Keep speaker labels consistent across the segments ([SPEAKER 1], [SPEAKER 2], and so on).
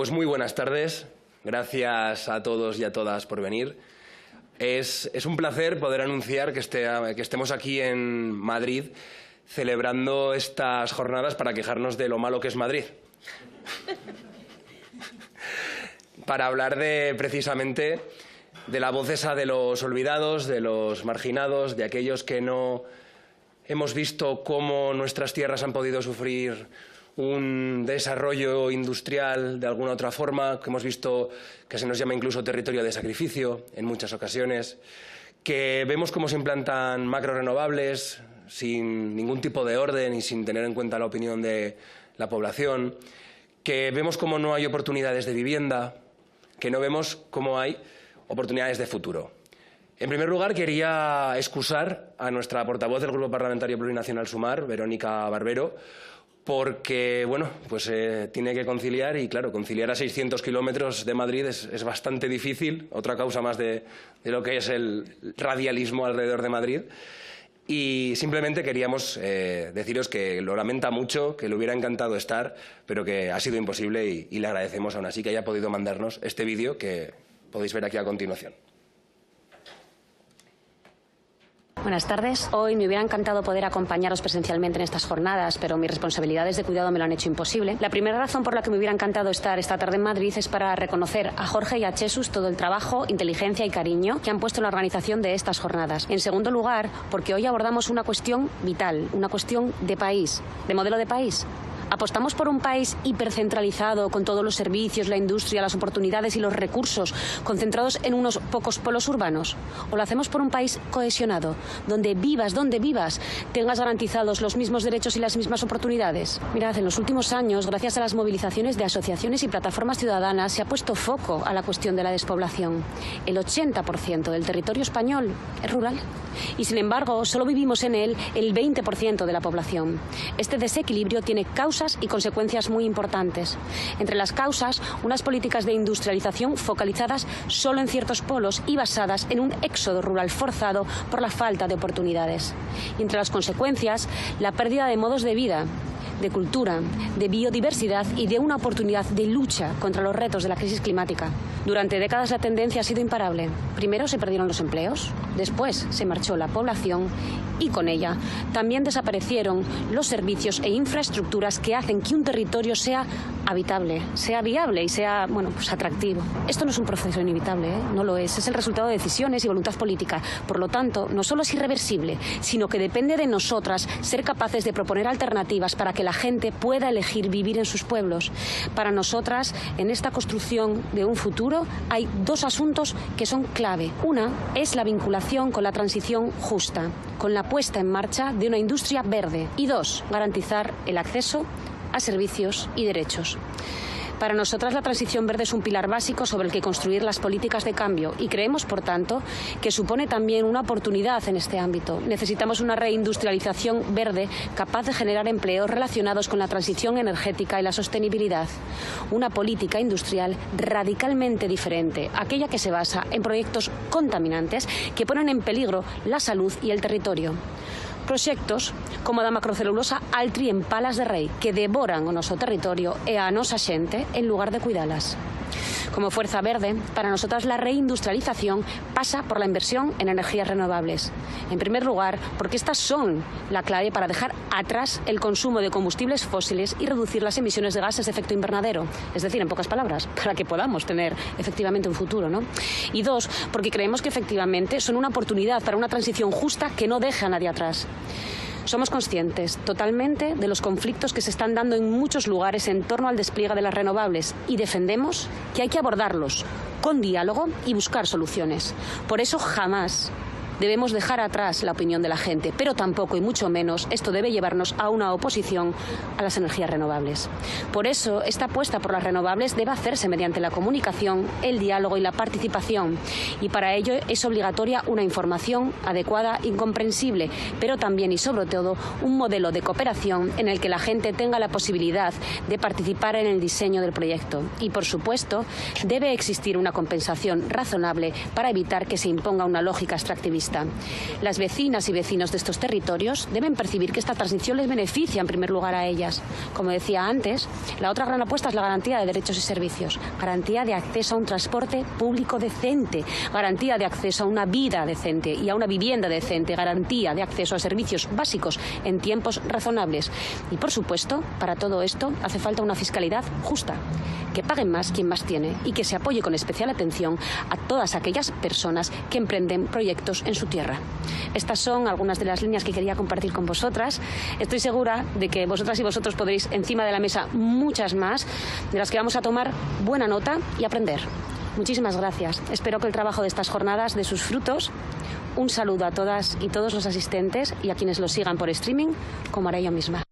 [SPEAKER 1] Pues muy buenas tardes, gracias a todos y a todas por venir. Es un placer poder anunciar que estemos aquí en Madrid celebrando estas jornadas para quejarnos de lo malo que es Madrid. Para hablar precisamente de la voz esa de los olvidados, de los marginados, de aquellos que no hemos visto cómo nuestras tierras han podido sufrir un desarrollo industrial de alguna otra forma, que hemos visto que se nos llama incluso territorio de sacrificio en muchas ocasiones, que vemos cómo se implantan macrorenovables sin ningún tipo de orden y sin tener en cuenta la opinión de la población, que vemos cómo no hay oportunidades de vivienda, que no vemos cómo hay oportunidades de futuro. En primer lugar, quería excusar a nuestra portavoz del Grupo Parlamentario Plurinacional Sumar, Verónica Barbero, porque bueno, pues tiene que conciliar y, claro, conciliar a 600 kilómetros de Madrid es bastante difícil, otra causa más de lo que es el radialismo alrededor de Madrid. Y simplemente queríamos deciros que lo lamenta mucho, que le hubiera encantado estar, pero que ha sido imposible y le agradecemos aún así que haya podido mandarnos este vídeo que podéis ver aquí a continuación.
[SPEAKER 2] Buenas tardes. Hoy me hubiera encantado poder acompañaros presencialmente en estas jornadas, pero mis responsabilidades de cuidado me lo han hecho imposible. La primera razón por la que me hubiera encantado estar esta tarde en Madrid es para reconocer a Jorge y a Jesús todo el trabajo, inteligencia y cariño que han puesto en la organización de estas jornadas. En segundo lugar, porque hoy abordamos una cuestión vital, una cuestión de país, de modelo de país. ¿Apostamos por un país hipercentralizado, con todos los servicios, la industria, las oportunidades y los recursos concentrados en unos pocos polos urbanos? ¿O lo hacemos por un país cohesionado, donde vivas, tengas garantizados los mismos derechos y las mismas oportunidades? Mirad, en los últimos años, gracias a las movilizaciones de asociaciones y plataformas ciudadanas, se ha puesto foco a la cuestión de la despoblación. El 80% del territorio español es rural y, sin embargo, solo vivimos en él el 20% de la población. Este desequilibrio tiene causas y consecuencias muy importantes. Entre las causas, unas políticas de industrialización focalizadas solo en ciertos polos y basadas en un éxodo rural forzado por la falta de oportunidades. Y entre las consecuencias, la pérdida de modos de vida, de cultura, de biodiversidad y de una oportunidad de lucha contra los retos de la crisis climática. Durante décadas la tendencia ha sido imparable. Primero se perdieron los empleos, después se marchó la población y con ella también desaparecieron los servicios e infraestructuras que hacen que un territorio sea habitable, sea viable y sea, bueno, pues atractivo. Esto no es un proceso inevitable, no lo es. Es el resultado de decisiones y voluntad política. Por lo tanto, no solo es irreversible, sino que depende de nosotras ser capaces de proponer alternativas para que la gente pueda elegir vivir en sus pueblos. Para nosotras, en esta construcción de un futuro, hay dos asuntos que son clave. Una es la vinculación con la transición justa, con la puesta en marcha de una industria verde. Y dos, garantizar el acceso a servicios y derechos. Para nosotras la transición verde es un pilar básico sobre el que construir las políticas de cambio y creemos, por tanto, que supone también una oportunidad en este ámbito. Necesitamos una reindustrialización verde capaz de generar empleos relacionados con la transición energética y la sostenibilidad. Una política industrial radicalmente diferente, aquella que se basa en proyectos contaminantes que ponen en peligro la salud y el territorio. Proxectos como da macrocelulosa Altri en Palas de Rei, que devoran o noso territorio e a nosa xente en lugar de cuidalas. Como Fuerza Verde, para nosotras la reindustrialización pasa por la inversión en energías renovables. En primer lugar, porque estas son la clave para dejar atrás el consumo de combustibles fósiles y reducir las emisiones de gases de efecto invernadero. Es decir, en pocas palabras, para que podamos tener efectivamente un futuro, ¿no? Y dos, porque creemos que efectivamente son una oportunidad para una transición justa que no deja a nadie atrás. Somos conscientes totalmente de los conflictos que se están dando en muchos lugares en torno al despliegue de las renovables y defendemos que hay que abordarlos con diálogo y buscar soluciones. Por eso jamás debemos dejar atrás la opinión de la gente, pero tampoco y mucho menos esto debe llevarnos a una oposición a las energías renovables. Por eso esta apuesta por las renovables debe hacerse mediante la comunicación, el diálogo y la participación. Y para ello es obligatoria una información adecuada y comprensible, pero también y sobre todo un modelo de cooperación en el que la gente tenga la posibilidad de participar en el diseño del proyecto. Y por supuesto debe existir una compensación razonable para evitar que se imponga una lógica extractivista. franquista. Las vecinas y vecinos de estos territorios deben percibir que esta transición les beneficia en primer lugar a ellas. Como decía antes, la otra gran apuesta es la garantía de derechos y servicios, garantía de acceso a un transporte público decente, garantía de acceso a una vida decente y a una vivienda decente, garantía de acceso a servicios básicos en tiempos razonables. Y, por supuesto, para todo esto hace falta una fiscalidad justa, que paguen más quien más tiene y que se apoye con especial atención a todas aquellas personas que emprenden proyectos en su tierra. Estas son algunas de las líneas que quería compartir con vosotras. Estoy segura de que vosotras y vosotros podréis encima de la mesa muchas más, de las que vamos a tomar buena nota y aprender. Muchísimas gracias. Espero que el trabajo de estas jornadas dé sus frutos. Un saludo a todas y todos los asistentes y a quienes los sigan por streaming, como haré yo misma.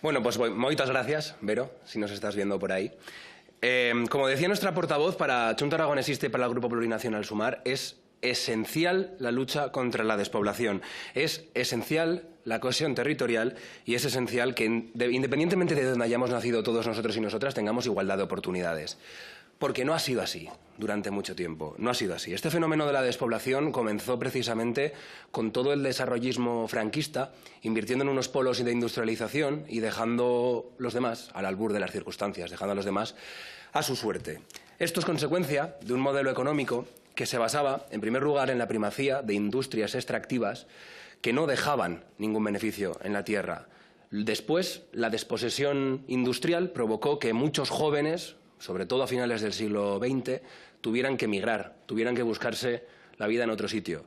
[SPEAKER 1] Bueno, pues moitas gracias, Vero, si nos estás viendo por ahí. Como decía nuestra portavoz, para Chunta Aragonesista y para el Grupo Plurinacional Sumar es esencial la lucha contra la despoblación. Es esencial la cohesión territorial y es esencial que, independientemente de donde hayamos nacido todos nosotros y nosotras, tengamos igualdad de oportunidades. Porque no ha sido así durante mucho tiempo, no ha sido así. Este fenómeno de la despoblación comenzó precisamente con todo el desarrollismo franquista, invirtiendo en unos polos de industrialización y dejando los demás al albur de las circunstancias, dejando a los demás a su suerte. Esto es consecuencia de un modelo económico que se basaba, en primer lugar, en la primacía de industrias extractivas que no dejaban ningún beneficio en la tierra. Después, la desposesión industrial provocó que muchos jóvenes, sobre todo a finales del siglo XX, tuvieran que emigrar, tuvieran que buscarse la vida en otro sitio.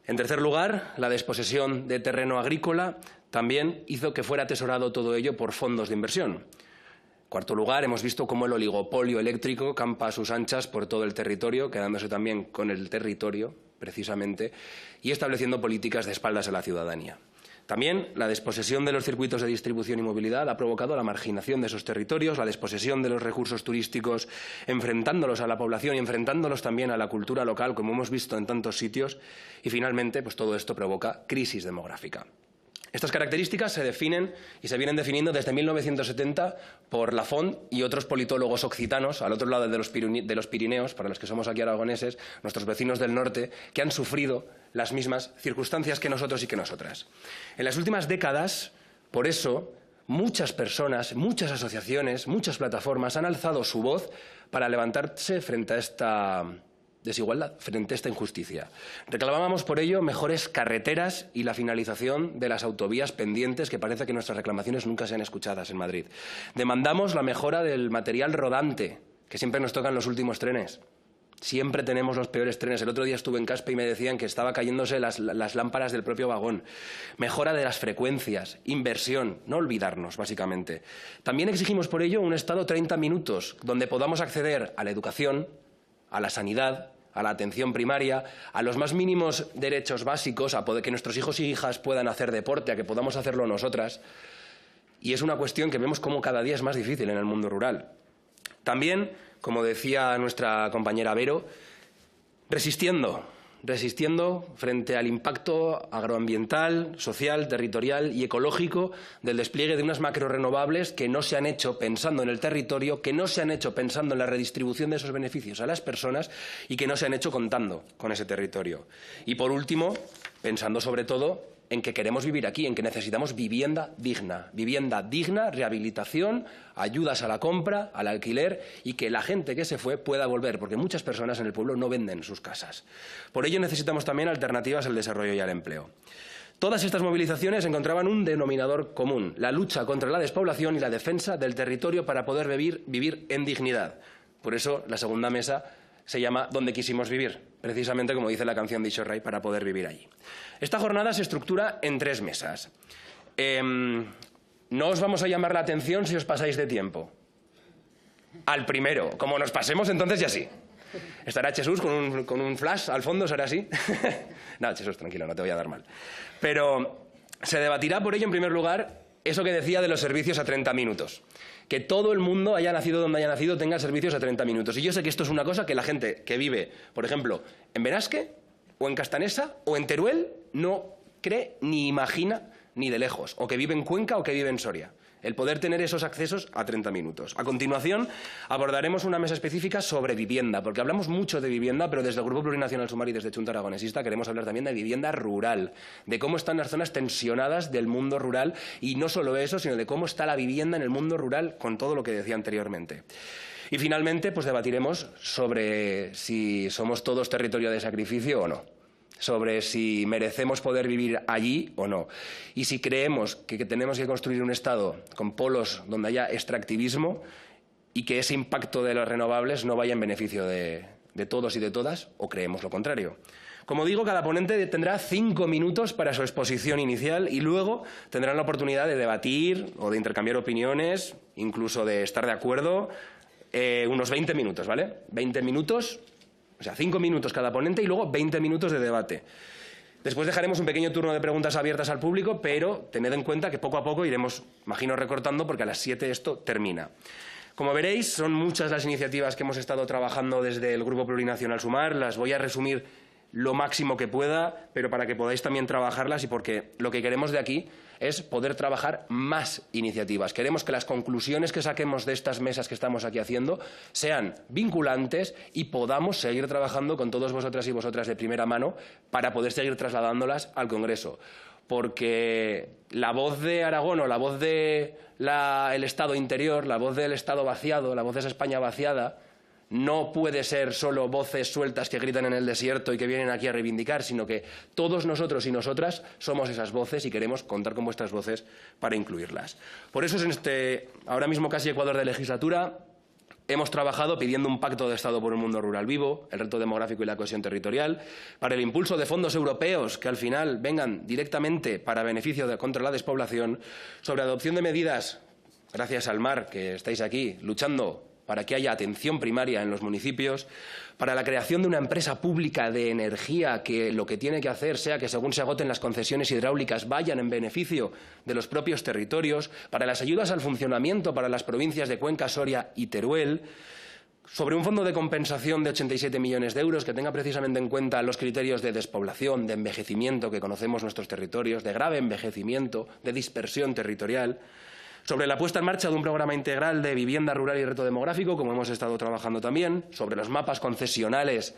[SPEAKER 1] En tercer lugar, la desposesión de terreno agrícola también hizo que fuera atesorado todo ello por fondos de inversión. En cuarto lugar, hemos visto cómo el oligopolio eléctrico campa a sus anchas por todo el territorio, quedándose también con el territorio, precisamente, y estableciendo políticas de espaldas a la ciudadanía. También la desposesión de los circuitos de distribución y movilidad ha provocado la marginación de esos territorios, la desposesión de los recursos turísticos, enfrentándolos a la población y enfrentándolos también a la cultura local, como hemos visto en tantos sitios, y finalmente pues todo esto provoca crisis demográfica. Estas características se definen y se vienen definiendo desde 1970 por Lafont y otros politólogos occitanos, al otro lado de los Pirineos, para los que somos aquí aragoneses, nuestros vecinos del norte, que han sufrido las mismas circunstancias que nosotros y que nosotras. En las últimas décadas, por eso, muchas personas, muchas asociaciones, muchas plataformas han alzado su voz para levantarse frente a esta desigualdad, frente a esta injusticia. Reclamábamos por ello mejores carreteras y la finalización de las autovías pendientes, que parece que nuestras reclamaciones nunca sean escuchadas en Madrid. Demandamos la mejora del material rodante, que siempre nos tocan los últimos trenes. Siempre tenemos los peores trenes. El otro día estuve en Caspe y me decían que estaba cayéndose las lámparas del propio vagón. Mejora de las frecuencias, inversión, no olvidarnos, básicamente. También exigimos por ello un Estado 30 minutos, donde podamos acceder a la educación, a la sanidad, a la atención primaria, a los más mínimos derechos básicos, a que nuestros hijos y hijas puedan hacer deporte, a que podamos hacerlo nosotras. Y es una cuestión que vemos como cada día es más difícil en el mundo rural. También, como decía nuestra compañera Vero, resistiendo frente al impacto agroambiental, social, territorial y ecológico del despliegue de unas macrorrenovables que no se han hecho pensando en el territorio, que no se han hecho pensando en la redistribución de esos beneficios a las personas y que no se han hecho contando con ese territorio. Y por último, pensando sobre todo en que queremos vivir aquí, en que necesitamos vivienda digna, rehabilitación, ayudas a la compra, al alquiler y que la gente que se fue pueda volver, porque muchas personas en el pueblo no venden sus casas. Por ello necesitamos también alternativas al desarrollo y al empleo. Todas estas movilizaciones encontraban un denominador común, la lucha contra la despoblación y la defensa del territorio para poder vivir en dignidad. Por eso la segunda mesa se llama Donde quisimos vivir, precisamente como dice la canción de Ixo Ray, para poder vivir allí. Esta jornada se estructura en 3 mesas. No os vamos a llamar la atención si os pasáis de tiempo. Al primero, como nos pasemos, entonces ya sí. Estará Jesús con un flash al fondo, ¿será así? No, Jesús, tranquilo, no te voy a dar mal. Pero se debatirá por ello, en primer lugar, eso que decía de los servicios a 30 minutos. Que todo el mundo, haya nacido donde haya nacido, tenga servicios a 30 minutos. Y yo sé que esto es una cosa que la gente que vive, por ejemplo, en Benasque, o en Castanesa, o en Teruel, no cree ni imagina ni de lejos. O que vive en Cuenca o que vive en Soria. el poder tener esos accesos a 30 minutos. A continuación, abordaremos una mesa específica sobre vivienda, porque hablamos mucho de vivienda, pero desde el Grupo Plurinacional Sumar y desde Chunta Aragonesista queremos hablar también de vivienda rural, de cómo están las zonas tensionadas del mundo rural y no solo eso, sino de cómo está la vivienda en el mundo rural con todo lo que decía anteriormente. Y finalmente, pues debatiremos sobre si somos todos territorio de sacrificio o no, sobre si merecemos poder vivir allí o no, y si creemos que tenemos que construir un Estado con polos donde haya extractivismo y que ese impacto de las renovables no vaya en beneficio de todos y de todas, o creemos lo contrario. Como digo, cada ponente tendrá 5 minutos para su exposición inicial y luego tendrán la oportunidad de debatir o de intercambiar opiniones, incluso de estar de acuerdo, unos 20 minutos, ¿vale? 20 minutos, o sea, 5 minutos cada ponente y luego 20 minutos de debate. Después dejaremos un pequeño turno de preguntas abiertas al público, pero tened en cuenta que poco a poco iremos, imagino, recortando porque a las 7 esto termina. Como veréis, son muchas las iniciativas que hemos estado trabajando desde el Grupo Plurinacional Sumar. Las voy a resumir lo máximo que pueda, pero para que podáis también trabajarlas y porque lo que queremos de aquí es poder trabajar más iniciativas. Queremos que las conclusiones que saquemos de estas mesas que estamos aquí haciendo sean vinculantes y podamos seguir trabajando con todos vosotras y vosotras de primera mano para poder seguir trasladándolas al Congreso. Porque la voz de Aragón o la voz del Estado interior, la voz del Estado vaciado, la voz de esa España vaciada, no puede ser solo voces sueltas que gritan en el desierto y que vienen aquí a reivindicar, sino que todos nosotros y nosotras somos esas voces y queremos contar con vuestras voces para incluirlas. Por eso, en este ahora mismo casi Ecuador de legislatura, hemos trabajado pidiendo un pacto de Estado por un mundo rural vivo, el reto demográfico y la cohesión territorial, para el impulso de fondos europeos que al final vengan directamente para beneficio contra la despoblación, sobre adopción de medidas, gracias al MAR, que estáis aquí, luchando para que haya atención primaria en los municipios, para la creación de una empresa pública de energía que lo que tiene que hacer sea que, según se agoten las concesiones hidráulicas, vayan en beneficio de los propios territorios, para las ayudas al funcionamiento para las provincias de Cuenca, Soria y Teruel, sobre un fondo de compensación de 87 millones de euros que tenga precisamente en cuenta los criterios de despoblación, de envejecimiento que conocemos nuestros territorios, de grave envejecimiento, de dispersión territorial, sobre la puesta en marcha de un programa integral de vivienda rural y reto demográfico, como hemos estado trabajando también, sobre los mapas concesionales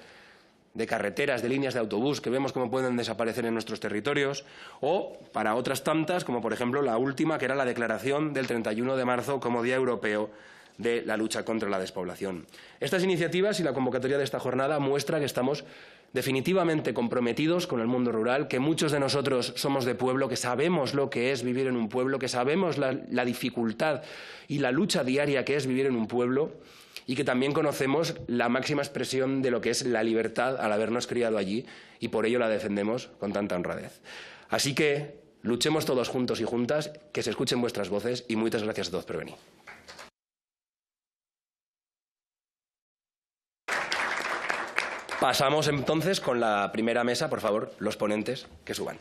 [SPEAKER 1] de carreteras, de líneas de autobús, que vemos cómo pueden desaparecer en nuestros territorios, o para otras tantas, como por ejemplo la última, que era la declaración del 31 de marzo como Día Europeo de la lucha contra la despoblación. Estas iniciativas y la convocatoria de esta jornada muestra que estamos definitivamente comprometidos con el mundo rural, que muchos de nosotros somos de pueblo, que sabemos lo que es vivir en un pueblo, que sabemos la dificultad y la lucha diaria que es vivir en un pueblo y que también conocemos la máxima expresión de lo que es la libertad al habernos criado allí y por ello la defendemos con tanta honradez. Así que luchemos todos juntos y juntas, que se escuchen vuestras voces y muchas gracias a todos por venir. Pasamos entonces con la primera mesa. Por favor, los ponentes que suban.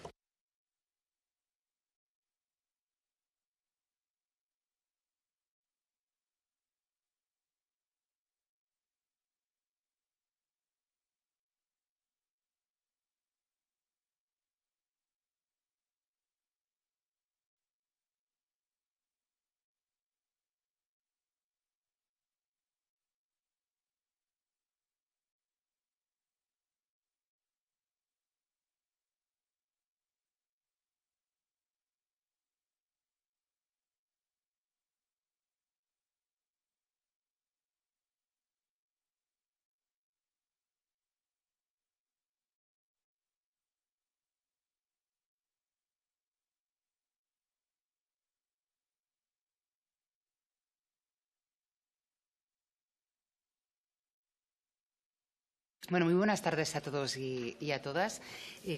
[SPEAKER 3] Bueno, muy buenas tardes a todos y a todas.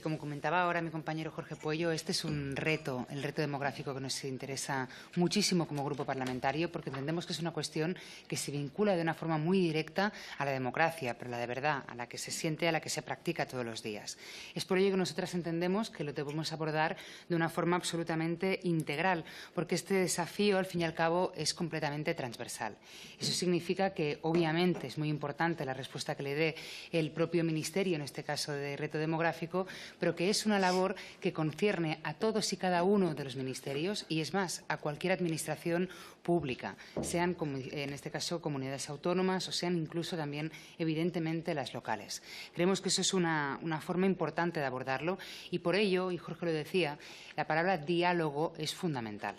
[SPEAKER 3] Como comentaba ahora mi compañero Jorge Puello, este es un reto, el reto demográfico que nos interesa muchísimo como grupo parlamentario, porque entendemos que es una cuestión que se vincula de una forma muy directa a la democracia, pero la de verdad, a la que se siente, a la que se practica todos los días. Es por ello que nosotras entendemos que lo debemos abordar de una forma absolutamente integral, porque este desafío, al fin y al cabo, es completamente transversal. Eso significa que, obviamente, es muy importante la respuesta que le dé que el propio Ministerio, en este caso de reto demográfico, pero que es una labor que concierne a todos y cada uno de los ministerios y, es más, a cualquier administración pública, sean, en este caso, comunidades autónomas o sean incluso también, evidentemente, las locales. Creemos que eso es una forma importante de abordarlo y por ello, y Jorge lo decía, la palabra diálogo es fundamental.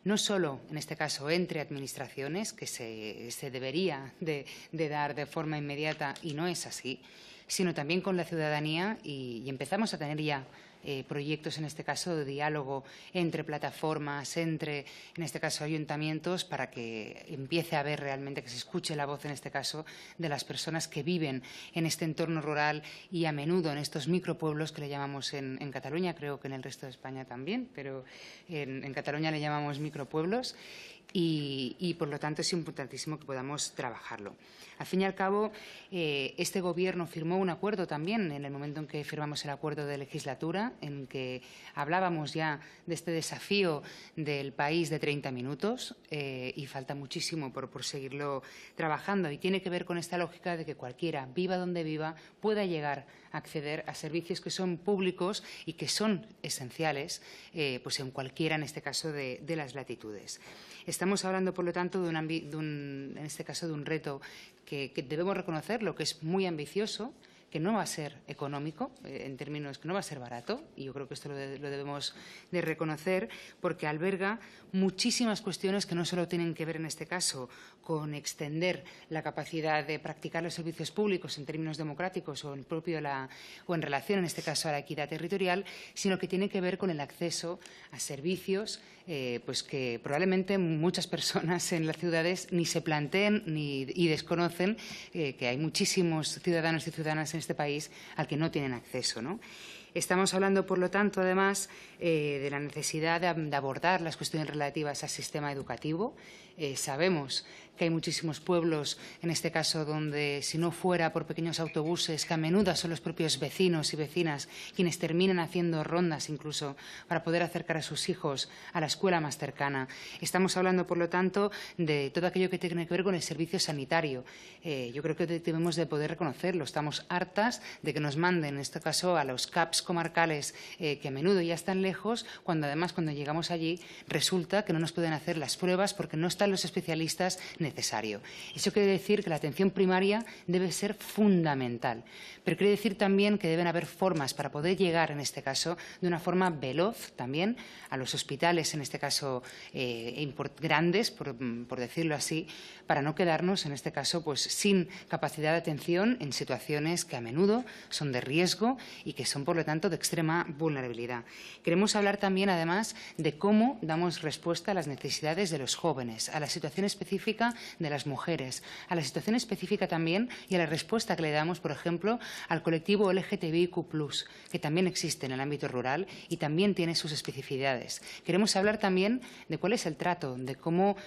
[SPEAKER 3] No solo, en este caso, entre administraciones, que se debería de dar de forma inmediata y no es así, sino también con la ciudadanía y empezamos a tener ya proyectos, en este caso, de diálogo entre plataformas, entre, en este caso, ayuntamientos, para que empiece a haber realmente, que se escuche la voz, en este caso, de las personas que viven en este entorno rural y a menudo en estos micropueblos que le llamamos en Cataluña, creo que en el resto de España también, pero en Cataluña le llamamos micropueblos. Y, por lo tanto, es importantísimo que podamos trabajarlo. Al fin y al cabo, este Gobierno firmó un acuerdo también en el momento en que firmamos el acuerdo de legislatura, en que hablábamos ya de este desafío del país de 30 minutos y falta muchísimo por seguirlo trabajando. Y tiene que ver con esta lógica de que cualquiera, viva donde viva, pueda llegar a acceder a servicios que son públicos y que son esenciales pues en cualquiera, en este caso, de las latitudes. Estamos hablando, por lo tanto, en este caso, de un reto que debemos reconocer, lo que es muy ambicioso, que no va a ser económico, en términos que no va a ser barato, y yo creo que esto lo debemos de reconocer, porque alberga muchísimas cuestiones que no solo tienen que ver, en este caso, con extender la capacidad de practicar los servicios públicos en términos democráticos o en relación, en este caso, a la equidad territorial, sino que tiene que ver con el acceso a servicios pues que probablemente muchas personas en las ciudades ni se planteen y desconocen que hay muchísimos ciudadanos y ciudadanas en este país al que no tienen acceso, ¿no? Estamos hablando, por lo tanto, además, de la necesidad de abordar las cuestiones relativas al sistema educativo. Sabemos que hay muchísimos pueblos, en este caso, donde si no fuera por pequeños autobuses, que a menudo son los propios vecinos y vecinas quienes terminan haciendo rondas incluso para poder acercar a sus hijos a la escuela más cercana. Estamos hablando, por lo tanto, de todo aquello que tiene que ver con el servicio sanitario. Yo creo que debemos de poder reconocerlo. Estamos hartas de que nos manden, en este caso, a los CAPs comarcales que a menudo ya están lejos, cuando además, cuando llegamos allí, resulta que no nos pueden hacer las pruebas porque no están los especialistas necesarios. Eso quiere decir que la atención primaria debe ser fundamental, pero quiere decir también que deben haber formas para poder llegar, en este caso, de una forma veloz también a los hospitales, en este caso, grandes, por decirlo así, para no quedarnos, en este caso, pues sin capacidad de atención en situaciones que a menudo son de riesgo y que son, por lo tanto, de extrema vulnerabilidad. Queremos hablar también, además, de cómo damos respuesta a las necesidades de los jóvenes, a la situación específica de las mujeres, a la situación específica también y a la respuesta que le damos, por ejemplo, al colectivo LGTBIQ+, que también existe en el ámbito rural y también tiene sus especificidades. Queremos hablar también de cuál es el trato, de cómo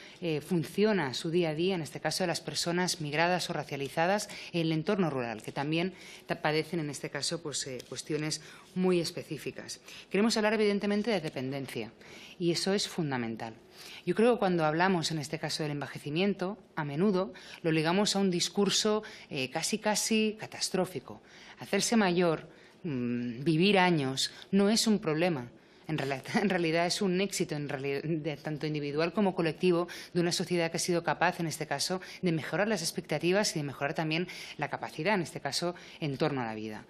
[SPEAKER 3] funciona su día a día, en este caso, de las personas migradas o racializadas en el entorno rural, que también padecen, en este caso, pues, cuestiones muy específicas. Queremos hablar, evidentemente, de dependencia y eso es fundamental. Yo creo que cuando hablamos, en este caso, del envejecimiento, a menudo lo ligamos a un discurso casi catastrófico. Hacerse mayor, vivir años, no es un problema. En realidad es un éxito, tanto individual como colectivo, de una sociedad que ha sido capaz, en este caso, de mejorar las expectativas y de mejorar también la capacidad, en este caso, en torno a la vida.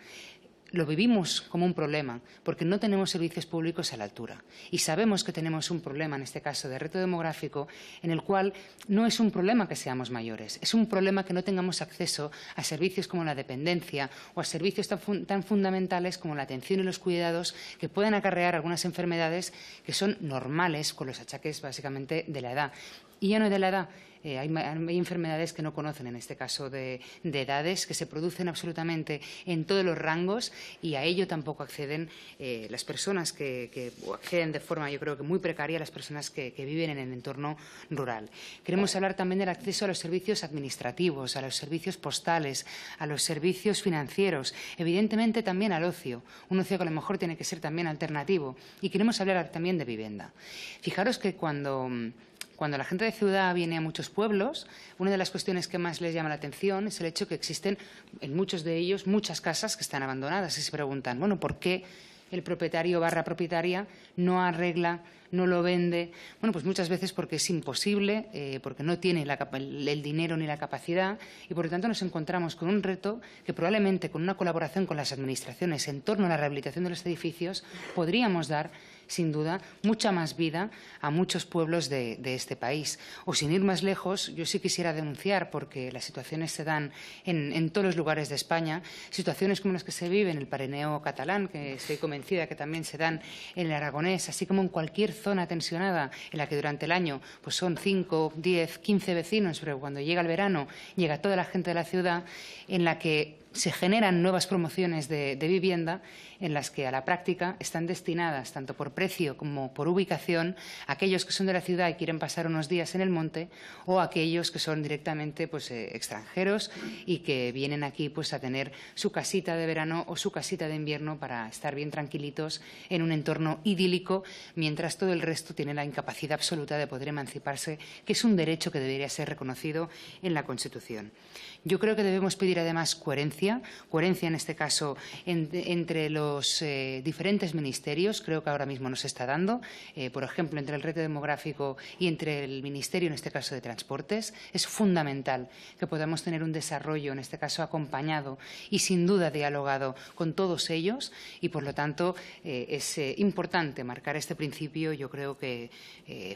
[SPEAKER 3] Lo vivimos como un problema porque no tenemos servicios públicos a la altura. Y sabemos que tenemos un problema, en este caso, de reto demográfico, en el cual no es un problema que seamos mayores, es un problema que no tengamos acceso a servicios como la dependencia o a servicios tan fundamentales como la atención y los cuidados que pueden acarrear algunas enfermedades que son normales con los achaques, básicamente, de la edad. Y ya no de la edad. Hay enfermedades que no conocen, en este caso, de edades, que se producen absolutamente en todos los rangos y a ello tampoco acceden las personas que acceden de forma, yo creo que muy precaria, las personas que viven en el entorno rural. Queremos hablar también del acceso a los servicios administrativos, a los servicios postales, a los servicios financieros, evidentemente también al ocio, un ocio que a lo mejor tiene que ser también alternativo. Y queremos hablar también de vivienda. Fijaros que cuando Cuando la gente de ciudad viene a muchos pueblos, una de las cuestiones que más les llama la atención es el hecho que existen en muchos de ellos muchas casas que están abandonadas y se preguntan, bueno, ¿por qué el propietario / propietaria no arregla, no lo vende? Bueno, pues muchas veces porque es imposible, porque no tiene el dinero ni la capacidad y, por lo tanto, nos encontramos con un reto que probablemente con una colaboración con las administraciones en torno a la rehabilitación de los edificios podríamos dar, sin duda, mucha más vida a muchos pueblos de este país. O sin ir más lejos, yo sí quisiera denunciar, porque las situaciones se dan en todos los lugares de España, situaciones como las que se viven en el Pirineo catalán, que estoy convencida que también se dan en el aragonés, así como en cualquier zona tensionada en la que durante el año pues son 5, 10, 15 vecinos, pero cuando llega el verano llega toda la gente de la ciudad, en la que se generan nuevas promociones de vivienda en las que a la práctica están destinadas, tanto por precio como por ubicación, a aquellos que son de la ciudad y quieren pasar unos días en el monte o a aquellos que son directamente extranjeros y que vienen aquí pues, a tener su casita de verano o su casita de invierno para estar bien tranquilitos en un entorno idílico, mientras todo el resto tiene la incapacidad absoluta de poder emanciparse, que es un derecho que debería ser reconocido en la Constitución. Yo creo que debemos pedir además coherencia en este caso entre los diferentes ministerios. Creo que ahora mismo no se está dando, por ejemplo, entre el reto demográfico y entre el Ministerio, en este caso de Transportes. Es fundamental que podamos tener un desarrollo, en este caso acompañado y sin duda dialogado con todos ellos y, por lo tanto, es importante marcar este principio, yo creo que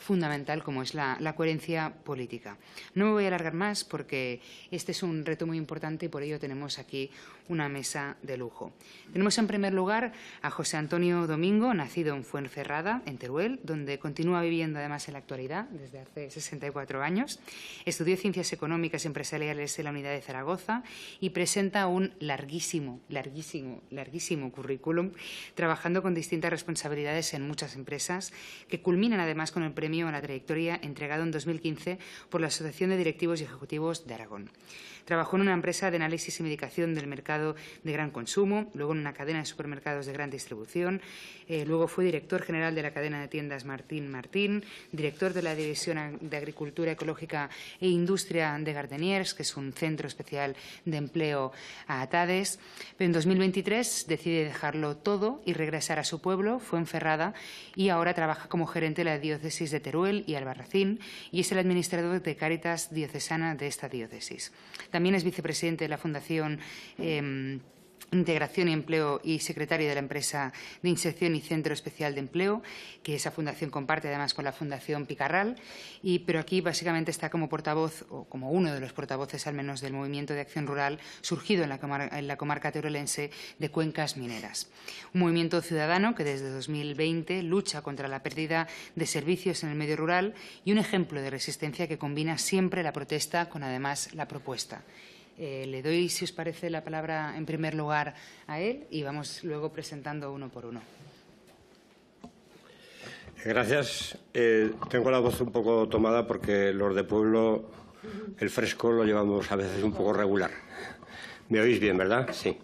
[SPEAKER 3] fundamental, como es la coherencia política. No me voy a alargar más porque este es un reto muy importante y por ello tenemos aquí una mesa de lujo. Tenemos en primer lugar a José Antonio Domingo, nacido en Fuenferrada, en Teruel, donde continúa viviendo además en la actualidad desde hace 64 años. Estudió Ciencias Económicas y Empresariales en la Unidad de Zaragoza y presenta un larguísimo currículum, trabajando con distintas responsabilidades en muchas empresas, que culminan además con el premio a la trayectoria entregado en 2015 por la Asociación de Directivos y Ejecutivos de Aragón. Trabajó en una empresa de análisis y medicación del mercado de gran consumo, luego en una cadena de supermercados de gran distribución, luego fue director general de la cadena de tiendas Martín Martín, director de la División de Agricultura Ecológica e Industria de Gardeniers, que es un centro especial de empleo a Atades. Pero en 2023 decide dejarlo todo y regresar a su pueblo, Fuenferrada, y ahora trabaja como gerente de la diócesis de Teruel y Albarracín y es el administrador de Cáritas diocesana de esta diócesis. También es vicepresidente de la Fundación Integración y Empleo y secretario de la empresa de Inserción y Centro Especial de Empleo, que esa fundación comparte además con la Fundación Picarral, pero aquí básicamente está como portavoz, o como uno de los portavoces al menos, del movimiento de acción rural surgido en la comarca teruelense de Cuencas Mineras. Un movimiento ciudadano que desde 2020 lucha contra la pérdida de servicios en el medio rural y un ejemplo de resistencia que combina siempre la protesta con además la propuesta. Le doy, si os parece, la palabra en primer lugar a él y vamos luego presentando uno por uno.
[SPEAKER 4] Gracias. Tengo la voz un poco tomada porque los de pueblo, el fresco lo llevamos a veces un poco regular. ¿Me oís bien, verdad? Sí.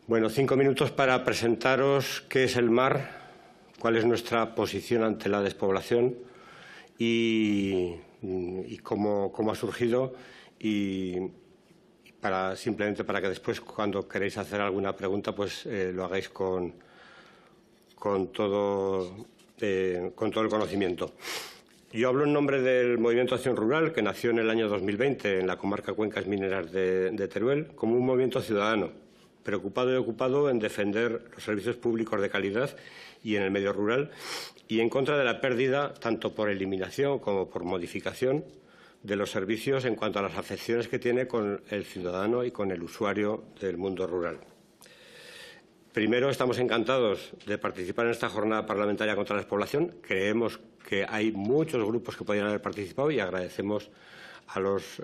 [SPEAKER 4] Bueno, 5 minutos para presentaros qué es el mar, cuál es nuestra posición ante la despoblación y cómo ha surgido y simplemente para que después, cuando queréis hacer alguna pregunta, pues lo hagáis con todo el conocimiento. Yo hablo en nombre del Movimiento Acción Rural, que nació en el año 2020 en la comarca Cuencas Mineras de Teruel, como un movimiento ciudadano, preocupado y ocupado en defender los servicios públicos de calidad y en el medio rural, y en contra de la pérdida, tanto por eliminación como por modificación, de los servicios en cuanto a las afecciones que tiene con el ciudadano y con el usuario del mundo rural. Primero, estamos encantados de participar en esta jornada parlamentaria contra la despoblación. Creemos que hay muchos grupos que podrían haber participado y agradecemos a los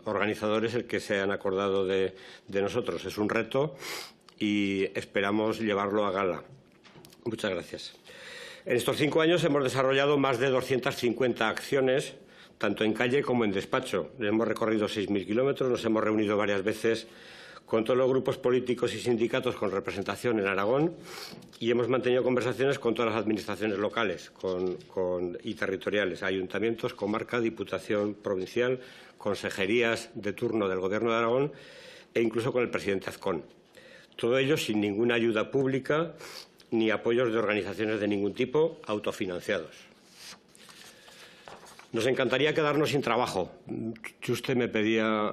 [SPEAKER 4] organizadores el que se han acordado de nosotros. Es un reto y esperamos llevarlo a gala. Muchas gracias. En estos 5 años hemos desarrollado más de 250 acciones, tanto en calle como en despacho. Hemos recorrido 6.000 kilómetros, nos hemos reunido varias veces con todos los grupos políticos y sindicatos con representación en Aragón y hemos mantenido conversaciones con todas las administraciones locales y territoriales, ayuntamientos, comarca, diputación provincial, consejerías de turno del Gobierno de Aragón e incluso con el presidente Azcón. Todo ello sin ninguna ayuda pública ni apoyos de organizaciones de ningún tipo, autofinanciados. Nos encantaría quedarnos sin trabajo. Usted me pedía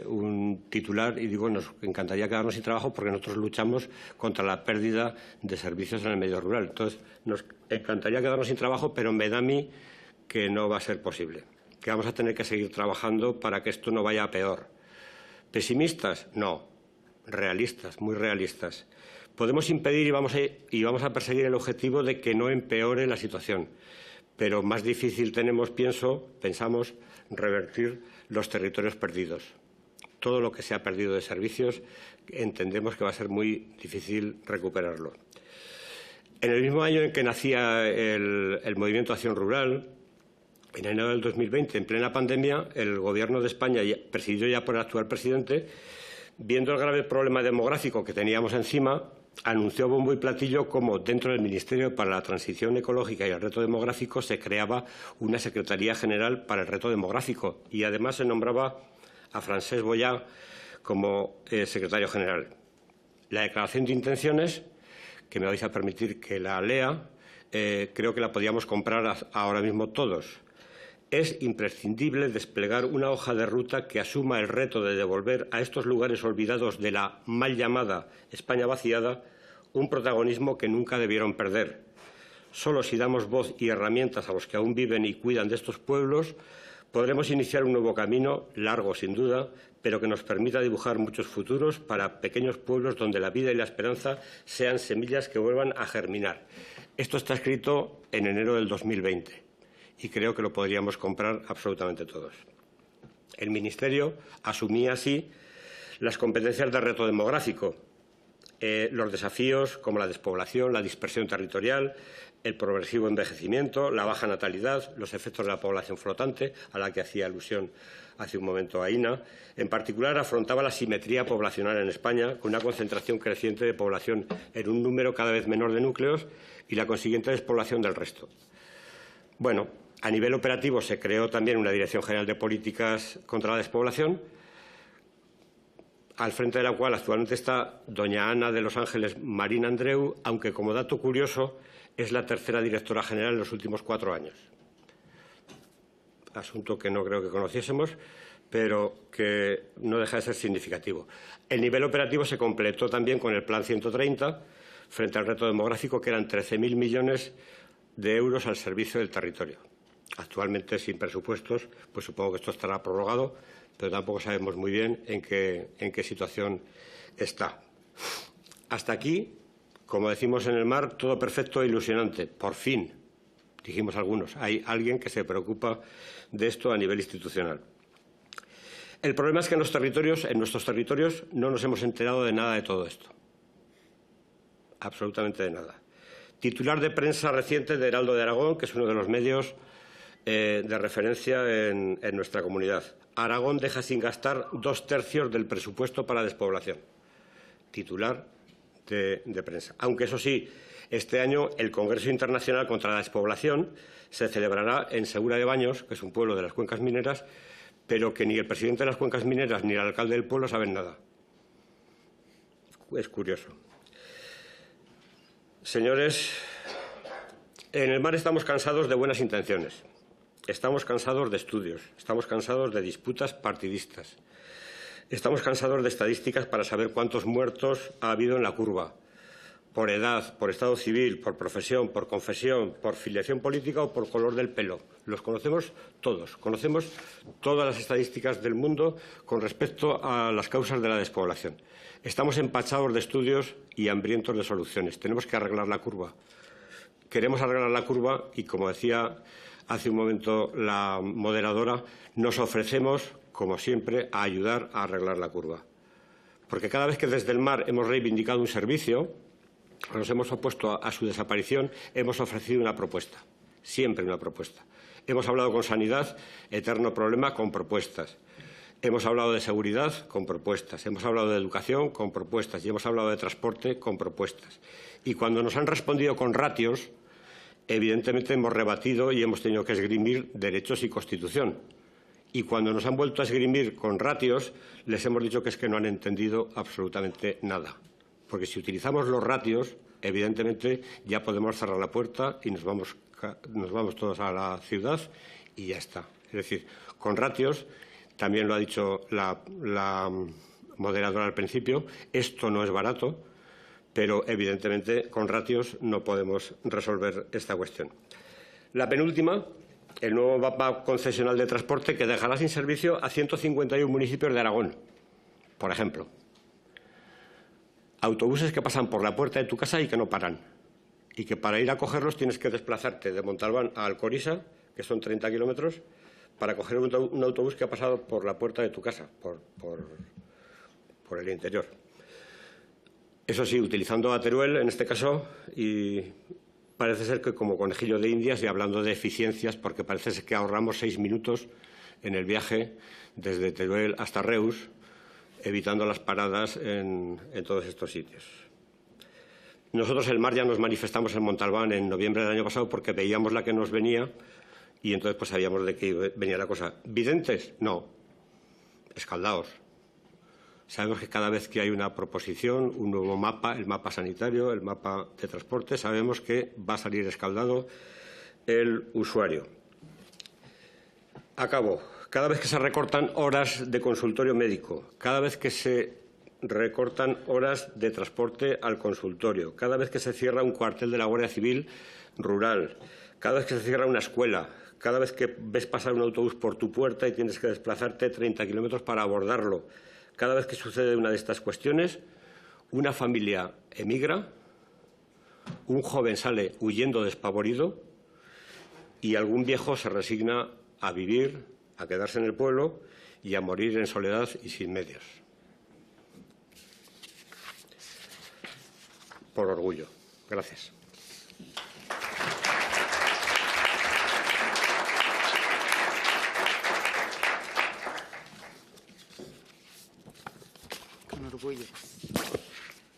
[SPEAKER 4] un titular y digo, nos encantaría quedarnos sin trabajo porque nosotros luchamos contra la pérdida de servicios en el medio rural. Entonces, nos encantaría quedarnos sin trabajo, pero me da a mí que no va a ser posible, que vamos a tener que seguir trabajando para que esto no vaya a peor. ¿Pesimistas? No. Realistas, muy realistas. Podemos impedir y vamos a perseguir el objetivo de que no empeore la situación. Pero más difícil pensamos, revertir los territorios perdidos. Todo lo que se ha perdido de servicios entendemos que va a ser muy difícil recuperarlo. En el mismo año en que nacía el Movimiento Acción Rural, en enero del 2020, en plena pandemia, el Gobierno de España, presidido ya por el actual presidente, viendo el grave problema demográfico que teníamos encima, anunció bombo y platillo cómo dentro del Ministerio para la Transición Ecológica y el Reto Demográfico se creaba una Secretaría General para el Reto Demográfico y además se nombraba a Francesc Boyà como secretario general. La declaración de intenciones, que me vais a permitir que la lea, creo que la podíamos comprar ahora mismo todos. Es imprescindible desplegar una hoja de ruta que asuma el reto de devolver a estos lugares olvidados de la mal llamada España vaciada un protagonismo que nunca debieron perder. Solo si damos voz y herramientas a los que aún viven y cuidan de estos pueblos, podremos iniciar un nuevo camino, largo sin duda, pero que nos permita dibujar muchos futuros para pequeños pueblos donde la vida y la esperanza sean semillas que vuelvan a germinar. Esto está escrito en enero del 2020. Y creo que lo podríamos comprar absolutamente todos. El Ministerio asumía así las competencias de reto demográfico, los desafíos como la despoblación, la dispersión territorial, el progresivo envejecimiento, la baja natalidad, los efectos de la población flotante, a la que hacía alusión hace un momento Aina. En particular, afrontaba la simetría poblacional en España, con una concentración creciente de población en un número cada vez menor de núcleos y la consiguiente despoblación del resto. Bueno, a nivel operativo se creó también una Dirección General de Políticas contra la Despoblación, al frente de la cual actualmente está doña Ana de los Ángeles Marín Andreu, aunque como dato curioso es la tercera directora general en los últimos 4 años. Asunto que no creo que conociésemos, pero que no deja de ser significativo. El nivel operativo se completó también con el Plan 130, frente al reto demográfico, que eran 13.000 millones de euros al servicio del territorio. Actualmente sin presupuestos, pues supongo que esto estará prorrogado, pero tampoco sabemos muy bien en qué situación está. Hasta aquí, como decimos en el mar, todo perfecto e ilusionante. Por fin, dijimos algunos, hay alguien que se preocupa de esto a nivel institucional. El problema es que en nuestros territorios, no nos hemos enterado de nada de todo esto. Absolutamente de nada. Titular de prensa reciente de Heraldo de Aragón, que es uno de los medios de referencia en nuestra comunidad. Aragón deja sin gastar 2/3 del presupuesto para despoblación. Titular de prensa. Aunque eso sí, este año el Congreso Internacional contra la Despoblación se celebrará en Segura de Baños, que es un pueblo de las cuencas mineras, pero que ni el presidente de las cuencas mineras ni el alcalde del pueblo saben nada. Es curioso. Señores, en el mar estamos cansados de buenas intenciones. Estamos cansados de estudios, estamos cansados de disputas partidistas, estamos cansados de estadísticas para saber cuántos muertos ha habido en la curva, por edad, por estado civil, por profesión, por confesión, por filiación política o por color del pelo. Los conocemos todos, conocemos todas las estadísticas del mundo con respecto a las causas de la despoblación. Estamos empachados de estudios y hambrientos de soluciones. Tenemos que arreglar la curva. Queremos arreglar la curva y, como decía hace un momento la moderadora, nos ofrecemos, como siempre, a ayudar a arreglar la curva. Porque cada vez que desde el mar hemos reivindicado un servicio, nos hemos opuesto a su desaparición, hemos ofrecido una propuesta, siempre una propuesta. Hemos hablado con sanidad, eterno problema, con propuestas. Hemos hablado de seguridad con propuestas, hemos hablado de educación con propuestas y hemos hablado de transporte con propuestas. Y cuando nos han respondido con ratios, evidentemente hemos rebatido y hemos tenido que esgrimir derechos y Constitución. Y cuando nos han vuelto a esgrimir con ratios, les hemos dicho que es que no han entendido absolutamente nada. Porque si utilizamos los ratios, evidentemente ya podemos cerrar la puerta y nos vamos todos a la ciudad y ya está. Es decir, con ratios, también lo ha dicho la moderadora al principio, esto no es barato, pero evidentemente con ratios no podemos resolver esta cuestión. La penúltima, el nuevo mapa concesional de transporte que dejará sin servicio a 151 municipios de Aragón, por ejemplo. Autobuses que pasan por la puerta de tu casa y que no paran. Y que para ir a cogerlos tienes que desplazarte de Montalbán a Alcoriza, que son 30 kilómetros, para coger un autobús que ha pasado por la puerta de tu casa, por el interior. Eso sí, utilizando a Teruel en este caso, y parece ser que como conejillo de indias y hablando de eficiencias, porque parece ser que ahorramos 6 minutos en el viaje desde Teruel hasta Reus, evitando las paradas en todos estos sitios. Nosotros el mar ya nos manifestamos en Montalbán en noviembre del año pasado porque veíamos la que nos venía y entonces pues sabíamos de qué venía la cosa. ¿Videntes? No. Escaldaos. Sabemos que cada vez que hay una proposición, un nuevo mapa, el mapa sanitario, el mapa de transporte, sabemos que va a salir escaldado el usuario. Acabo. Cada vez que se recortan horas de consultorio médico, cada vez que se recortan horas de transporte al consultorio, cada vez que se cierra un cuartel de la Guardia Civil rural, cada vez que se cierra una escuela, cada vez que ves pasar un autobús por tu puerta y tienes que desplazarte 30 kilómetros para abordarlo, cada vez que sucede una de estas cuestiones, una familia emigra, un joven sale huyendo despavorido y algún viejo se resigna a vivir, a quedarse en el pueblo y a morir en soledad y sin medios. Por orgullo. Gracias.
[SPEAKER 3] Con orgullo.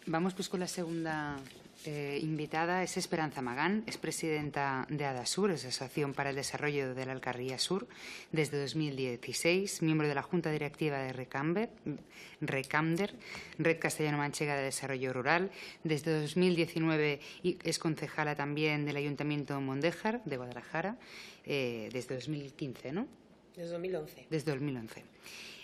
[SPEAKER 3] Vamos pues con la segunda invitada. Es Esperanza Magán, es presidenta de ADASUR, Asociación para el Desarrollo de la Alcarria Sur, desde 2016, miembro de la Junta Directiva de Recamder, Red Castellano-Manchega de Desarrollo Rural. Desde 2019 es concejala también del Ayuntamiento de Mondéjar, de Guadalajara, desde 2015, ¿no?
[SPEAKER 5] Desde 2011.
[SPEAKER 3] Desde 2011.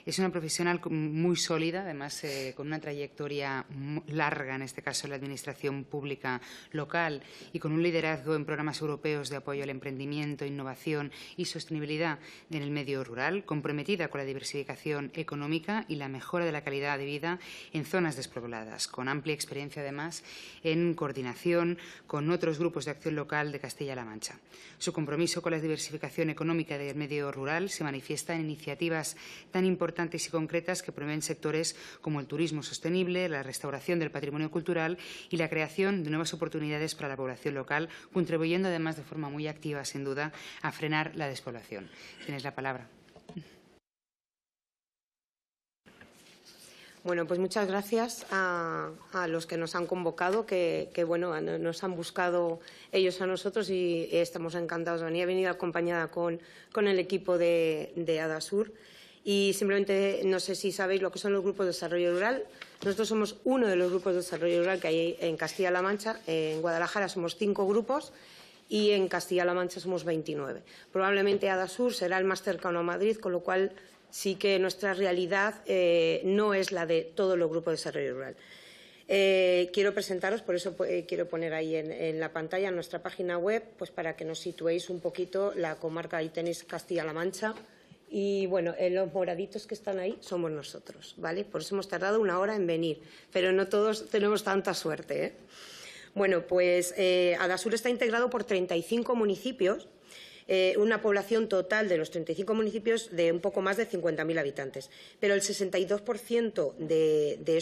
[SPEAKER 3] Es una profesional muy sólida, además con una trayectoria larga, en este caso en la administración pública local, y con un liderazgo en programas europeos de apoyo al emprendimiento, innovación y sostenibilidad en el medio rural, comprometida con la diversificación económica y la mejora de la calidad de vida en zonas despobladas, con amplia experiencia además en coordinación con otros grupos de acción local de Castilla-La Mancha. Su compromiso con la diversificación económica del medio rural se manifiesta en iniciativas tan importantes y concretas que promueven sectores como el turismo sostenible, la restauración del patrimonio cultural y la creación de nuevas oportunidades para la población local, contribuyendo además de forma muy activa, sin duda, a frenar la despoblación. Tienes la palabra.
[SPEAKER 5] Bueno, pues muchas gracias a los que nos han convocado, que bueno, nos han buscado ellos a nosotros y estamos encantados de venir. He venido acompañada con el equipo de ADASUR. Y simplemente, no sé si sabéis lo que son los grupos de desarrollo rural. Nosotros somos uno de los grupos de desarrollo rural que hay en Castilla-La Mancha. En Guadalajara somos 5 grupos y en Castilla-La Mancha somos 29. Probablemente ADASUR será el más cercano a Madrid, con lo cual sí que nuestra realidad no es la de todos los grupos de desarrollo rural. Quiero presentaros, por eso quiero poner ahí en la pantalla nuestra página web, pues para que nos situéis un poquito la comarca. Ahí tenéis Castilla-La Mancha. Y, bueno, los moraditos que están ahí somos nosotros, ¿vale? Por eso hemos tardado 1 hora en venir, pero no todos tenemos tanta suerte, ¿eh? Bueno, pues ADASUR está integrado por 35 municipios, una población total de los 35 municipios de un poco más de 50.000 habitantes. Pero el 62% de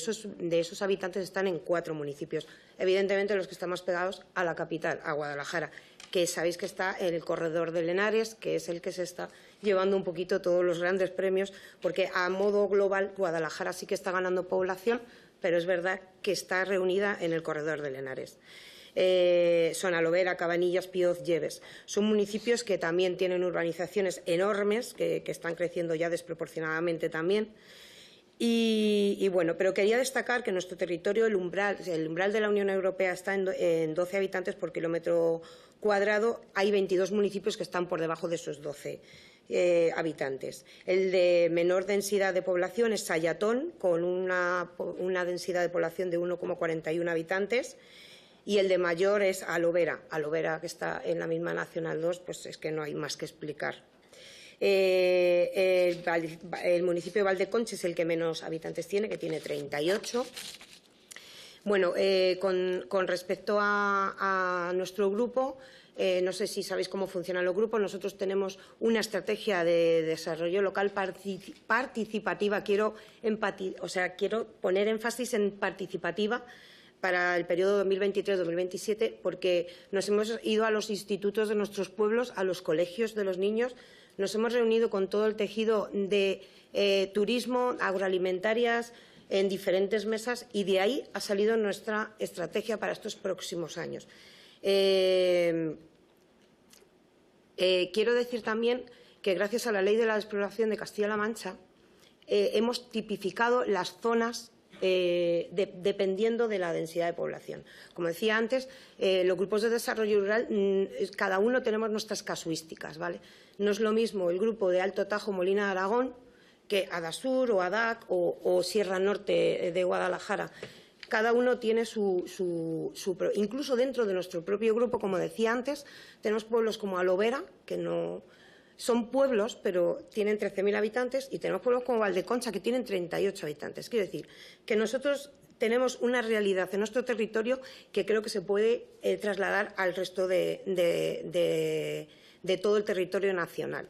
[SPEAKER 5] esos habitantes están en 4 municipios. Evidentemente, los que están más pegados a la capital, a Guadalajara, que sabéis que está en el corredor de Henares, que es el que se está llevando un poquito todos los grandes premios, porque a modo global Guadalajara sí que está ganando población, pero es verdad que está reunida en el corredor de Henares. Son Alovera, Cabanillas, Pioz, Lleves. Son municipios que también tienen urbanizaciones enormes, que están creciendo ya desproporcionadamente también. Y bueno, pero quería destacar que en nuestro territorio el umbral de la Unión Europea está en 12 habitantes por kilómetro cuadrado. Hay 22 municipios que están por debajo de esos 12 habitantes. El de menor densidad de población es Sayatón, con una densidad de población de 1,41 habitantes. Y el de mayor es Alovera. Alovera, que está en la misma Nacional 2, pues es que no hay más que explicar. El municipio de Valdeconcha es el que menos habitantes tiene, que tiene 38. Bueno, con respecto a nuestro grupo, no sé si sabéis cómo funcionan los grupos. Nosotros tenemos una estrategia de desarrollo local participativa. Quiero poner énfasis en participativa para el periodo 2023-2027, porque nos hemos ido a los institutos de nuestros pueblos, a los colegios de los niños, nos hemos reunido con todo el tejido de turismo, agroalimentarias, en diferentes mesas, y de ahí ha salido nuestra estrategia para estos próximos años. Quiero decir también que gracias a la Ley de la Despoblación de Castilla-La Mancha hemos tipificado las zonas dependiendo de la densidad de población. Como decía antes, los grupos de desarrollo rural, cada uno tenemos nuestras casuísticas, ¿vale? No es lo mismo el grupo de Alto Tajo, Molina de Aragón, que Adasur o Adac o Sierra Norte de Guadalajara. Cada uno tiene incluso dentro de nuestro propio grupo, como decía antes, tenemos pueblos como Alovera, que no son pueblos, pero tienen 13.000 habitantes, y tenemos pueblos como Valdeconcha, que tienen 38 habitantes. Quiero decir que nosotros tenemos una realidad en nuestro territorio que creo que se puede trasladar al resto de todo el territorio nacional.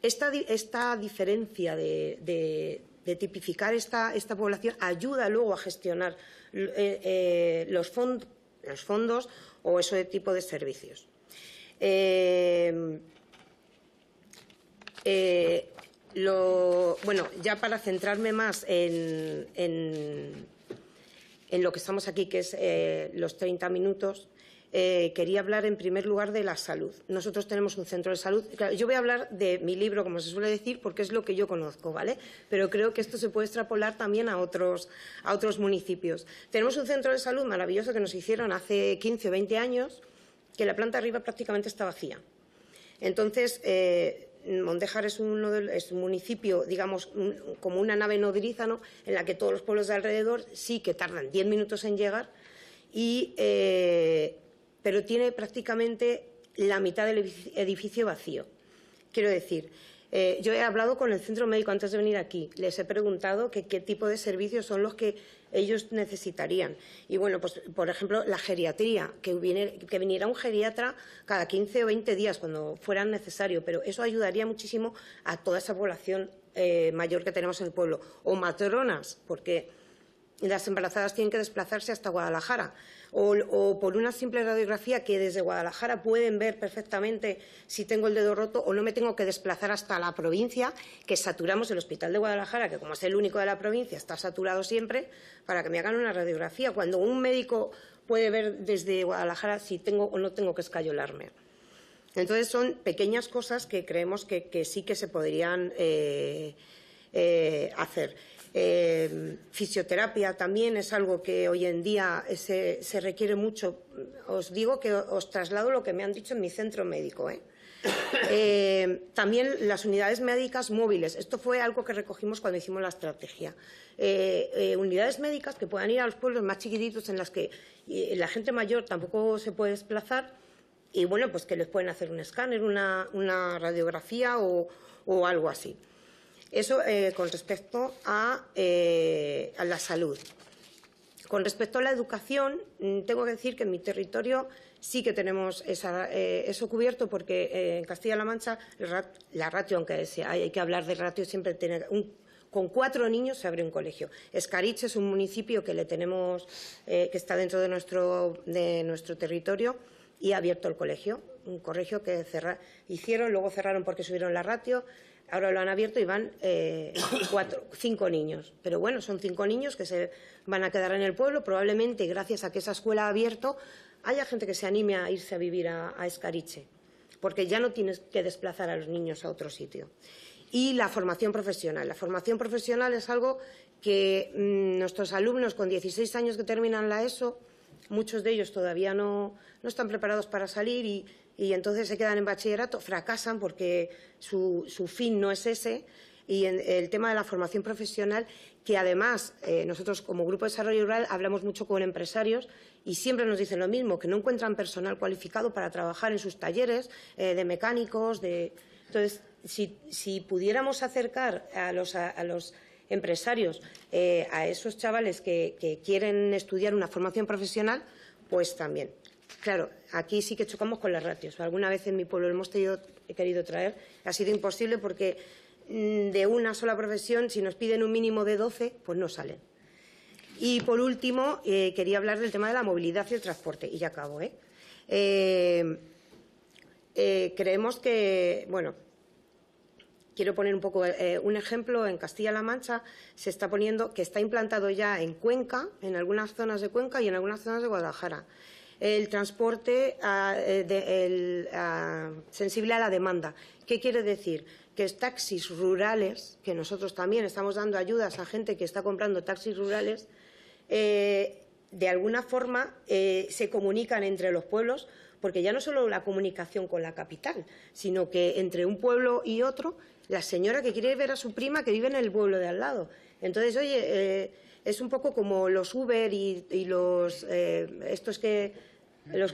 [SPEAKER 5] Esta diferencia de tipificar esta población ayuda luego a gestionar los fondos o ese tipo de servicios. Bueno, ya para centrarme más en lo que estamos aquí, que es los 30 minutos, quería hablar en primer lugar de la salud. Nosotros tenemos un centro de salud. Claro, yo voy a hablar de mi libro, como se suele decir, porque es lo que yo conozco, ¿vale? Pero creo que esto se puede extrapolar también a otros municipios. Tenemos un centro de salud maravilloso que nos hicieron hace 15 o 20 años, que la planta arriba prácticamente está vacía. Entonces, Mondejar es un municipio, digamos, como una nave nodriza, ¿no?, en la que todos los pueblos de alrededor sí que tardan 10 minutos en llegar, pero tiene prácticamente la mitad del edificio vacío. Quiero decir, yo he hablado con el centro médico antes de venir aquí, les he preguntado qué tipo de servicios son los que ellos necesitarían. Y bueno, pues por ejemplo, la geriatría, que viniera un geriatra cada 15 o 20 días cuando fuera necesario, pero eso ayudaría muchísimo a toda esa población mayor que tenemos en el pueblo. O matronas, porque las embarazadas tienen que desplazarse hasta Guadalajara. O por una simple radiografía que desde Guadalajara pueden ver perfectamente si tengo el dedo roto, o no me tengo que desplazar hasta la provincia, que saturamos el hospital de Guadalajara, que como es el único de la provincia está saturado siempre, para que me hagan una radiografía, cuando un médico puede ver desde Guadalajara si tengo o no tengo que escayolarme. Entonces son pequeñas cosas que creemos que sí que se podrían hacer. Fisioterapia también es algo que hoy en día se requiere mucho. Os digo que os traslado lo que me han dicho en mi centro médico. También las unidades médicas móviles. Esto fue algo que recogimos cuando hicimos la estrategia. Unidades médicas que puedan ir a los pueblos más chiquititos en las que la gente mayor tampoco se puede desplazar, y bueno, pues que les pueden hacer un escáner, una radiografía o algo así. Eso con respecto a la salud. Con respecto a la educación, tengo que decir que en mi territorio sí que tenemos eso cubierto, porque en Castilla-La Mancha la ratio, aunque hay que hablar de ratio, siempre tiene con 4 niños se abre un colegio. Escariche es un municipio que le tenemos, que está dentro de nuestro territorio y ha abierto el colegio. Un colegio que hicieron, luego cerraron porque subieron la ratio, ahora lo han abierto y van 5 niños. Pero bueno, son 5 niños que se van a quedar en el pueblo. Probablemente, gracias a que esa escuela ha abierto, haya gente que se anime a irse a vivir a Escariche, porque ya no tienes que desplazar a los niños a otro sitio. Y la formación profesional. La formación profesional es algo que nuestros alumnos con 16 años que terminan la ESO, muchos de ellos todavía no están preparados para salir y entonces se quedan en bachillerato, fracasan porque su fin no es ese. Y el tema de la formación profesional, que además nosotros como Grupo de Desarrollo Rural hablamos mucho con empresarios y siempre nos dicen lo mismo, que no encuentran personal cualificado para trabajar en sus talleres de mecánicos. Entonces, si pudiéramos acercar a los empresarios a esos chavales que quieren estudiar una formación profesional, pues también. Claro, aquí sí que chocamos con las ratios. Alguna vez en mi pueblo lo hemos querido traer, ha sido imposible porque de una sola profesión, si nos piden un mínimo de 12, pues no salen. Y por último, quería hablar del tema de la movilidad y el transporte, y ya acabo. Creemos que, bueno, quiero poner un poco un ejemplo. En Castilla-La Mancha se está poniendo, que está implantado ya en Cuenca, en algunas zonas de Cuenca y en algunas zonas de Guadalajara, el transporte sensible a la demanda. ¿Qué quiere decir? Que taxis rurales, que nosotros también estamos dando ayudas a gente que está comprando taxis rurales, de alguna forma se comunican entre los pueblos, porque ya no solo la comunicación con la capital, sino que entre un pueblo y otro, la señora que quiere ver a su prima que vive en el pueblo de al lado. Entonces, oye, es un poco como los Uber y los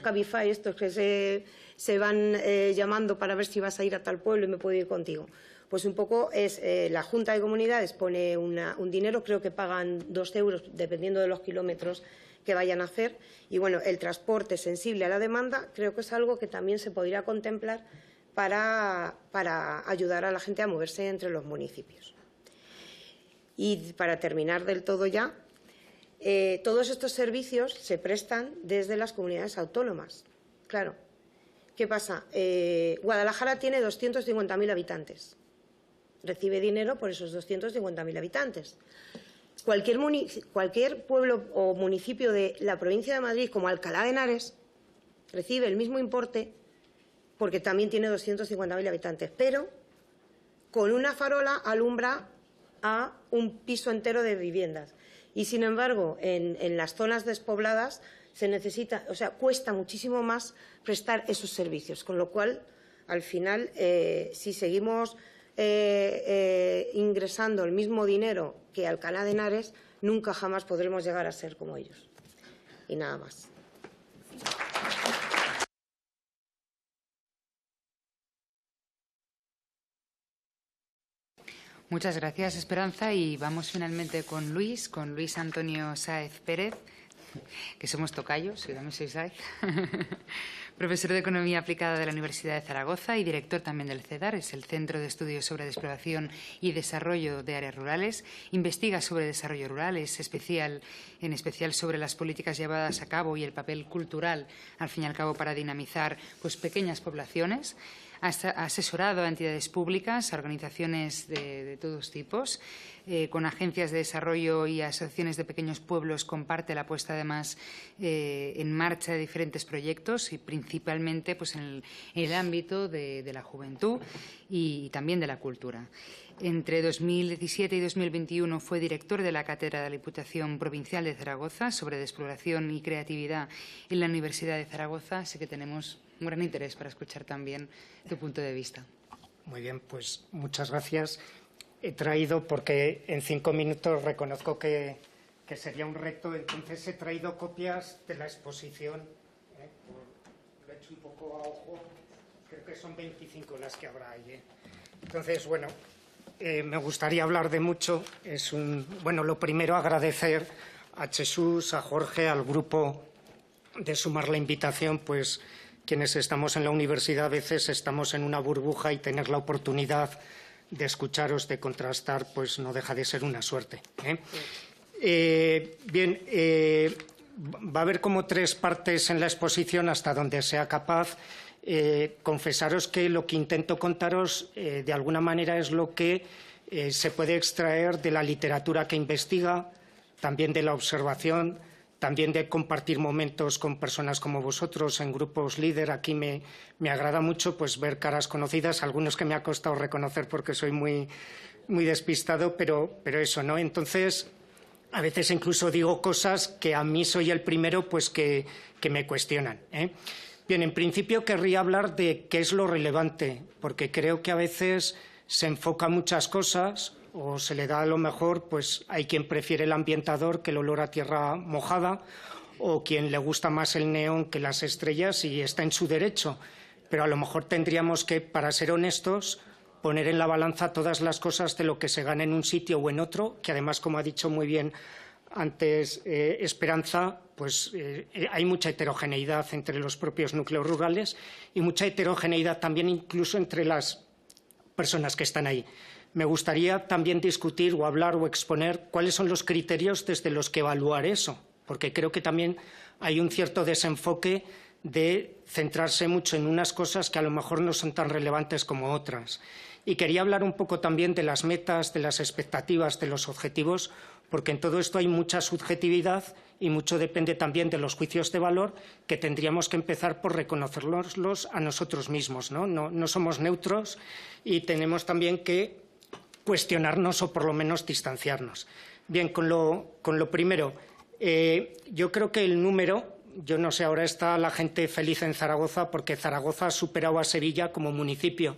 [SPEAKER 5] Cabify, estos que se van llamando para ver si vas a ir a tal pueblo y me puedo ir contigo. Pues un poco es la Junta de Comunidades pone un dinero, creo que pagan 2 euros dependiendo de los kilómetros que vayan a hacer. Y bueno, el transporte sensible a la demanda creo que es algo que también se podría contemplar para ayudar a la gente a moverse entre los municipios. Y para terminar del todo ya, todos estos servicios se prestan desde las comunidades autónomas. Claro, ¿qué pasa? Guadalajara tiene 250.000 habitantes. Recibe dinero por esos 250.000 habitantes. Cualquier pueblo o municipio de la provincia de Madrid, como Alcalá de Henares, recibe el mismo importe porque también tiene 250.000 habitantes, pero con una farola alumbra a un piso entero de viviendas. Y, sin embargo, en las zonas despobladas se necesita, o sea, cuesta muchísimo más prestar esos servicios, con lo cual, al final, si seguimos ingresando el mismo dinero que Alcalá de Henares, nunca jamás podremos llegar a ser como ellos. Y nada más.
[SPEAKER 3] Muchas gracias, Esperanza. Y vamos finalmente con Luis Antonio Sáez Pérez, que somos tocayos, yo también soy Sáez, profesor de Economía Aplicada de la Universidad de Zaragoza y director también del CEDAR, es el Centro de Estudios sobre Despoblación y Desarrollo de Áreas Rurales. Investiga sobre desarrollo rural, en especial sobre las políticas llevadas a cabo y el papel cultural, al fin y al cabo, para dinamizar pues, pequeñas poblaciones. Ha asesorado a entidades públicas, a organizaciones de todos tipos, con agencias de desarrollo y asociaciones de pequeños pueblos. Comparte la puesta, además, en marcha de diferentes proyectos y principalmente pues, en el ámbito de la juventud y también de la cultura. Entre 2017 y 2021 fue director de la Cátedra de la Diputación Provincial de Zaragoza sobre despoblación y creatividad en la Universidad de Zaragoza. Así que tenemos un gran interés para escuchar también tu punto de vista.
[SPEAKER 6] Muy bien, pues muchas gracias. He traído, porque en 5 minutos reconozco que sería un reto, entonces he traído copias de la exposición. Lo he hecho un poco a ojo, creo que son 25 las que habrá ahí. Entonces, bueno, me gustaría hablar de mucho. Bueno, lo primero, agradecer a Jesús, a Jorge, al grupo de sumar la invitación, pues quienes estamos en la universidad a veces estamos en una burbuja y tener la oportunidad de escucharos, de contrastar, pues no deja de ser una suerte. Va a haber como 3 partes en la exposición hasta donde sea capaz. Confesaros que lo que intento contaros de alguna manera es lo que se puede extraer de la literatura que investiga, también de la observación, también de compartir momentos con personas como vosotros en grupos líder. Aquí me agrada mucho pues ver caras conocidas, algunos que me ha costado reconocer porque soy muy despistado, pero eso, ¿no? Entonces, a veces incluso digo cosas que a mí soy el primero pues que me cuestionan. Bien, en principio querría hablar de qué es lo relevante, porque creo que a veces se enfoca muchas cosas o se le da a lo mejor, pues hay quien prefiere el ambientador que el olor a tierra mojada o quien le gusta más el neón que las estrellas y está en su derecho. Pero a lo mejor tendríamos que, para ser honestos, poner en la balanza todas las cosas de lo que se gana en un sitio o en otro, que además, como ha dicho muy bien antes Esperanza, pues hay mucha heterogeneidad entre los propios núcleos rurales y mucha heterogeneidad también incluso entre las personas que están ahí. Me gustaría también discutir o hablar o exponer cuáles son los criterios desde los que evaluar eso, porque creo que también hay un cierto desenfoque de centrarse mucho en unas cosas que a lo mejor no son tan relevantes como otras. Y quería hablar un poco también de las metas, de las expectativas, de los objetivos, porque en todo esto hay mucha subjetividad y mucho depende también de los juicios de valor que tendríamos que empezar por reconocerlos a nosotros mismos, ¿no? No somos neutros y tenemos también que cuestionarnos o por lo menos distanciarnos. Bien, con lo primero, yo creo que el número, yo no sé, ahora está la gente feliz en Zaragoza porque Zaragoza ha superado a Sevilla como municipio.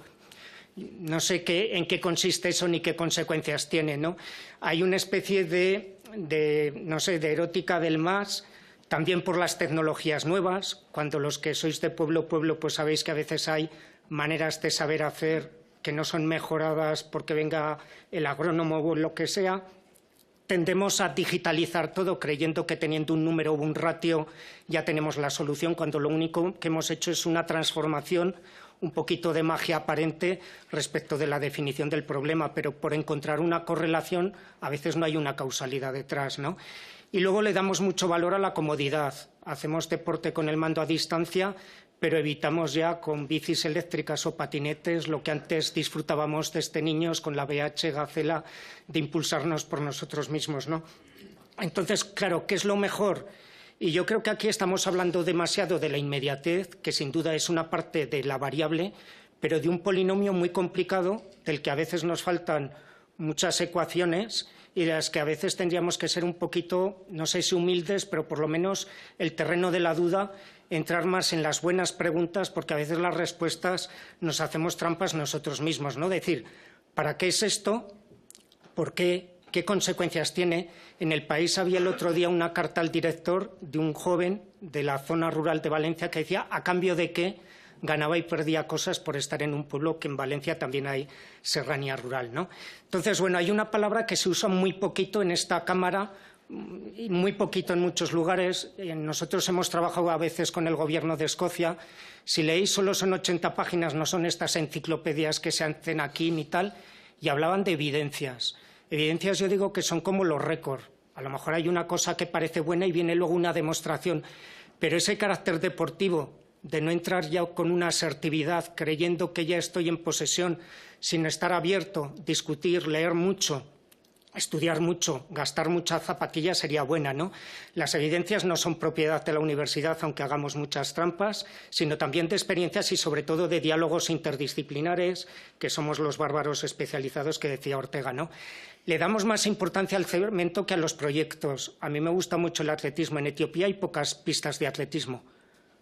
[SPEAKER 6] No sé en qué consiste eso ni qué consecuencias tiene, ¿no? Hay una especie de erótica del más, también por las tecnologías nuevas. Cuando los que sois de pueblo, pues sabéis que a veces hay maneras de saber hacer que no son mejoradas porque venga el agrónomo o lo que sea. Tendemos a digitalizar todo creyendo que teniendo un número o un ratio ya tenemos la solución, cuando lo único que hemos hecho es una transformación, un poquito de magia aparente respecto de la definición del problema, pero por encontrar una correlación a veces no hay una causalidad detrás, ¿no? Y luego le damos mucho valor a la comodidad. Hacemos deporte con el mando a distancia, pero evitamos ya con bicis eléctricas o patinetes lo que antes disfrutábamos desde niños con la BH Gacela de impulsarnos por nosotros mismos, ¿no? Entonces, claro, ¿qué es lo mejor? Y yo creo que aquí estamos hablando demasiado de la inmediatez, que sin duda es una parte de la variable, pero de un polinomio muy complicado del que a veces nos faltan muchas ecuaciones y de las que a veces tendríamos que ser un poquito, no sé si humildes, pero por lo menos el terreno de la duda, entrar más en las buenas preguntas, porque a veces las respuestas nos hacemos trampas nosotros mismos, ¿no? Decir, ¿para qué es esto? ¿Por qué? ¿Qué consecuencias tiene? En El País había el otro día una carta al director de un joven de la zona rural de Valencia que decía a cambio de qué ganaba y perdía cosas por estar en un pueblo que en Valencia también hay serranía rural, ¿no? Entonces, bueno, hay una palabra que se usa muy poquito en esta Cámara y muy poquito en muchos lugares. Nosotros hemos trabajado a veces con el Gobierno de Escocia. Si leéis, solo son 80 páginas, no son estas enciclopedias que se hacen aquí ni tal, y hablaban de evidencias. Evidencias, yo digo que son como los récords. A lo mejor hay una cosa que parece buena y viene luego una demostración, pero ese carácter deportivo de no entrar ya con una asertividad creyendo que ya estoy en posesión, sin estar abierto, discutir, leer mucho, estudiar mucho, gastar mucha zapatilla sería buena, ¿no? Las evidencias no son propiedad de la universidad, aunque hagamos muchas trampas, sino también de experiencias y sobre todo de diálogos interdisciplinares, que somos los bárbaros especializados que decía Ortega, ¿no? Le damos más importancia al cemento que a los proyectos. A mí me gusta mucho el atletismo. En Etiopía hay pocas pistas de atletismo.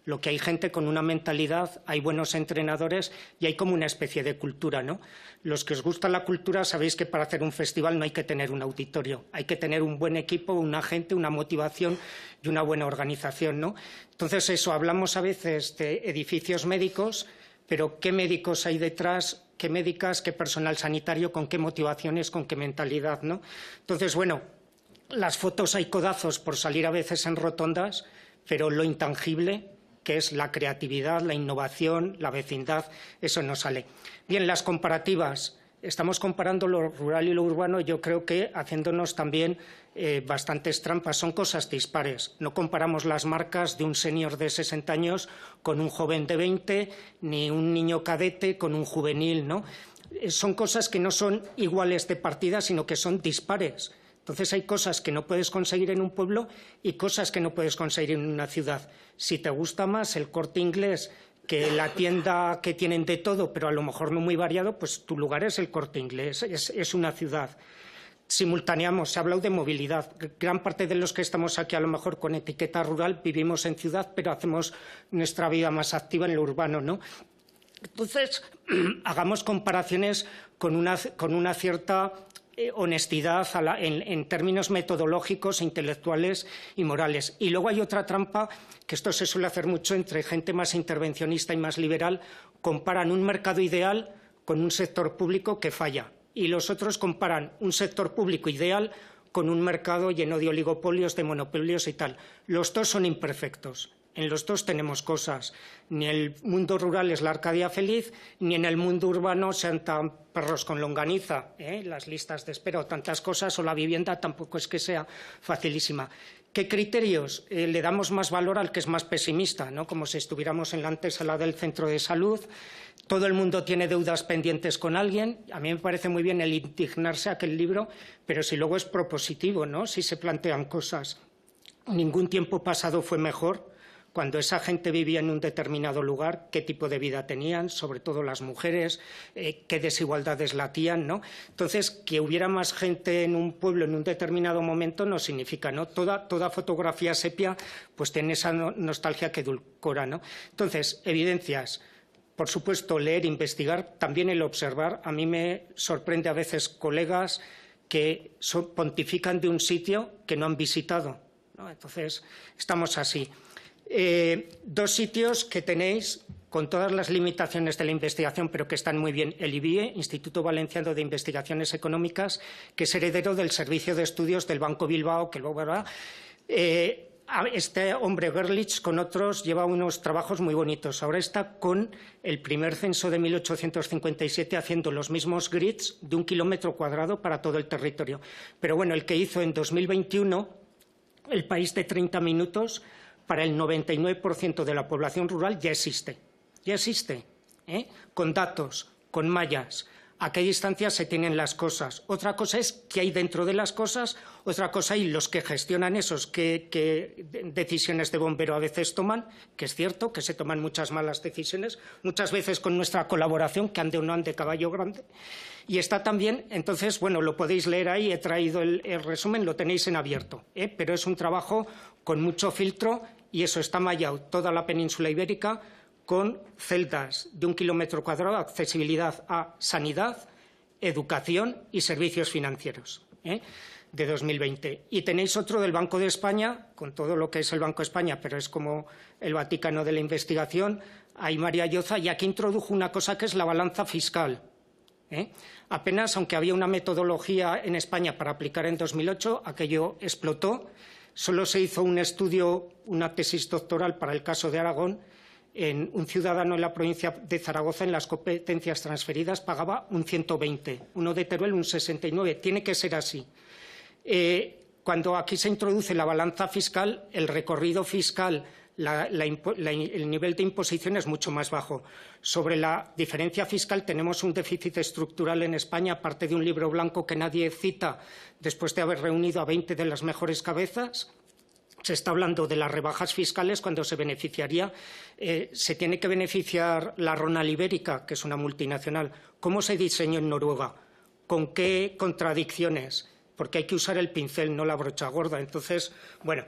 [SPEAKER 6] Lo que hay gente con una mentalidad, hay buenos entrenadores y hay como una especie de cultura, ¿no? Los que os gusta la cultura sabéis que para hacer un festival no hay que tener un auditorio, hay que tener un buen equipo, una gente, una motivación y una buena organización, ¿no? Entonces eso, hablamos a veces de edificios médicos, pero ¿qué médicos hay detrás? ¿Qué médicas? ¿Qué personal sanitario? ¿Con qué motivaciones? ¿Con qué mentalidad? ¿No? Entonces, bueno, las fotos hay codazos por salir a veces en rotondas, pero lo intangible, que es la creatividad, la innovación, la vecindad, eso no sale. Bien, las comparativas. estamos comparando lo rural y lo urbano, yo creo que haciéndonos también bastantes trampas. Son cosas dispares. No comparamos las marcas de un señor de 60 años con un joven de 20, ni un niño cadete con un juvenil, ¿no? Son cosas que no son iguales de partida, sino que son dispares. Entonces hay cosas que no puedes conseguir en un pueblo y cosas que no puedes conseguir en una ciudad. Si te gusta más el Corte Inglés que la tienda que tienen de todo, pero a lo mejor no muy variado, pues tu lugar es el Corte Inglés, es una ciudad. Simultaneamos, se ha hablado de movilidad. Gran parte de los que estamos aquí, a lo mejor con etiqueta rural, vivimos en ciudad, pero hacemos nuestra vida más activa en lo urbano, ¿no? Entonces, hagamos comparaciones con una cierta honestidad en términos metodológicos, intelectuales y morales. Y luego hay otra trampa, que esto se suele hacer mucho entre gente más intervencionista y más liberal, comparan un mercado ideal con un sector público que falla. Y los otros comparan un sector público ideal con un mercado lleno de oligopolios, de monopolios y tal. Los dos son imperfectos. En los dos tenemos cosas. Ni el mundo rural es la Arcadia feliz, ni en el mundo urbano se andan perros con longaniza, las listas de espera o tantas cosas, o la vivienda tampoco es que sea facilísima. ¿Qué criterios? Le damos más valor al que es más pesimista, ¿no? Como si estuviéramos en la antesala del centro de salud. Todo el mundo tiene deudas pendientes con alguien. A mí me parece muy bien el indignarse a aquel libro, pero si luego es propositivo, ¿no? Si se plantean cosas. Ningún tiempo pasado fue mejor. Cuando esa gente vivía en un determinado lugar, qué tipo de vida tenían, sobre todo las mujeres, qué desigualdades latían, ¿no? Entonces, que hubiera más gente en un pueblo en un determinado momento no significa, ¿no? Toda fotografía sepia pues tiene esa nostalgia que edulcora, ¿no? Entonces, evidencias. Por supuesto, leer, investigar, también el observar. A mí me sorprende a veces colegas que pontifican de un sitio que no han visitado, ¿no? Entonces, estamos así. Dos sitios que tenéis con todas las limitaciones de la investigación, pero que están muy bien. El IBIE, Instituto Valenciano de Investigaciones Económicas, que es heredero del Servicio de Estudios del Banco Bilbao, que luego verá. Este hombre, Gerlich, con otros, lleva unos trabajos muy bonitos. Ahora está con el primer censo de 1857 haciendo los mismos grids de 1 kilómetro cuadrado para todo el territorio. Pero bueno, el que hizo en 2021, el país de 30 minutos, para el 99% de la población rural ya existe, con datos, con mallas. ¿A qué distancia se tienen las cosas? Otra cosa es qué hay dentro de las cosas, otra cosa hay los que gestionan esos, qué decisiones de bombero a veces toman, que es cierto que se toman muchas malas decisiones, muchas veces con nuestra colaboración, que ande o no ande caballo grande. Y está también, entonces, bueno, lo podéis leer ahí, he traído el resumen, lo tenéis en abierto, pero es un trabajo con mucho filtro y eso está mallado toda la península ibérica con celdas de 1 kilómetro cuadrado, accesibilidad a sanidad, educación y servicios financieros, de 2020. Y tenéis otro del Banco de España, con todo lo que es el Banco de España, pero es como el Vaticano de la investigación, ahí María Lloza, y aquí introdujo una cosa que es la balanza fiscal. Apenas, aunque había una metodología en España para aplicar en 2008, aquello explotó. Solo se hizo un estudio, una tesis doctoral para el caso de Aragón. En un ciudadano en la provincia de Zaragoza, en las competencias transferidas, pagaba un 120, uno de Teruel un 69. Tiene que ser así. Cuando aquí se introduce la balanza fiscal, el recorrido fiscal, el nivel de imposición es mucho más bajo. Sobre la diferencia fiscal tenemos un déficit estructural en España, aparte de un libro blanco que nadie cita después de haber reunido a 20 de las mejores cabezas. Se está hablando de las rebajas fiscales cuando se beneficiaría. Se tiene que beneficiar la Ronald Ibérica, que es una multinacional. ¿Cómo se diseñó en Noruega? ¿Con qué contradicciones? Porque hay que usar el pincel, no la brocha gorda. Entonces, bueno,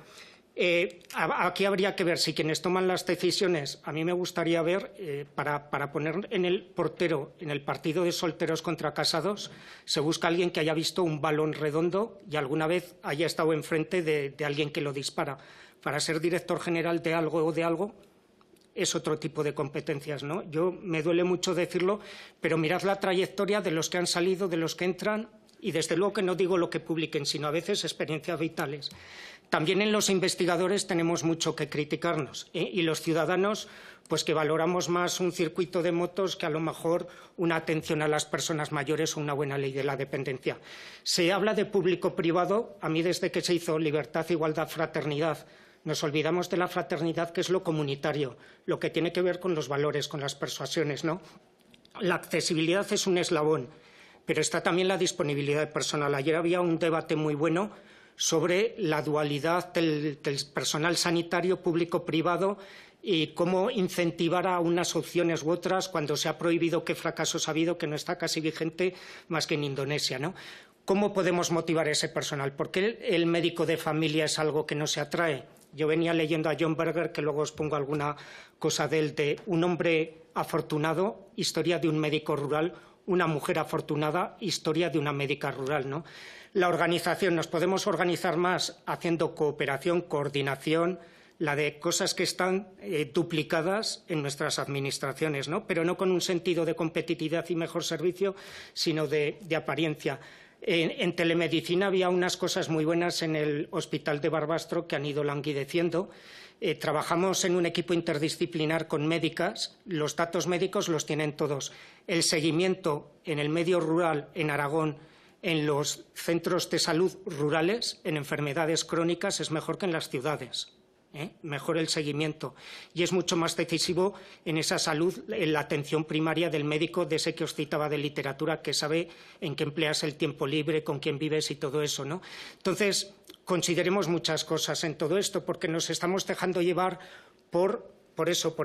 [SPEAKER 6] aquí habría que ver si quienes toman las decisiones, a mí me gustaría ver, para poner en el portero, en el partido de solteros contra casados, se busca alguien que haya visto un balón redondo y alguna vez haya estado enfrente de alguien que lo dispara. Para ser director general de algo o de algo es otro tipo de competencias, ¿no? Yo me duele mucho decirlo, pero mirad la trayectoria de los que han salido, de los que entran Y desde luego que no digo lo que publiquen, sino a veces experiencias vitales. También en los investigadores tenemos mucho que criticarnos, y los ciudadanos, pues que valoramos más un circuito de motos que a lo mejor una atención a las personas mayores o una buena ley de la dependencia. Se habla de público-privado. A mí, desde que se hizo Libertad, Igualdad, Fraternidad, nos olvidamos de la fraternidad, que es lo comunitario, lo que tiene que ver con los valores, con las persuasiones, ¿no? La accesibilidad es un eslabón, pero está también la disponibilidad de personal. Ayer había un debate muy bueno sobre la dualidad del personal sanitario público-privado y cómo incentivar a unas opciones u otras cuando se ha prohibido. Qué fracasos ha habido, que no está casi vigente más que en Indonesia, ¿no? ¿Cómo podemos motivar a ese personal? ¿Por qué el médico de familia es algo que no se atrae? Yo venía leyendo a John Berger, que luego os pongo alguna cosa de él, de un hombre afortunado, historia de un médico rural, una mujer afortunada, historia de una médica rural, ¿no? La organización, nos podemos organizar más haciendo cooperación, coordinación, la de cosas que están duplicadas en nuestras administraciones, ¿no? Pero no con un sentido de competitividad y mejor servicio, sino de apariencia. En telemedicina había unas cosas muy buenas en el Hospital de Barbastro que han ido languideciendo. Trabajamos en un equipo interdisciplinar con médicas. Los datos médicos los tienen todos. El seguimiento en el medio rural, en Aragón, en los centros de salud rurales, en enfermedades crónicas, es mejor que en las ciudades. Mejor el seguimiento, y es mucho más decisivo en esa salud, en la atención primaria del médico, de ese que os citaba de literatura, que sabe en qué empleas el tiempo libre, con quién vives y todo eso, ¿no? Entonces, consideremos muchas cosas en todo esto, porque nos estamos dejando llevar por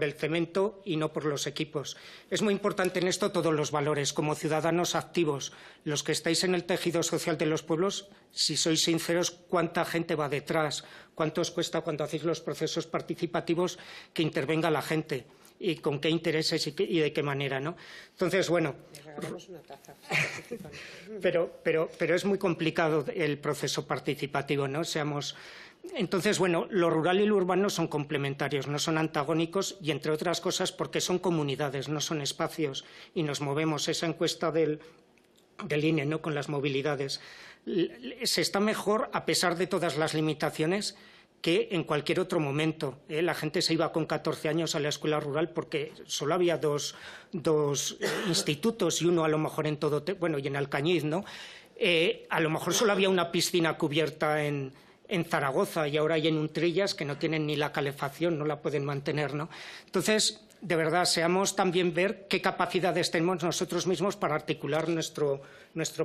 [SPEAKER 6] el cemento y no por los equipos. Es muy importante en esto todos los valores, como ciudadanos activos, los que estáis en el tejido social de los pueblos. Si sois sinceros, ¿cuánta gente va detrás? ¿Cuánto os cuesta cuando hacéis los procesos participativos que intervenga la gente? ¿Y con qué intereses y de qué manera, ¿no? Entonces, bueno, pero es muy complicado el proceso participativo, ¿no? Entonces, bueno, lo rural y lo urbano son complementarios, no son antagónicos, y entre otras cosas porque son comunidades, no son espacios, y nos movemos. Esa encuesta del INE, ¿no?, con las movilidades, se está mejor a pesar de todas las limitaciones que en cualquier otro momento. La gente se iba con 14 años a la escuela rural porque solo había dos institutos, y uno a lo mejor y en Alcañiz, ¿no? A lo mejor solo había una piscina cubierta en Zaragoza, y ahora hay en Untrillas que no tienen ni la calefacción, no la pueden mantener, ¿no? Entonces, de verdad, seamos también ver qué capacidades tenemos nosotros mismos para articular nuestro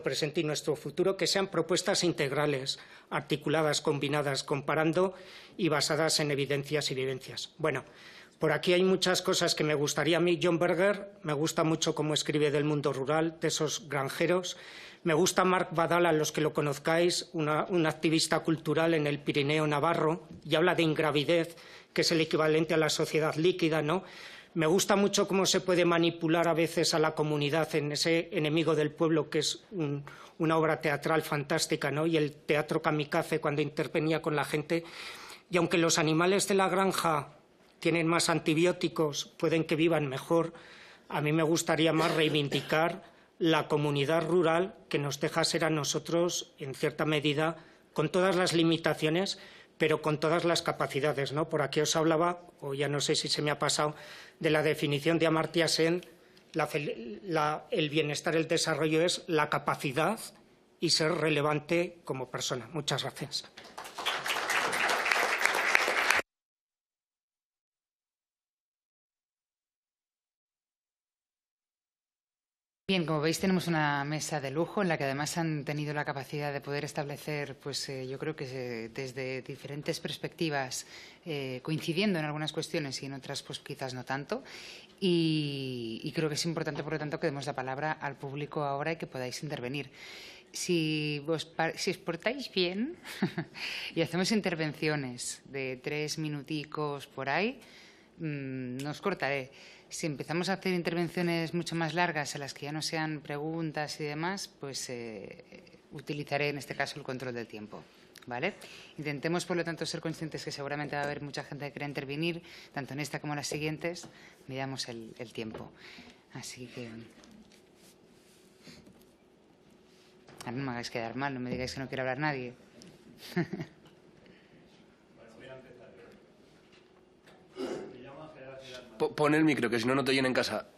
[SPEAKER 6] presente y nuestro futuro, que sean propuestas integrales, articuladas, combinadas, comparando y basadas en evidencias y vivencias. Bueno, por aquí hay muchas cosas que me gustaría a mí. John Berger, me gusta mucho cómo escribe del mundo rural, de esos granjeros. Me gusta Marc Badala, los que lo conozcáis, un activista cultural en el Pirineo navarro, y habla de ingravidez, que es el equivalente a la sociedad líquida, ¿no? Me gusta mucho cómo se puede manipular a veces a la comunidad en ese enemigo del pueblo, que es una obra teatral fantástica, ¿no? Y el teatro kamikaze, cuando intervenía con la gente. Y aunque los animales de la granja tienen más antibióticos, pueden que vivan mejor, a mí me gustaría más reivindicar la comunidad rural, que nos deja ser a nosotros, en cierta medida, con todas las limitaciones, pero con todas las capacidades, ¿no? Por aquí os hablaba, o ya no sé si se me ha pasado, de la definición de Amartya Sen. El bienestar, el desarrollo es la capacidad y ser relevante como persona. Muchas gracias.
[SPEAKER 3] Bien, como veis, tenemos una mesa de lujo en la que además han tenido la capacidad de poder establecer, pues yo creo que desde diferentes perspectivas, coincidiendo en algunas cuestiones y en otras pues quizás no tanto. Y creo que es importante, por lo tanto, que demos la palabra al público ahora y que podáis intervenir. Si os portáis bien y hacemos intervenciones de 3 minuticos por ahí, no os cortaré. Si empezamos a hacer intervenciones mucho más largas, en las que ya no sean preguntas y demás, pues utilizaré en este caso el control del tiempo, ¿vale? Intentemos, por lo tanto, ser conscientes que seguramente va a haber mucha gente que quiera intervenir, tanto en esta como en las siguientes. Miramos el tiempo. Así que... Ahora no me hagáis quedar mal, no me digáis que no quiere hablar nadie.
[SPEAKER 1] Pon el micro, que si no, no te oyen en casa.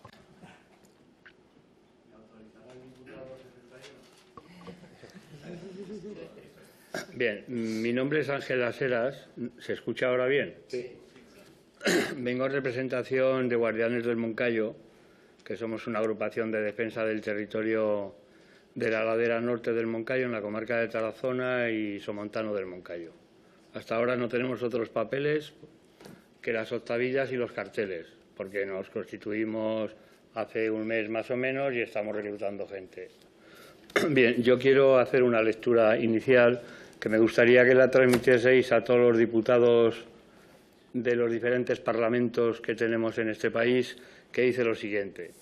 [SPEAKER 7] Bien, mi nombre es Ángel Aseras. ¿Se escucha ahora bien? Sí. Vengo en representación de Guardianes del Moncayo, que somos una agrupación de defensa del territorio de la ladera norte del Moncayo, en la comarca de Tarazona y Somontano del Moncayo. Hasta ahora no tenemos otros papeles que las octavillas y los carteles, porque nos constituimos hace un mes más o menos y estamos reclutando gente. Bien, yo quiero hacer una lectura inicial que me gustaría que la transmitieseis a todos los diputados de los diferentes parlamentos que tenemos en este país, que dice lo siguiente: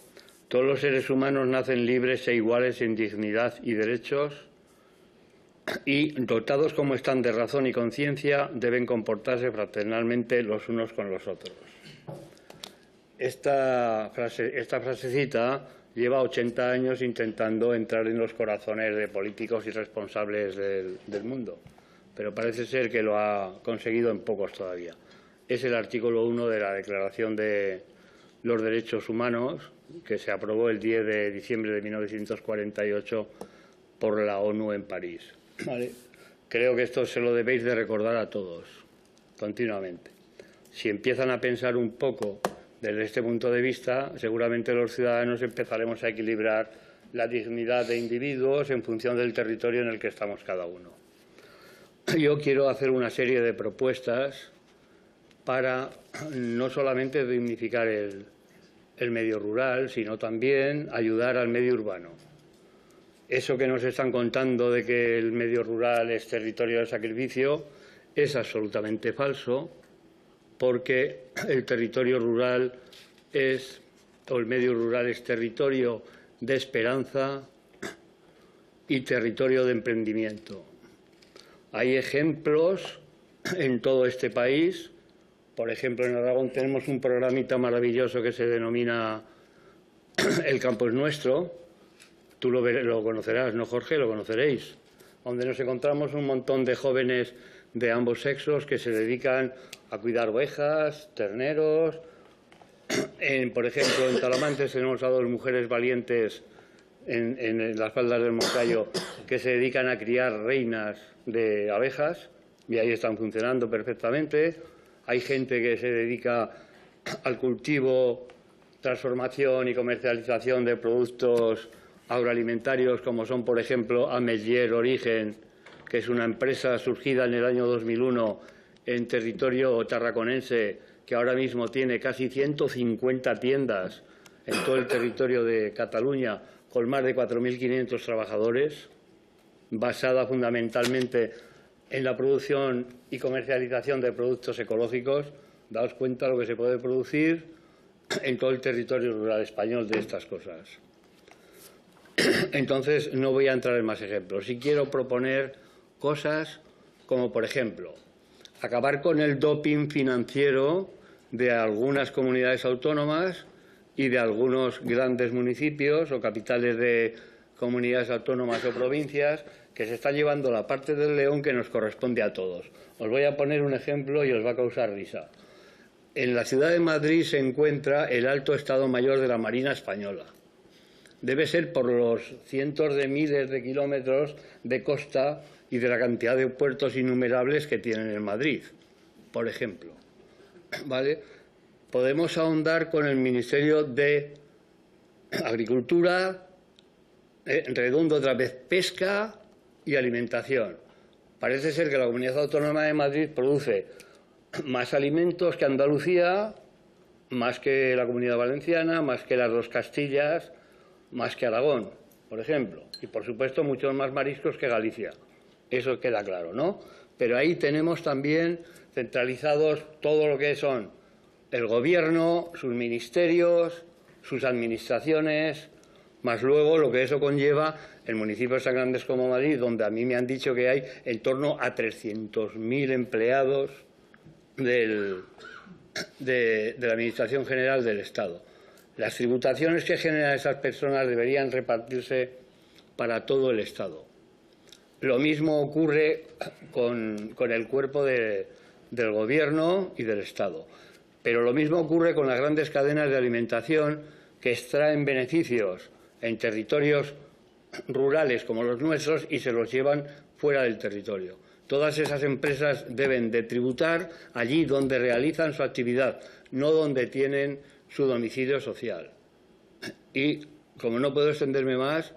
[SPEAKER 7] todos los seres humanos nacen libres e iguales en dignidad y derechos y, dotados como están de razón y conciencia, deben comportarse fraternalmente los unos con los otros. Esta frasecita lleva 80 años intentando entrar en los corazones de políticos y responsables del mundo, pero parece ser que lo ha conseguido en pocos todavía. Es el artículo 1 de la Declaración de los Derechos Humanos, que se aprobó el 10 de diciembre de 1948 por la ONU en París. ¿Vale? Creo que esto se lo debéis de recordar a todos, continuamente. Si empiezan a pensar un poco desde este punto de vista, seguramente los ciudadanos empezaremos a equilibrar la dignidad de individuos en función del territorio en el que estamos cada uno. Yo quiero hacer una serie de propuestas para no solamente dignificar el medio rural, sino también ayudar al medio urbano. Eso que nos están contando de que el medio rural es territorio de sacrificio es absolutamente falso, porque el territorio rural o el medio rural es territorio de esperanza y territorio de emprendimiento. Hay ejemplos en todo este país. Por ejemplo, en Aragón tenemos un programita maravilloso que se denomina El campo es nuestro. Tú lo conocerás, ¿no, Jorge? Lo conoceréis. Donde nos encontramos un montón de jóvenes de ambos sexos que se dedican a cuidar ovejas, terneros. Por ejemplo, en Talamantes tenemos a 2 mujeres valientes en las faldas del Moncayo que se dedican a criar reinas de abejas y ahí están funcionando perfectamente. Hay gente que se dedica al cultivo, transformación y comercialización de productos agroalimentarios, como son, por ejemplo, Ametller Origen, que es una empresa surgida en el año 2001 en territorio tarraconense, que ahora mismo tiene casi 150 tiendas en todo el territorio de Cataluña, con más de 4.500 trabajadores, basada fundamentalmente en la producción y comercialización de productos ecológicos. Daos cuenta lo que se puede producir en todo el territorio rural español de estas cosas. Entonces, no voy a entrar en más ejemplos. Sí quiero proponer cosas como, por ejemplo, acabar con el doping financiero de algunas comunidades autónomas y de algunos grandes municipios o capitales de comunidades autónomas o provincias que se está llevando la parte del león que nos corresponde a todos. Os voy a poner un ejemplo y os va a causar risa. En la ciudad de Madrid se encuentra el Alto Estado Mayor de la Marina Española. Debe ser por los cientos de miles de kilómetros de costa y de la cantidad de puertos innumerables que tienen en Madrid, por ejemplo. ¿Vale? Podemos ahondar con el Ministerio de Agricultura, redondo otra vez, Pesca y Alimentación. Parece ser que la Comunidad Autónoma de Madrid produce más alimentos que Andalucía, más que la Comunidad Valenciana, más que las 2 Castillas, más que Aragón, por ejemplo. Y, por supuesto, muchos más mariscos que Galicia. Eso queda claro, ¿no? Pero ahí tenemos también centralizados todo lo que son el Gobierno, sus ministerios, sus administraciones, más luego lo que eso conlleva en municipios tan grandes como Madrid, donde a mí me han dicho que hay en torno a 300.000 empleados de la Administración General del Estado. Las tributaciones que generan esas personas deberían repartirse para todo el Estado. Lo mismo ocurre con el cuerpo del Gobierno y del Estado. Pero lo mismo ocurre con las grandes cadenas de alimentación que extraen beneficios en territorios rurales como los nuestros y se los llevan fuera del territorio. Todas esas empresas deben de tributar allí donde realizan su actividad, no donde tienen su domicilio social. Y, como no puedo extenderme más,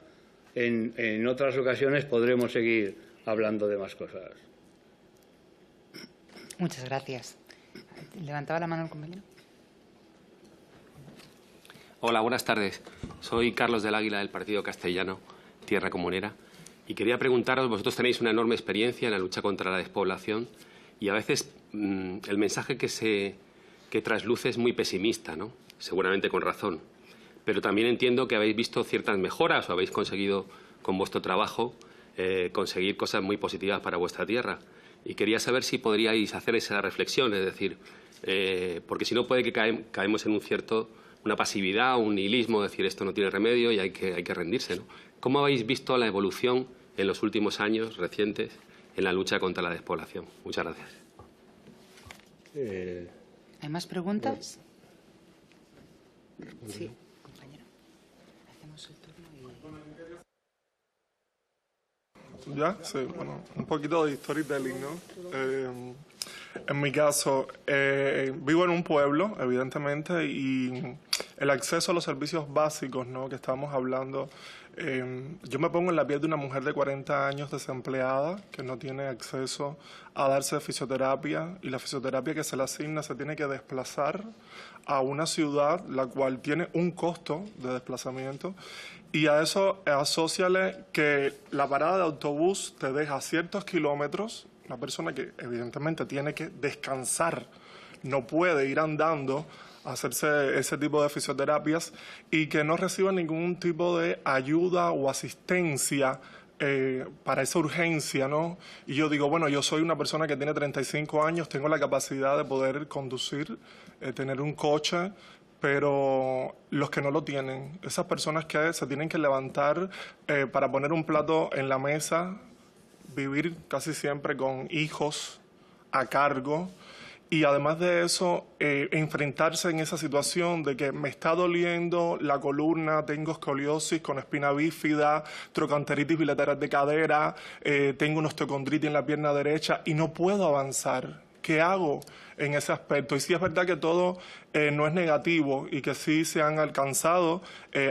[SPEAKER 7] en otras ocasiones podremos seguir hablando de más cosas.
[SPEAKER 3] Muchas gracias. ¿Levantaba la mano el compañero?
[SPEAKER 8] Hola, buenas tardes. Soy Carlos del Águila, del Partido Castellano, Tierra Comunera. Y quería preguntaros, vosotros tenéis una enorme experiencia en la lucha contra la despoblación y a veces el mensaje que trasluce es muy pesimista, ¿no? Seguramente con razón. Pero también entiendo que habéis visto ciertas mejoras o habéis conseguido con vuestro trabajo conseguir cosas muy positivas para vuestra tierra. Y quería saber si podríais hacer esa reflexión, es decir, porque si no puede que caemos en una pasividad, un nihilismo, decir esto no tiene remedio y hay que rendirse, ¿no? ¿Cómo habéis visto la evolución en los últimos años recientes en la lucha contra la despoblación? Muchas gracias.
[SPEAKER 3] ¿Hay más preguntas? Sí, compañero. Hacemos el turno y...
[SPEAKER 9] Ya, sí, bueno, un poquito de storytelling, ¿no? En mi caso, vivo en un pueblo, evidentemente, y el acceso a los servicios básicos, ¿no?, que estamos hablando, yo me pongo en la piel de una mujer de 40 años desempleada que no tiene acceso a darse fisioterapia, y la fisioterapia que se le asigna se tiene que desplazar a una ciudad la cual tiene un costo de desplazamiento, y a eso asóciale que la parada de autobús te deja a ciertos kilómetros, una persona que evidentemente tiene que descansar, no puede ir andando a hacerse ese tipo de fisioterapias y que no reciba ningún tipo de ayuda o asistencia para esa urgencia, ¿no? Y yo digo, bueno, yo soy una persona que tiene 35 años, tengo la capacidad de poder conducir, tener un coche, pero los que no lo tienen, esas personas que se tienen que levantar para poner un plato en la mesa, vivir casi siempre con hijos a cargo y además de eso enfrentarse en esa situación de que me está doliendo la columna, tengo escoliosis con espina bífida, trocanteritis bilateral de cadera, tengo una osteocondritis en la pierna derecha y no puedo avanzar. ¿Qué hago en ese aspecto? Y sí es verdad que todo no es negativo y que sí se han alcanzado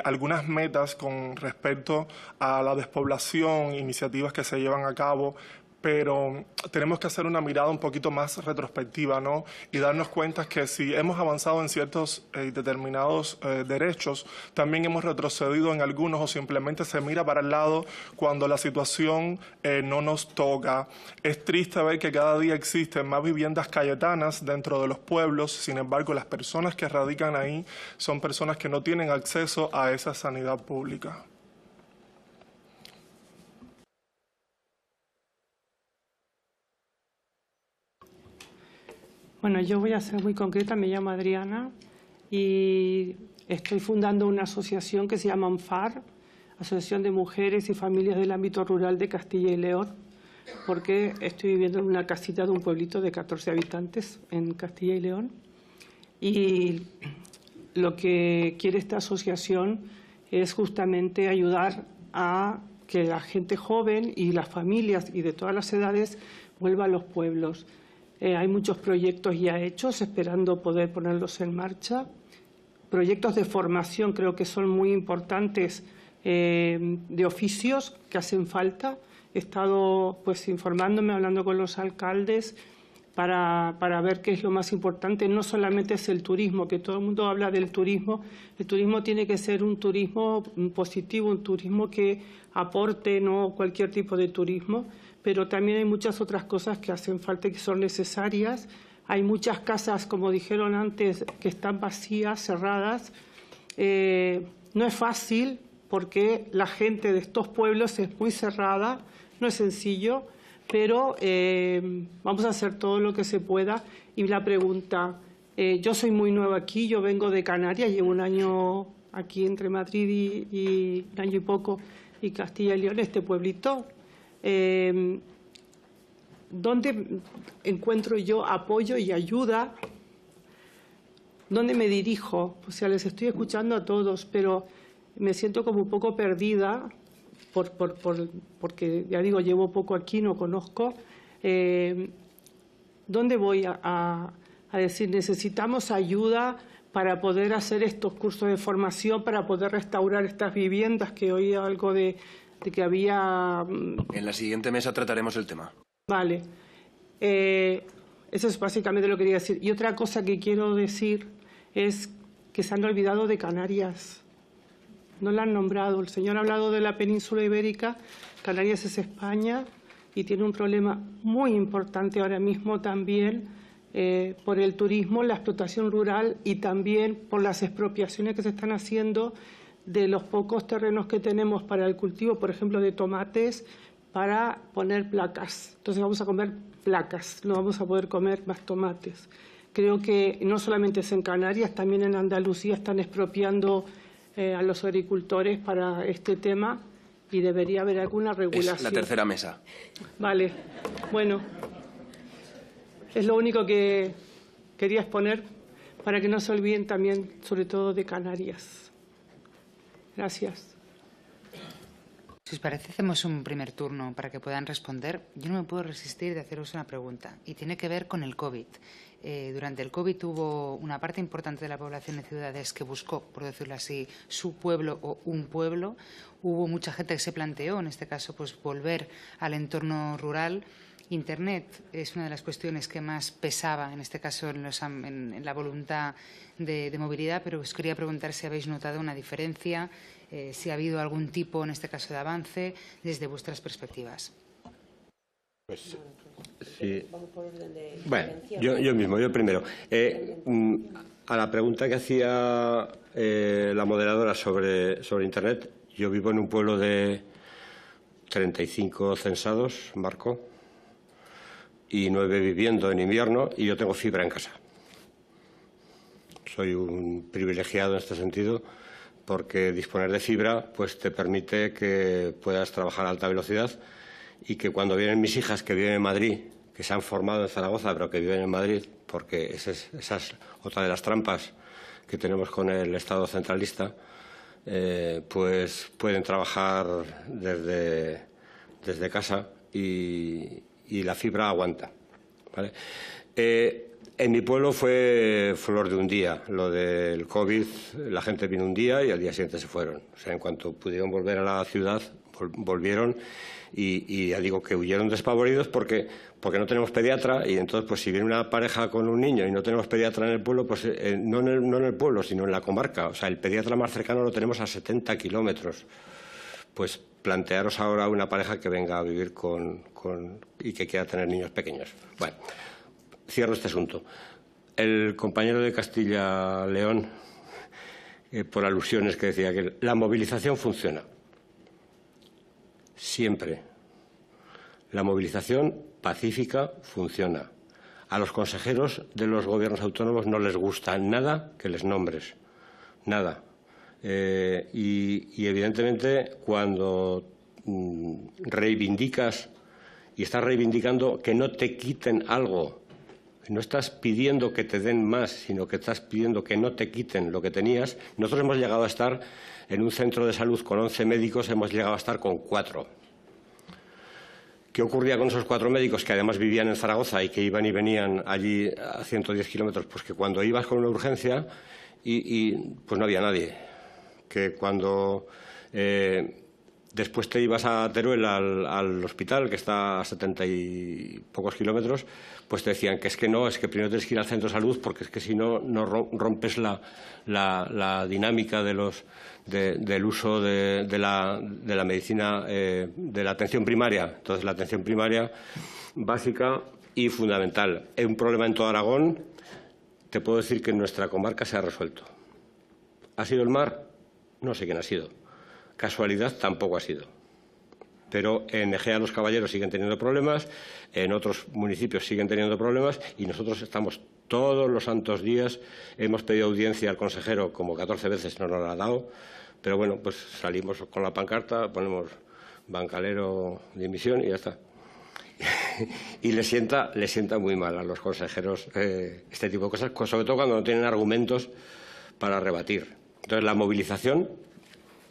[SPEAKER 9] algunas metas con respecto a la despoblación, iniciativas que se llevan a cabo, pero tenemos que hacer una mirada un poquito más retrospectiva, ¿no? Y darnos cuenta que si hemos avanzado en ciertos determinados derechos, también hemos retrocedido en algunos o simplemente se mira para el lado cuando la situación no nos toca. Es triste ver que cada día existen más viviendas cayetanas dentro de los pueblos, sin embargo las personas que radican ahí son personas que no tienen acceso a esa sanidad pública.
[SPEAKER 10] Bueno, yo voy a ser muy concreta, me llamo Adriana y estoy fundando una asociación que se llama ANFAR, Asociación de Mujeres y Familias del Ámbito Rural de Castilla y León, porque estoy viviendo en una casita de un pueblito de 14 habitantes en Castilla y León. Y lo que quiere esta asociación es justamente ayudar a que la gente joven y las familias y de todas las edades vuelva a los pueblos. Hay muchos proyectos ya hechos, esperando poder ponerlos en marcha. Proyectos de formación creo que son muy importantes, de oficios que hacen falta. He estado pues informándome, hablando con los alcaldes para ver qué es lo más importante. No solamente es el turismo, que todo el mundo habla del turismo. El turismo tiene que ser un turismo positivo, un turismo que aporte, no cualquier tipo de turismo, pero también hay muchas otras cosas que hacen falta y que son necesarias. Hay muchas casas, como dijeron antes, que están vacías, cerradas. No es fácil porque la gente de estos pueblos es muy cerrada, no es sencillo, pero vamos a hacer todo lo que se pueda. Y la pregunta, yo soy muy nueva aquí, yo vengo de Canarias, llevo un año aquí entre Madrid y un año y poco, y Castilla y León, este pueblito. ¿Dónde encuentro yo apoyo y ayuda? ¿Dónde me dirijo? O sea, les estoy escuchando a todos, pero me siento como un poco perdida porque, ya digo, llevo poco aquí, no conozco. ¿Dónde voy a decir necesitamos ayuda para poder hacer estos cursos de formación, para poder restaurar estas viviendas, que oí algo de que había...
[SPEAKER 1] En la siguiente mesa trataremos el tema.
[SPEAKER 10] Vale. Eso es básicamente lo que quería decir. Y otra cosa que quiero decir es que se han olvidado de Canarias. No la han nombrado. El señor ha hablado de la península ibérica. Canarias es España y tiene un problema muy importante ahora mismo también por el turismo, la explotación rural y también por las expropiaciones que se están haciendo de los pocos terrenos que tenemos para el cultivo, por ejemplo, de tomates, para poner placas. Entonces vamos a comer placas, no vamos a poder comer más tomates. Creo que no solamente es en Canarias, también en Andalucía están expropiando a los agricultores para este tema y debería haber alguna regulación.
[SPEAKER 1] Es la tercera mesa.
[SPEAKER 10] Vale, bueno, es lo único que quería exponer para que no se olviden también, sobre todo, de Canarias. Gracias.
[SPEAKER 3] Si os parece, hacemos un primer turno para que puedan responder. Yo no me puedo resistir de haceros una pregunta y tiene que ver con el COVID. Durante el COVID hubo una parte importante de la población de ciudades que buscó, por decirlo así, su pueblo o un pueblo. Hubo mucha gente que se planteó, en este caso, pues volver al entorno rural. Internet es una de las cuestiones que más pesaba, en este caso, en la voluntad de movilidad, pero os quería preguntar si habéis notado una diferencia, si ha habido algún tipo, en este caso, de avance desde vuestras perspectivas.
[SPEAKER 4] Pues, sí. Bueno, yo primero. A la pregunta que hacía la moderadora sobre Internet, yo vivo en un pueblo de 35 censados, Marco, y 9 viviendo en invierno, y yo tengo fibra en casa. Soy un privilegiado en este sentido, porque disponer de fibra pues te permite que puedas trabajar a alta velocidad y que cuando vienen mis hijas que viven en Madrid, que se han formado en Zaragoza pero que viven en Madrid, porque esa es otra de las trampas que tenemos con el Estado centralista, pues pueden trabajar desde casa y la fibra aguanta, ¿vale? En mi pueblo fue flor de un día. Lo del COVID, la gente vino un día y al día siguiente se fueron. O sea, en cuanto pudieron volver a la ciudad, volvieron y ya digo que huyeron despavoridos porque no tenemos pediatra y entonces pues si viene una pareja con un niño y no tenemos pediatra en el pueblo, pues no en el pueblo, sino en la comarca. O sea, el pediatra más cercano lo tenemos a 70 kilómetros. Pues plantearos ahora una pareja que venga a vivir y que quiera tener niños pequeños. Bueno. Cierro este asunto. El compañero de Castilla-León, por alusiones que decía que la movilización funciona. Siempre. La movilización pacífica funciona. A los consejeros de los gobiernos autónomos no les gusta nada que les nombres. Nada. Y evidentemente cuando reivindicas y estás reivindicando que no te quiten algo, no estás pidiendo que te den más, sino que estás pidiendo que no te quiten lo que tenías. Nosotros hemos llegado a estar en un centro de salud con 11 médicos, hemos llegado a estar con 4. ¿Qué ocurría con esos 4 médicos que además vivían en Zaragoza y que iban y venían allí a 110 kilómetros? Pues que cuando ibas con una urgencia pues no había nadie. Que cuando después te ibas a Teruel al hospital, que está a 70 y pocos kilómetros, pues te decían que es que no, es que primero tienes que ir al centro de salud porque es que si no rompes la dinámica del uso de la medicina, de la atención primaria. Entonces, la atención primaria básica y fundamental. Es un problema en todo Aragón. Te puedo decir que en nuestra comarca se ha resuelto. ¿Ha sido el mar? No sé quién ha sido. Casualidad tampoco ha sido. Pero en Egea los Caballeros siguen teniendo problemas, en otros municipios siguen teniendo problemas y nosotros estamos todos los santos días. Hemos pedido audiencia al consejero como 14 veces, no nos la ha dado, pero bueno, pues salimos con la pancarta, ponemos bancalero de dimisión y ya está. Y le sienta muy mal a los consejeros este tipo de cosas, sobre todo cuando no tienen argumentos para rebatir. Entonces, la movilización,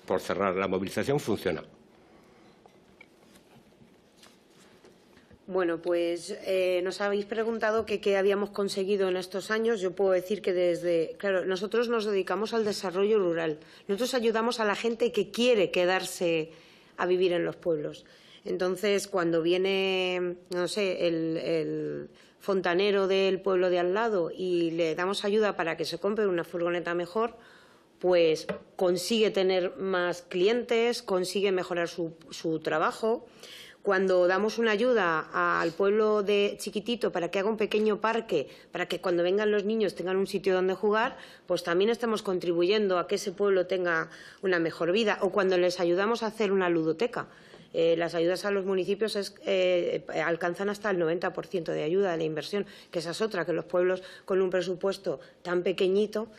[SPEAKER 4] por cerrar, la movilización funciona.
[SPEAKER 5] Bueno, pues nos habéis preguntado qué habíamos conseguido en estos años. Yo puedo decir que claro, nosotros nos dedicamos al desarrollo rural. Nosotros ayudamos a la gente que quiere quedarse a vivir en los pueblos. Entonces, cuando viene, no sé, el fontanero del pueblo de al lado y le damos ayuda para que se compre una furgoneta mejor, pues consigue tener más clientes, consigue mejorar su trabajo. Cuando damos una ayuda al pueblo de chiquitito para que haga un pequeño parque, para que cuando vengan los niños tengan un sitio donde jugar, pues también estamos contribuyendo a que ese pueblo tenga una mejor vida. O cuando les ayudamos a hacer una ludoteca. Las ayudas a los municipios alcanzan hasta el 90% de ayuda de la inversión, que esa es otra, que los pueblos con un presupuesto tan pequeñito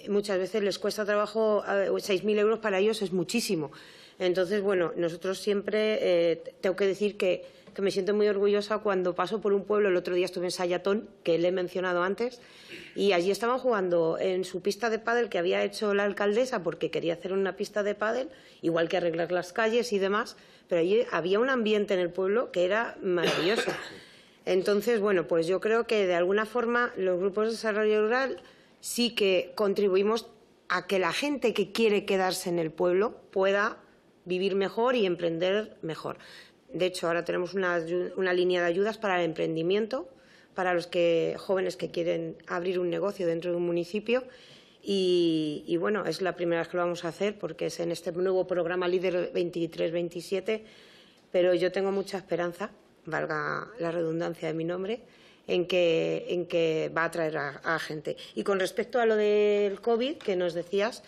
[SPEAKER 5] muchas veces les cuesta trabajo, 6.000 euros para ellos es muchísimo. Entonces, bueno, nosotros siempre tengo que decir que me siento muy orgullosa cuando paso por un pueblo. El otro día estuve en Sayatón, que le he mencionado antes, y allí estaban jugando en su pista de pádel que había hecho la alcaldesa porque quería hacer una pista de pádel, igual que arreglar las calles y demás, pero allí había un ambiente en el pueblo que era maravilloso. Entonces, bueno, pues yo creo que de alguna forma los grupos de desarrollo rural sí que contribuimos a que la gente que quiere quedarse en el pueblo pueda vivir mejor y emprender mejor. De hecho, ahora tenemos una línea de ayudas para el emprendimiento, para los jóvenes que quieren abrir un negocio dentro de un municipio. Y bueno, es la primera vez que lo vamos a hacer porque es en este nuevo programa Líder 23-27, pero yo tengo mucha esperanza, valga la redundancia de mi nombre, en que va a atraer a gente. Y con respecto a lo del COVID que nos decías,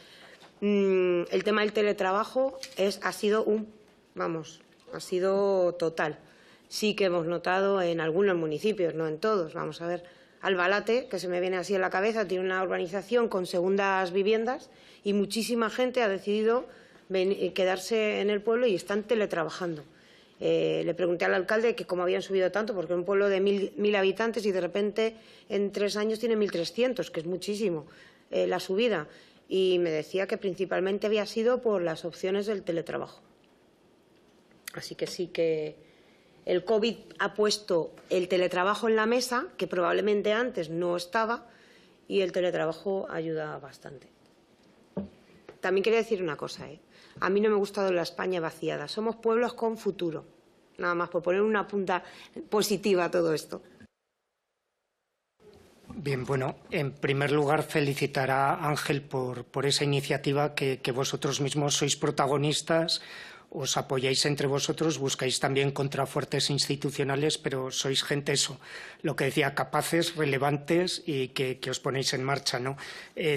[SPEAKER 5] el tema del teletrabajo ha sido total. Sí que hemos notado en algunos municipios, no en todos. Vamos a ver, Albalate, que se me viene así en la cabeza, tiene una urbanización con segundas viviendas y muchísima gente ha decidido quedarse en el pueblo y están teletrabajando. Le pregunté al alcalde que cómo habían subido tanto, porque es un pueblo de 1.000 habitantes y de repente en 3 años tiene 1.300, que es muchísimo la subida. Y me decía que principalmente había sido por las opciones del teletrabajo. Así que sí que el COVID ha puesto el teletrabajo en la mesa, que probablemente antes no estaba, y el teletrabajo ayuda bastante. También quería decir una cosa, A mí no me ha gustado la España vaciada. Somos pueblos con futuro. Nada más por poner una punta positiva a todo esto.
[SPEAKER 6] Bien, bueno, en primer lugar felicitar a Ángel por esa iniciativa que vosotros mismos sois protagonistas, os apoyáis entre vosotros, buscáis también contrafuertes institucionales, pero sois gente lo que decía, capaces, relevantes y que os ponéis en marcha, ¿no?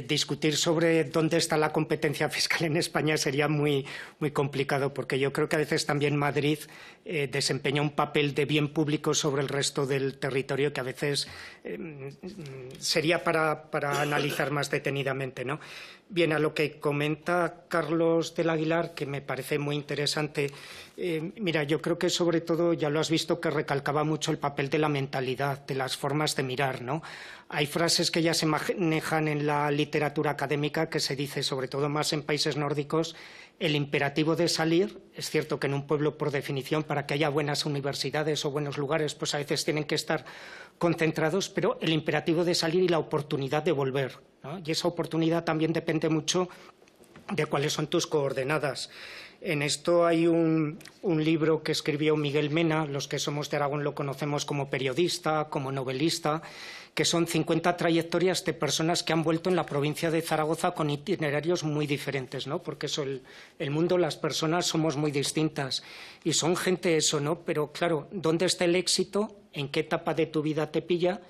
[SPEAKER 6] Discutir sobre dónde está la competencia fiscal en España sería muy complicado, porque yo creo que a veces también Madrid desempeña un papel de bien público sobre el resto del territorio que a veces sería para analizar más detenidamente, ¿no? Bien, a lo que comenta Carlos del Aguilar, que me parece muy interesante, mira, yo creo que sobre todo, ya lo has visto, que recalcaba mucho el papel de la mentalidad, de las formas de mirar, ¿no? Hay frases que ya se manejan en la literatura académica que se dice, sobre todo más en países nórdicos, el imperativo de salir. Es cierto que en un pueblo, por definición, para que haya buenas universidades o buenos lugares, pues a veces tienen que estar concentrados, pero el imperativo de salir y la oportunidad de volver, ¿no? Y esa oportunidad también depende mucho de cuáles son tus coordenadas. En esto hay un libro que escribió Miguel Mena, los que somos de Aragón lo conocemos como periodista, como novelista, que son 50 trayectorias de personas que han vuelto en la provincia de Zaragoza con itinerarios muy diferentes, ¿no? Porque el mundo, las personas somos muy distintas y son gente ¿no? Pero claro, ¿dónde está el éxito? ¿En qué etapa de tu vida te pilla?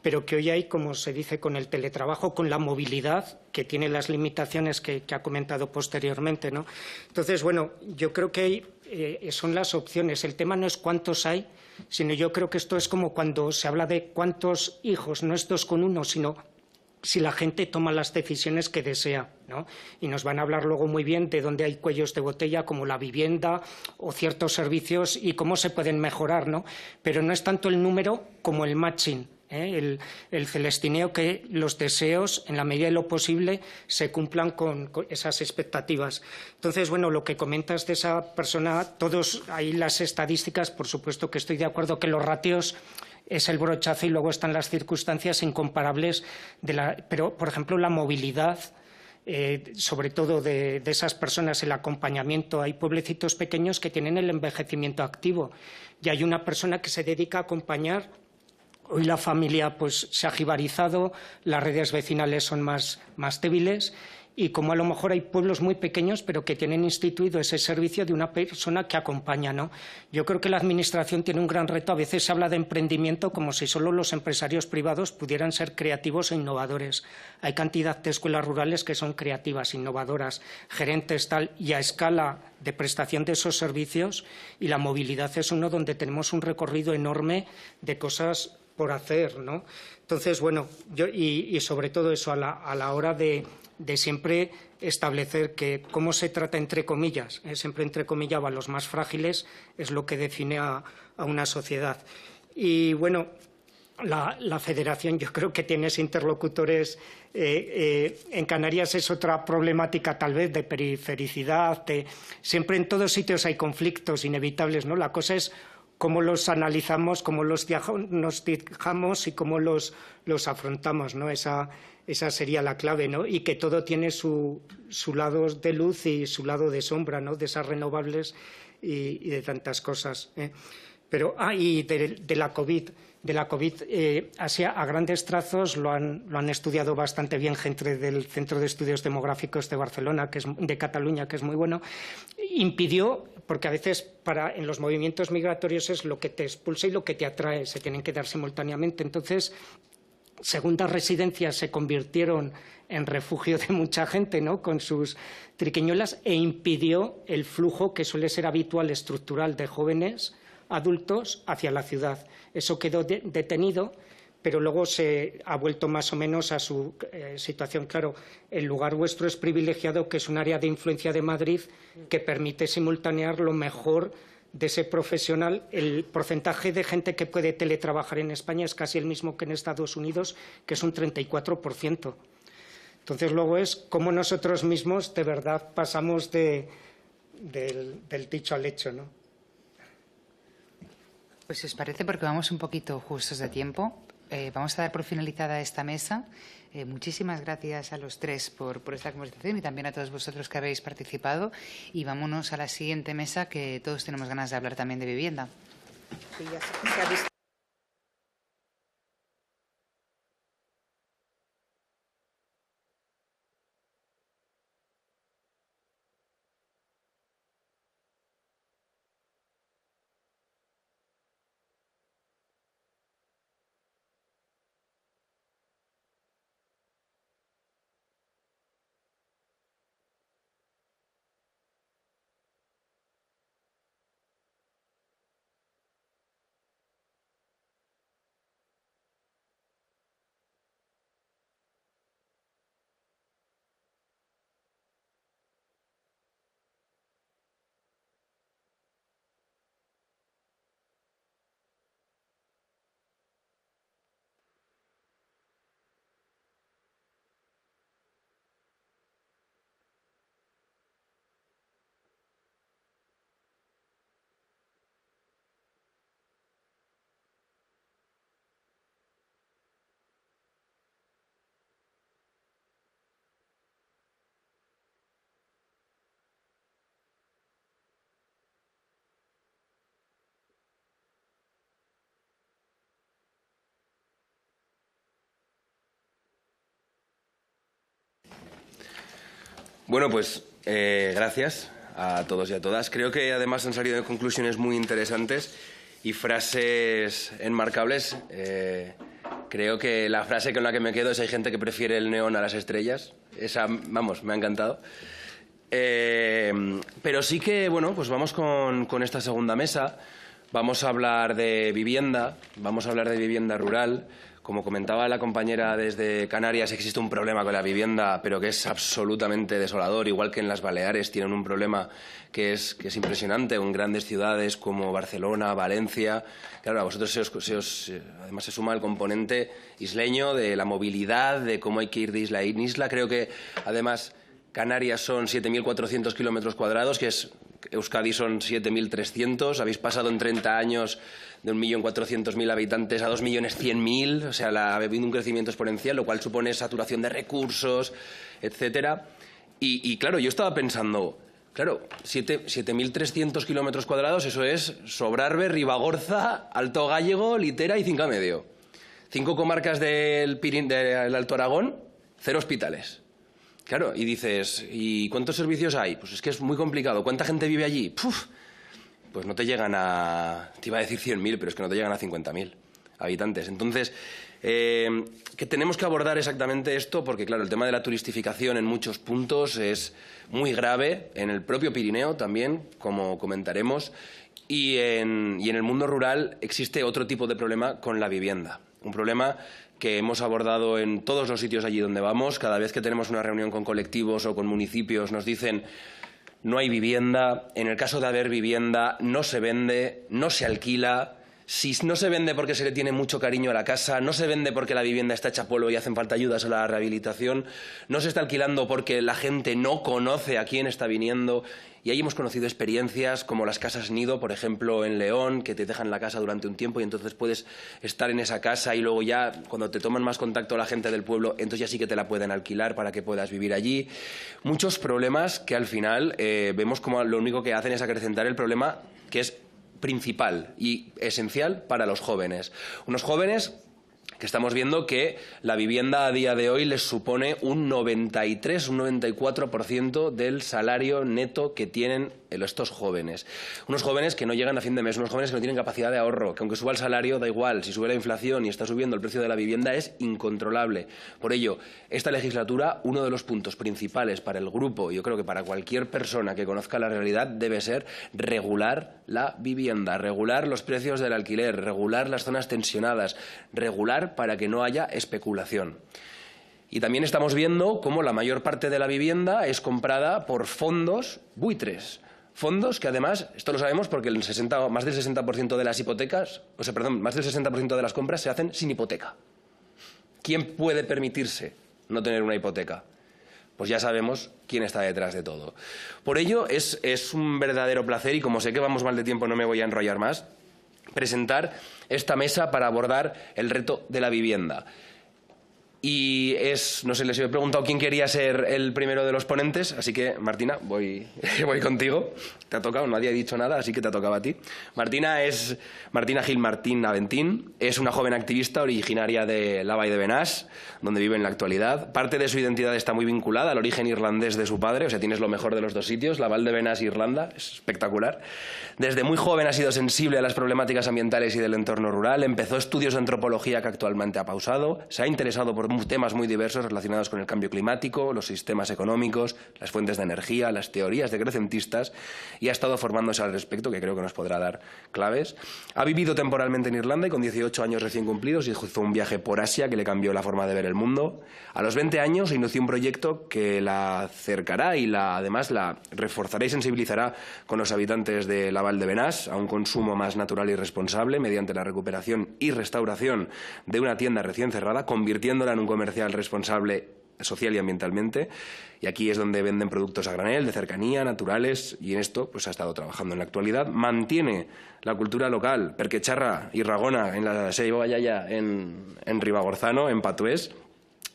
[SPEAKER 6] Pero que hoy hay, como se dice, con el teletrabajo, con la movilidad, que tiene las limitaciones que ha comentado posteriormente, ¿no? Entonces, bueno, yo creo que son las opciones. El tema no es cuántos hay, sino yo creo que esto es como cuando se habla de cuántos hijos, no es 2 con 1, sino si la gente toma las decisiones que desea, ¿no? Y nos van a hablar luego muy bien de dónde hay cuellos de botella, como la vivienda o ciertos servicios y cómo se pueden mejorar, ¿no? Pero no es tanto el número como el matching, ¿eh? El celestineo, que los deseos, en la medida de lo posible, se cumplan con esas expectativas. Entonces, bueno, lo que comentas de esa persona, todos ahí las estadísticas, por supuesto que estoy de acuerdo que los ratios es el brochazo y luego están las circunstancias incomparables pero, por ejemplo, la movilidad, sobre todo de esas personas, el acompañamiento. Hay pueblecitos pequeños que tienen el envejecimiento activo y hay una persona que se dedica a acompañar. Hoy la familia pues se ha jibarizado, las redes vecinales son más débiles, y como a lo mejor hay pueblos muy pequeños pero que tienen instituido ese servicio de una persona que acompaña, ¿no? Yo creo que la Administración tiene un gran reto. A veces se habla de emprendimiento como si solo los empresarios privados pudieran ser creativos e innovadores. Hay cantidad de escuelas rurales que son creativas, innovadoras, gerentes tal, y a escala de prestación de esos servicios, y la movilidad es uno donde tenemos un recorrido enorme de cosas por hacer, ¿no? Entonces, bueno, y sobre todo eso, a la hora de siempre establecer que cómo se trata entre comillas, siempre entrecomillado a los más frágiles, es lo que define a una sociedad. Y bueno, la Federación, yo creo que tienes interlocutores. En Canarias es otra problemática tal vez de perifericidad. Siempre en todos sitios hay conflictos inevitables, ¿no? La cosa es cómo los analizamos, cómo los diagnosticamos y cómo los afrontamos, ¿no? Esa sería la clave, ¿no? Y que todo tiene su lado de luz y su lado de sombra, ¿no? De esas renovables y de tantas cosas, ¿eh? Pero, y de la COVID. De la COVID, así a grandes trazos lo han estudiado bastante bien gente del Centro de Estudios Demográficos de Barcelona, de Cataluña, que es muy bueno. Impidió, porque a veces en los movimientos migratorios es lo que te expulsa y lo que te atrae, se tienen que dar simultáneamente. Entonces, segundas residencias se convirtieron en refugio de mucha gente, ¿no? Con sus triquiñuelas, e impidió el flujo que suele ser habitual, estructural, de jóvenes adultos hacia la ciudad. Eso quedó detenido, pero luego se ha vuelto más o menos a su situación. Claro, el lugar vuestro es privilegiado, que es un área de influencia de Madrid que permite simultanear lo mejor de ese profesional. El porcentaje de gente que puede teletrabajar en España es casi el mismo que en Estados Unidos, que es un 34%. Entonces, luego es cómo nosotros mismos de verdad pasamos del dicho al hecho, ¿no?
[SPEAKER 3] Pues si os parece, porque vamos un poquito justos de tiempo, vamos a dar por finalizada esta mesa. Muchísimas gracias a los tres por esta conversación y también a todos vosotros que habéis participado. Y vámonos a la siguiente mesa, que todos tenemos ganas de hablar también de vivienda.
[SPEAKER 5] Sí, ya se ha visto.
[SPEAKER 1] Bueno, pues gracias a todos y a todas. Creo que además han salido conclusiones muy interesantes y frases enmarcables. Creo que la frase con la que me quedo es: hay gente que prefiere el neón a las estrellas. Esa, vamos, me ha encantado. Pero sí que, bueno, pues vamos con esta segunda mesa. Vamos a hablar de vivienda rural, Como comentaba la compañera desde Canarias, existe un problema con la vivienda, pero que es absolutamente desolador, igual que en las Baleares tienen un problema que es impresionante, en grandes ciudades como Barcelona, Valencia. Claro, a vosotros además se suma el componente isleño de la movilidad, de cómo hay que ir de isla en isla. Creo que, además, Canarias son 7.400 kilómetros cuadrados, que Euskadi son 7.300. Habéis pasado en 30 años de 1.400.000 habitantes a 2.100.000. O sea, ha habido un crecimiento exponencial, lo cual supone saturación de recursos, etcétera. Y claro, yo estaba pensando, claro, 7.300 kilómetros cuadrados, eso es Sobrarbe, Ribagorza, Alto Gállego, Litera y Cinca Medio. 5 comarcas del Alto Aragón, 0 hospitales. Claro, y dices, ¿y cuántos servicios hay? Pues es que es muy complicado. ¿Cuánta gente vive allí? ¡Puf! Pues no te llegan te iba a decir 100.000, pero es que no te llegan a 50.000 habitantes. Entonces, que tenemos que abordar exactamente esto, porque claro, el tema de la turistificación en muchos puntos es muy grave, en el propio Pirineo también, como comentaremos, y en el mundo rural existe otro tipo de problema con la vivienda. Un problema que hemos abordado en todos los sitios allí donde vamos. Cada vez que tenemos una reunión con colectivos o con municipios nos dicen no hay vivienda, en el caso de haber vivienda no se vende, no se alquila. Si no se vende porque se le tiene mucho cariño a la casa, no se vende porque la vivienda está hecha polvo y hacen falta ayudas a la rehabilitación, no se está alquilando porque la gente no conoce a quién está viniendo. Y ahí hemos conocido experiencias como las casas nido, por ejemplo, en León, que te dejan la casa durante un tiempo y entonces puedes estar en esa casa y luego ya, cuando te toman más contacto la gente del pueblo, entonces ya sí que te la pueden alquilar para que puedas vivir allí. Muchos problemas que al final vemos como lo único que hacen es acrecentar el problema que es principal y esencial para los jóvenes. Unos jóvenes que estamos viendo que la vivienda a día de hoy les supone un 93, un 94% del salario neto que tienen estos jóvenes. Unos jóvenes que no llegan a fin de mes, unos jóvenes que no tienen capacidad de ahorro, que aunque suba el salario da igual, si sube la inflación y está subiendo el precio de la vivienda es incontrolable. Por ello, esta legislatura, uno de los puntos principales para el grupo, y yo creo que para cualquier persona que conozca la realidad, debe ser regular la vivienda, regular los precios del alquiler, regular las zonas tensionadas, regular para que no haya especulación. Y también estamos viendo cómo la mayor parte de la vivienda es comprada por fondos buitres. Fondos que además, esto lo sabemos porque más del 60% de las hipotecas, más del 60% de las compras se hacen sin hipoteca. ¿Quién puede permitirse no tener una hipoteca? Pues ya sabemos quién está detrás de todo. Por ello, es un verdadero placer, y como sé que vamos mal de tiempo no me voy a enrollar más, presentar esta mesa para abordar el reto de la vivienda. Y no sé, les he preguntado quién quería ser el primero de los ponentes, así que, Martina, voy contigo. Te ha tocado, nadie ha dicho nada, así que te ha tocado a ti. Martina Gil Martín Aventín, es una joven activista originaria de la Vall de Benás, donde vive en la actualidad. Parte de su identidad está muy vinculada al origen irlandés de su padre, o sea, tienes lo mejor de los dos sitios, la Vall de Benás e Irlanda, es espectacular. Desde muy joven ha sido sensible a las problemáticas ambientales y del entorno rural, empezó estudios de antropología que actualmente ha pausado, se ha interesado por temas muy diversos relacionados con el cambio climático, los sistemas económicos, las fuentes de energía, las teorías decrecentistas, y ha estado formándose al respecto, que creo que nos podrá dar claves. Ha vivido temporalmente en Irlanda y con 18 años recién cumplidos hizo un viaje por Asia que le cambió la forma de ver el mundo. A los 20 años inició un proyecto que la acercará y además la reforzará y sensibilizará con los habitantes de la Vall de Benás a un consumo más natural y responsable mediante la recuperación y restauración de una tienda recién cerrada, convirtiéndola en un comercial responsable social y ambientalmente. Y aquí es donde venden productos a granel, de cercanía, naturales, y en esto pues ha estado trabajando en la actualidad. Mantiene la cultura local, perquecharra y ragona en la Seibogallaya en Ribagorzano, en Patués,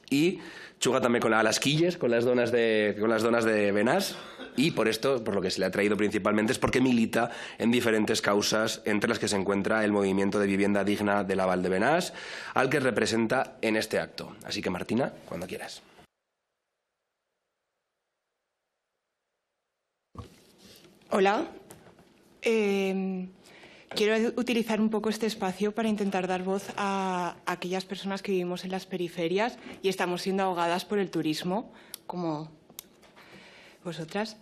[SPEAKER 1] y chuga también con las quilles, con las donas de Benás. Y por lo que se le ha traído principalmente es porque milita en diferentes causas, entre las que se encuentra el movimiento de vivienda digna de la Vall de Benás, al que representa en este acto. Así que, Martina, cuando quieras.
[SPEAKER 11] Hola. Quiero utilizar un poco este espacio para intentar dar voz a aquellas personas que vivimos en las periferias y estamos siendo ahogadas por el turismo, como vosotras,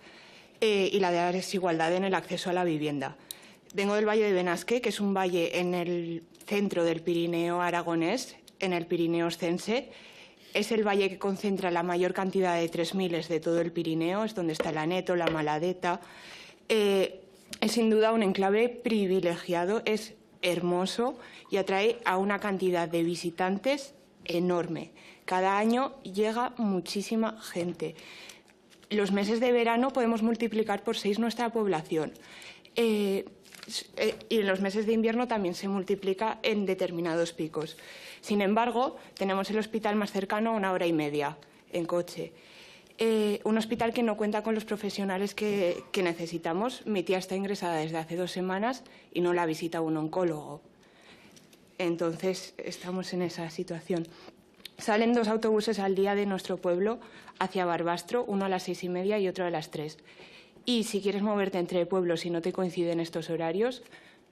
[SPEAKER 11] y la desigualdad en el acceso a la vivienda. Vengo del Valle de Benasque, que es un valle en el centro del Pirineo aragonés, en el Pirineo Oscense. Es el valle que concentra la mayor cantidad de 3000 de todo el Pirineo, es donde está el Aneto, la Maladeta. Es sin duda un enclave privilegiado, es hermoso y atrae a una cantidad de visitantes enorme. Cada año llega muchísima gente. Los meses de verano podemos multiplicar por 6 nuestra población. Y en los meses de invierno también se multiplica en determinados picos. Sin embargo, tenemos el hospital más cercano a 1 hora y media en coche. Un hospital que no cuenta con los profesionales que necesitamos. Mi tía está ingresada desde hace 2 semanas y no la visita un oncólogo. Entonces, estamos en esa situación. Salen 2 autobuses al día de nuestro pueblo hacia Barbastro, uno a las 6:30 y otro a las 3. Y si quieres moverte entre pueblos y no te coinciden estos horarios,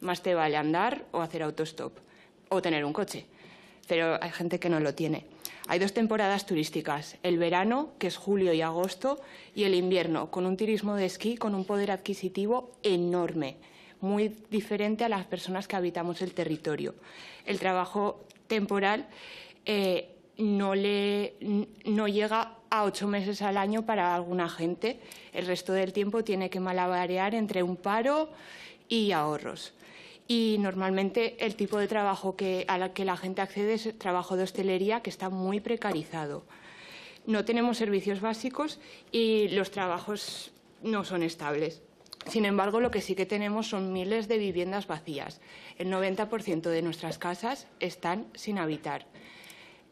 [SPEAKER 11] más te vale andar o hacer autostop o tener un coche. Pero hay gente que no lo tiene. Hay 2 temporadas turísticas, el verano, que es julio y agosto, y el invierno, con un turismo de esquí con un poder adquisitivo enorme, muy diferente a las personas que habitamos el territorio. El trabajo temporal no llega a 8 meses al año para alguna gente. El resto del tiempo tiene que malabarear entre un paro y ahorros. Y normalmente el tipo de trabajo a la que la gente accede es el trabajo de hostelería, que está muy precarizado. No tenemos servicios básicos y los trabajos no son estables. Sin embargo, lo que sí que tenemos son miles de viviendas vacías. El 90% de nuestras casas están sin habitar.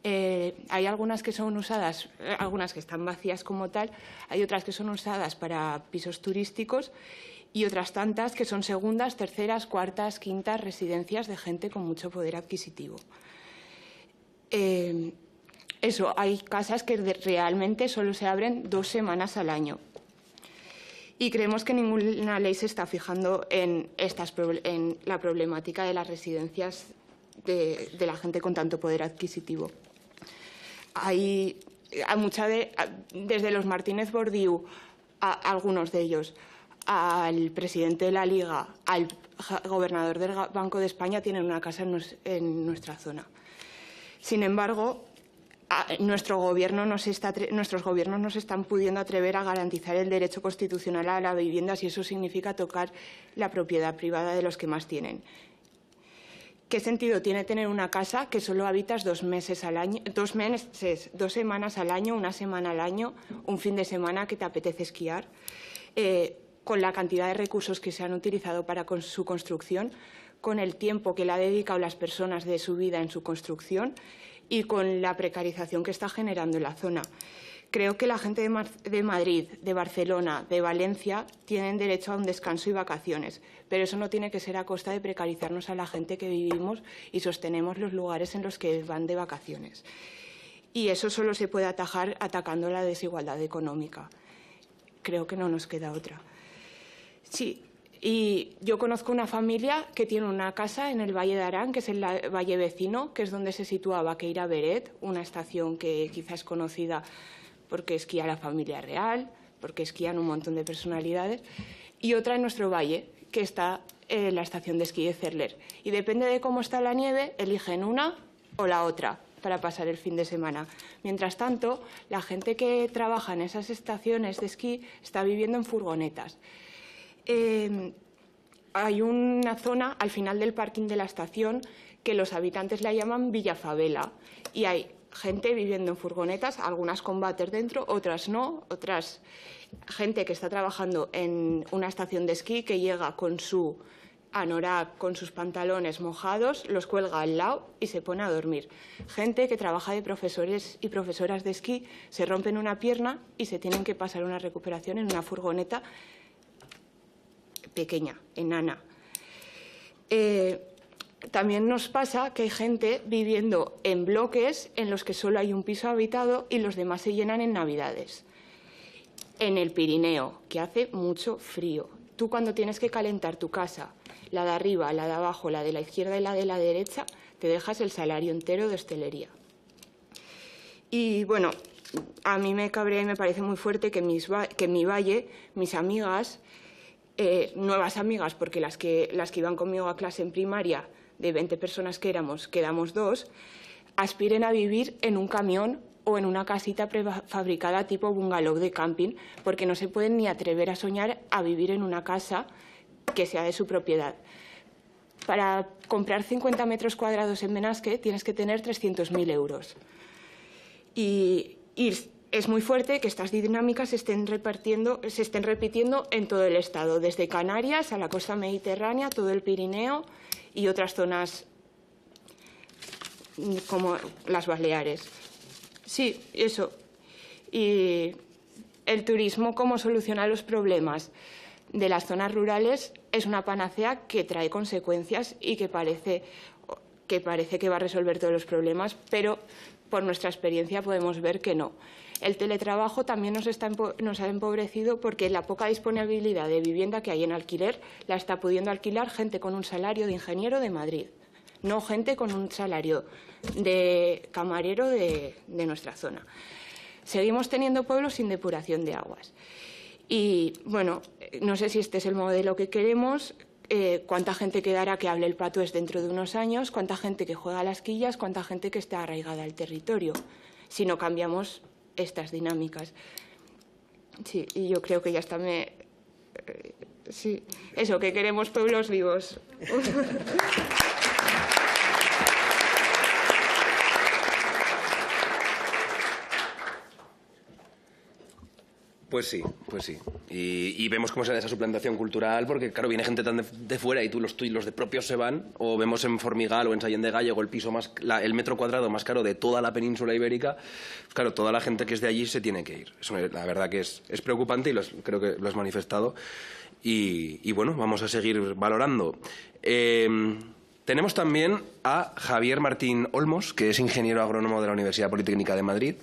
[SPEAKER 11] Hay algunas que son usadas, algunas que están vacías como tal, hay otras que son usadas para pisos turísticos y otras tantas que son segundas, terceras, cuartas, quintas residencias de gente con mucho poder adquisitivo. Hay casas que realmente solo se abren 2 semanas al año. Y creemos que ninguna ley se está fijando en la problemática de las residencias de la gente con tanto poder adquisitivo. Desde los Martínez Bordiú, algunos de ellos, al presidente de la Liga, al gobernador del Banco de España, tienen una casa en nuestra zona. Sin embargo, nuestros gobiernos no se están pudiendo atrever a garantizar el derecho constitucional a la vivienda si eso significa tocar la propiedad privada de los que más tienen. ¿Qué sentido tiene tener una casa que solo habitas 2 meses al año, 2 semanas al año, 1 semana al año, un fin de semana que te apetece esquiar? Con la cantidad de recursos que se han utilizado para su construcción, con el tiempo que le han dedicado las personas de su vida en su construcción y con la precarización que está generando en la zona. Creo que la gente de Madrid, de Barcelona, de Valencia tienen derecho a un descanso y vacaciones, pero eso no tiene que ser a costa de precarizarnos a la gente que vivimos y sostenemos los lugares en los que van de vacaciones. Y eso solo se puede atajar atacando la desigualdad económica. Creo que no nos queda otra. Sí, y yo conozco una familia que tiene una casa en el Valle de Arán, que es el valle vecino, que es donde se sitúa Vaqueira Beret, una estación que quizás es conocida porque esquía la familia real, porque esquían un montón de personalidades, y otra en nuestro valle, que está en la estación de esquí de Cerler. Y depende de cómo está la nieve, eligen una o la otra para pasar el fin de semana. Mientras tanto, la gente que trabaja en esas estaciones de esquí está viviendo en furgonetas. Hay una zona al final del parking de la estación que los habitantes la llaman Villa Favela, y hay gente viviendo en furgonetas, algunas con váter dentro, otras no, otras gente que está trabajando en una estación de esquí que llega con su anorak, con sus pantalones mojados, los cuelga al lado y se pone a dormir. Gente que trabaja de profesores y profesoras de esquí, se rompen una pierna y se tienen que pasar una recuperación en una furgoneta pequeña, enana. También nos pasa que hay gente viviendo en bloques en los que solo hay un piso habitado y los demás se llenan en Navidades. En el Pirineo, que hace mucho frío. Tú cuando tienes que calentar tu casa, la de arriba, la de abajo, la de la izquierda y la de la derecha, te dejas el salario entero de hostelería. Y bueno, a mí me cabrea y me parece muy fuerte que en mi valle, mis amigas, nuevas amigas, porque las que iban conmigo a clase en primaria, de 20 personas que éramos, quedamos 2, aspiren a vivir en un camión o en una casita prefabricada tipo bungalow de camping, porque no se pueden ni atrever a soñar a vivir en una casa que sea de su propiedad. Para comprar 50 metros cuadrados en Benasque tienes que tener 300.000 euros. Y es muy fuerte que estas dinámicas se estén repitiendo en todo el Estado, desde Canarias a la costa mediterránea, todo el Pirineo y otras zonas como las Baleares. Sí, eso. Y el turismo, ¿cómo soluciona los problemas de las zonas rurales? Es una panacea que trae consecuencias y que parece que va a resolver todos los problemas, pero por nuestra experiencia podemos ver que no. El teletrabajo también nos ha empobrecido porque la poca disponibilidad de vivienda que hay en alquiler la está pudiendo alquilar gente con un salario de ingeniero de Madrid, no gente con un salario de camarero de nuestra zona. Seguimos teniendo pueblos sin depuración de aguas. Y, bueno, no sé si este es el modelo que queremos, cuánta gente quedará que hable el patués dentro de unos años, cuánta gente que juega a las quillas, cuánta gente que está arraigada al territorio, si no cambiamos estas dinámicas. Sí, y yo creo que ya está sí, eso, que queremos pueblos vivos.
[SPEAKER 1] Pues sí, pues sí. Y vemos cómo se da esa suplantación cultural, porque claro, viene gente tan de fuera y los de propios se van, o vemos en Formigal o en Sallén de Gallego el metro cuadrado más caro de toda la península ibérica. Claro, toda la gente que es de allí se tiene que ir. Eso, la verdad que es preocupante y creo que lo has manifestado. Y bueno, vamos a seguir valorando. Tenemos también a Javier Martín Olmos, que es ingeniero agrónomo de la Universidad Politécnica de Madrid.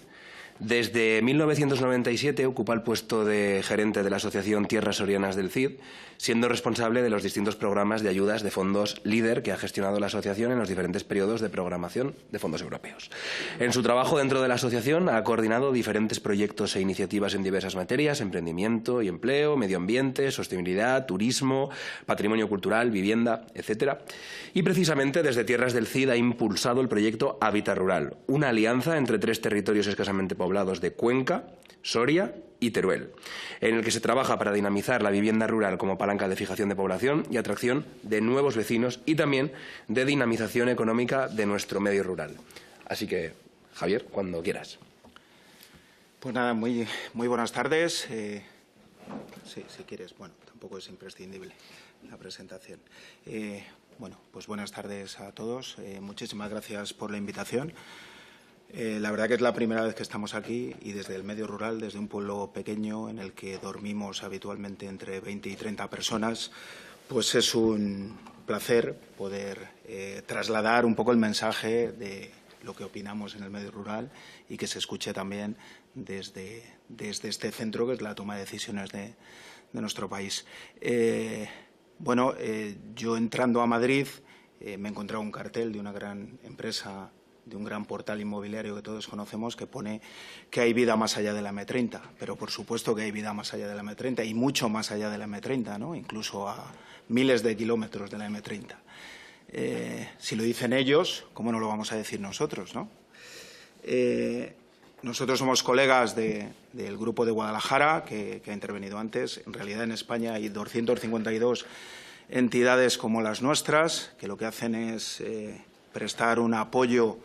[SPEAKER 1] Desde 1997 ocupa el puesto de gerente de la Asociación Tierras Sorianas del CID, siendo responsable de los distintos programas de ayudas de fondos LEADER que ha gestionado la asociación en los diferentes periodos de programación de fondos europeos. En su trabajo dentro de la asociación ha coordinado diferentes proyectos e iniciativas en diversas materias: emprendimiento y empleo, medio ambiente, sostenibilidad, turismo, patrimonio cultural, vivienda, etc. Y precisamente desde Tierras del CID ha impulsado el proyecto Hábitat Rural, una alianza entre 3 territorios escasamente poblados de Cuenca, Soria y Teruel, en el que se trabaja para dinamizar la vivienda rural como palanca de fijación de población y atracción de nuevos vecinos y también de dinamización económica de nuestro medio rural. Así que, Javier, cuando quieras.
[SPEAKER 12] Pues nada, muy buenas tardes. Sí, si quieres, bueno, tampoco es imprescindible la presentación. Bueno, pues buenas tardes a todos. Muchísimas gracias por la invitación. La verdad que es la primera vez que estamos aquí y desde el medio rural, desde un pueblo pequeño en el que dormimos habitualmente entre 20 y 30 personas, pues es un placer poder trasladar un poco el mensaje de lo que opinamos en el medio rural y que se escuche también desde este centro, que es la toma de decisiones de nuestro país. Bueno, yo entrando a Madrid me he encontrado un cartel de una gran empresa, de un gran portal inmobiliario que todos conocemos, que pone que hay vida más allá de la M30. Pero por supuesto que hay vida más allá de la M30 y mucho más allá de la M30, ¿no? Incluso a miles de kilómetros de la M30. Si lo dicen ellos, ¿cómo no lo vamos a decir nosotros, no? Nosotros somos colegas del Grupo de Guadalajara, que ha intervenido antes. En realidad, en España hay 252 entidades como las nuestras, que lo que hacen es prestar un apoyo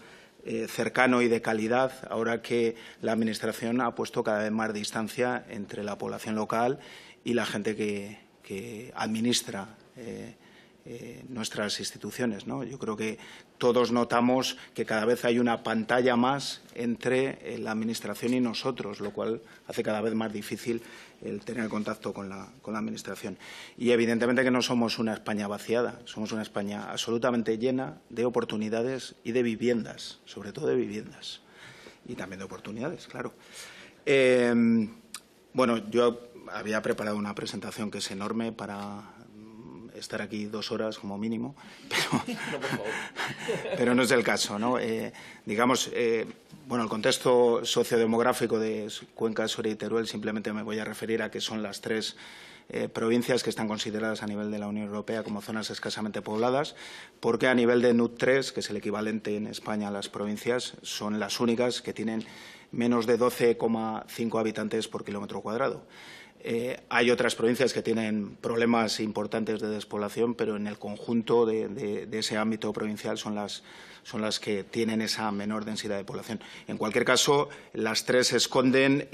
[SPEAKER 12] cercano y de calidad, ahora que la Administración ha puesto cada vez más distancia entre la población local y la gente que administra nuestras instituciones, ¿no? Yo creo que todos notamos que cada vez hay una pantalla más entre la Administración y nosotros, lo cual hace cada vez más difícil el tener contacto con la Administración. Y evidentemente que no somos una España vaciada, somos una España absolutamente llena de oportunidades y de viviendas, sobre todo de viviendas. Y también de oportunidades, claro. Bueno, yo había preparado una presentación que es enorme para estar aquí 2 horas como mínimo, pero no es el caso, ¿no? Digamos, bueno, el contexto sociodemográfico de Cuenca, Soria y Teruel, simplemente me voy a referir a que son las 3 provincias que están consideradas a nivel de la Unión Europea como zonas escasamente pobladas, porque a nivel de NUC 3, que es el equivalente en España a las provincias, son las únicas que tienen menos de 12,5 habitantes por kilómetro cuadrado. Hay otras provincias que tienen problemas importantes de despoblación, pero en el conjunto de ese ámbito provincial son las que tienen esa menor densidad de población. En cualquier caso, las tres esconden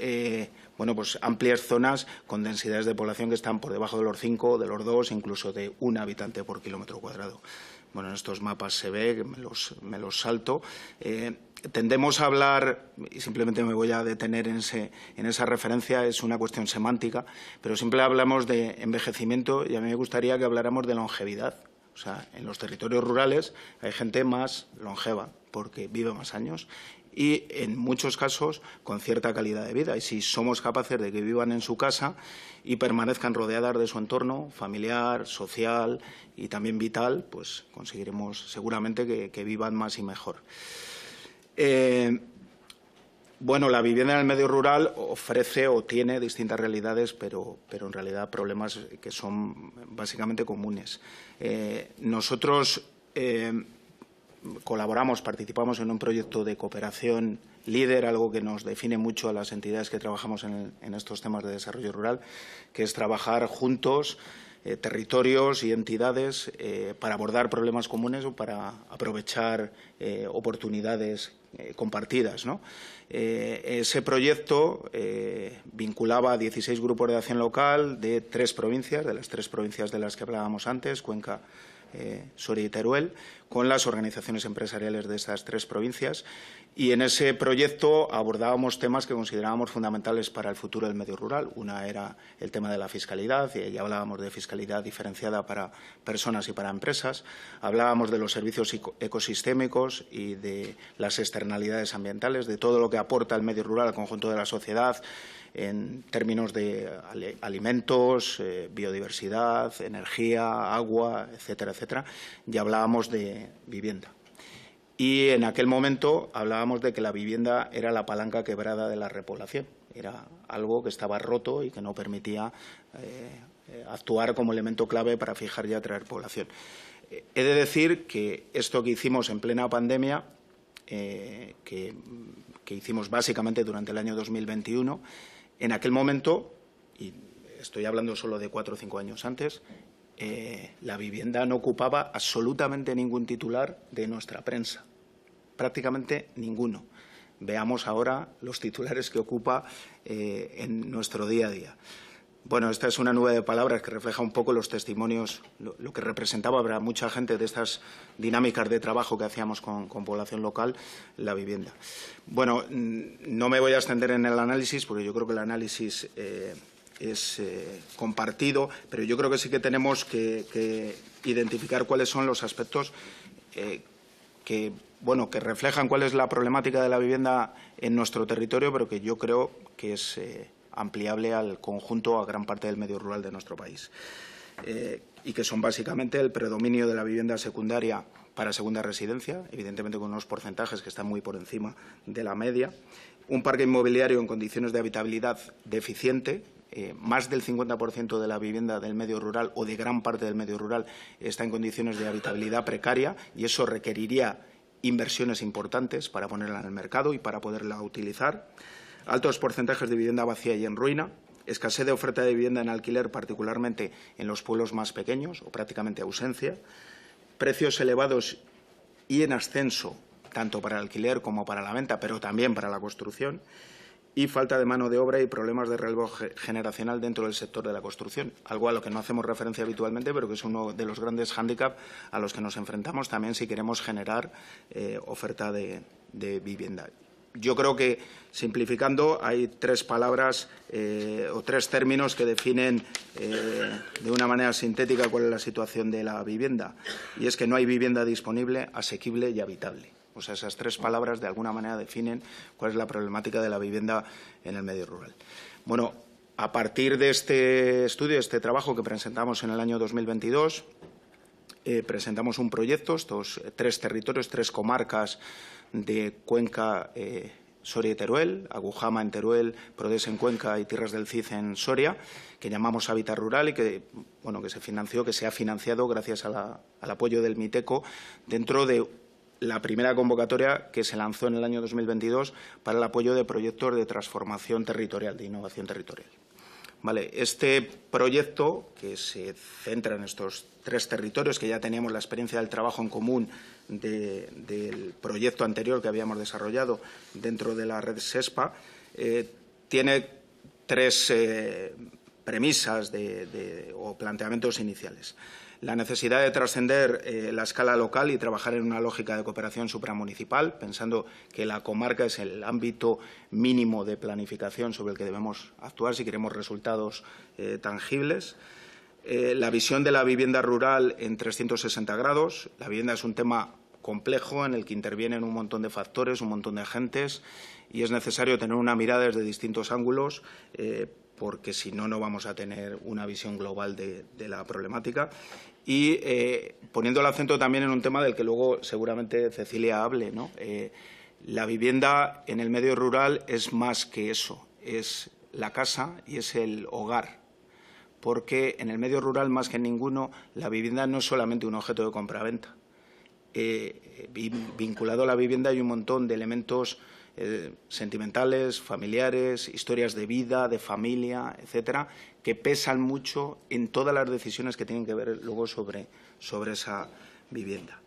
[SPEAKER 12] pues amplias zonas con densidades de población que están por debajo de los 5, de los 2, incluso de 1 habitante por kilómetro cuadrado. Bueno, en estos mapas se ve, que me los salto. Tendemos a hablar, y simplemente me voy a detener en esa referencia, es una cuestión semántica, pero siempre hablamos de envejecimiento y a mí me gustaría que habláramos de longevidad. O sea, en los territorios rurales hay gente más longeva porque vive más años y, en muchos casos, con cierta calidad de vida. Y si somos capaces de que vivan en su casa y permanezcan rodeadas de su entorno familiar, social y también vital, pues conseguiremos seguramente que vivan más y mejor. Bueno, la vivienda en el medio rural ofrece o tiene distintas realidades, pero en realidad problemas que son básicamente comunes. Nosotros participamos en un proyecto de cooperación líder, algo que nos define mucho a las entidades que trabajamos en estos temas de desarrollo rural, que es trabajar juntos territorios y entidades para abordar problemas comunes o para aprovechar oportunidades compartidas, ¿no? Ese proyecto vinculaba a 16 grupos de acción local de 3 provincias, de las 3 provincias de las que hablábamos antes, Cuenca, Soria y Teruel, con las organizaciones empresariales de estas 3 provincias. Y en ese proyecto abordábamos temas que considerábamos fundamentales para el futuro del medio rural. Una era el tema de la fiscalidad, y ahí hablábamos de fiscalidad diferenciada para personas y para empresas. Hablábamos de los servicios ecosistémicos y de las externalidades ambientales, de todo lo que aporta el medio rural al conjunto de la sociedad en términos de alimentos, biodiversidad, energía, agua, etcétera, etcétera. Y hablábamos de vivienda. Y en aquel momento hablábamos de que la vivienda era la palanca quebrada de la repoblación. Era algo que estaba roto y que no permitía actuar como elemento clave para fijar y atraer población. He de decir que esto que hicimos en plena pandemia, que hicimos básicamente durante el año 2021, en aquel momento, y estoy hablando solo de 4 o 5 años antes, la vivienda no ocupaba absolutamente ningún titular de nuestra prensa, prácticamente ninguno. Veamos ahora los titulares que ocupa en nuestro día a día. Bueno, esta es una nube de palabras que refleja un poco los testimonios, lo que representaba para mucha gente de estas dinámicas de trabajo que hacíamos con población local, la vivienda. Bueno, no me voy a extender en el análisis, porque yo creo que el análisis es compartido, pero yo creo que sí que tenemos que identificar cuáles son los aspectos que reflejan cuál es la problemática de la vivienda en nuestro territorio, pero que yo creo que es ampliable al conjunto, a gran parte del medio rural de nuestro país. Y que son básicamente el predominio de la vivienda secundaria para segunda residencia, evidentemente con unos porcentajes que están muy por encima de la media, un parque inmobiliario en condiciones de habitabilidad deficiente. Más del 50% de la vivienda del medio rural o de gran parte del medio rural está en condiciones de habitabilidad precaria y eso requeriría inversiones importantes para ponerla en el mercado y para poderla utilizar. Altos porcentajes de vivienda vacía y en ruina. Escasez de oferta de vivienda en alquiler, particularmente en los pueblos más pequeños, o prácticamente ausencia. Precios elevados y en ascenso, tanto para el alquiler como para la venta, pero también para la construcción. Y falta de mano de obra y problemas de relevo generacional dentro del sector de la construcción, algo a lo que no hacemos referencia habitualmente, pero que es uno de los grandes hándicaps a los que nos enfrentamos también si queremos generar oferta de vivienda. Yo creo que, simplificando, hay 3 palabras o 3 términos que definen de una manera sintética cuál es la situación de la vivienda, y es que no hay vivienda disponible, asequible y habitable. O sea, esas 3 palabras de alguna manera definen cuál es la problemática de la vivienda en el medio rural. Bueno, a partir de este estudio, este trabajo que presentamos en el año 2022, presentamos un proyecto, estos 3 territorios, 3 comarcas de Cuenca, Soria y Teruel, Agujama en Teruel, Prodes en Cuenca y Tierras del Cid en Soria, que llamamos Hábitat Rural y que, bueno, que se ha financiado gracias al apoyo del MITECO dentro de la primera convocatoria que se lanzó en el año 2022 para el apoyo de proyectos de transformación territorial, de innovación territorial. Vale, este proyecto, que se centra en estos 3 territorios, que ya teníamos la experiencia del trabajo en común del proyecto anterior que habíamos desarrollado dentro de la red SESPA, tiene 3 premisas o planteamientos iniciales. La necesidad de trascender la escala local y trabajar en una lógica de cooperación supramunicipal, pensando que la comarca es el ámbito mínimo de planificación sobre el que debemos actuar si queremos resultados tangibles. La visión de la vivienda rural en 360 grados. La vivienda es un tema complejo en el que intervienen un montón de factores, un montón de agentes, y es necesario tener una mirada desde distintos ángulos porque si no, no vamos a tener una visión global de la problemática. Y poniendo el acento también en un tema del que luego seguramente Cecilia hable, ¿no? La vivienda en el medio rural es más que eso, es la casa y es el hogar, porque en el medio rural, más que en ninguno, la vivienda no es solamente un objeto de compraventa. Vinculado a la vivienda hay un montón de elementos sentimentales, familiares, historias de vida, de familia, etcétera, que pesan mucho en todas las decisiones que tienen que ver luego sobre esa vivienda.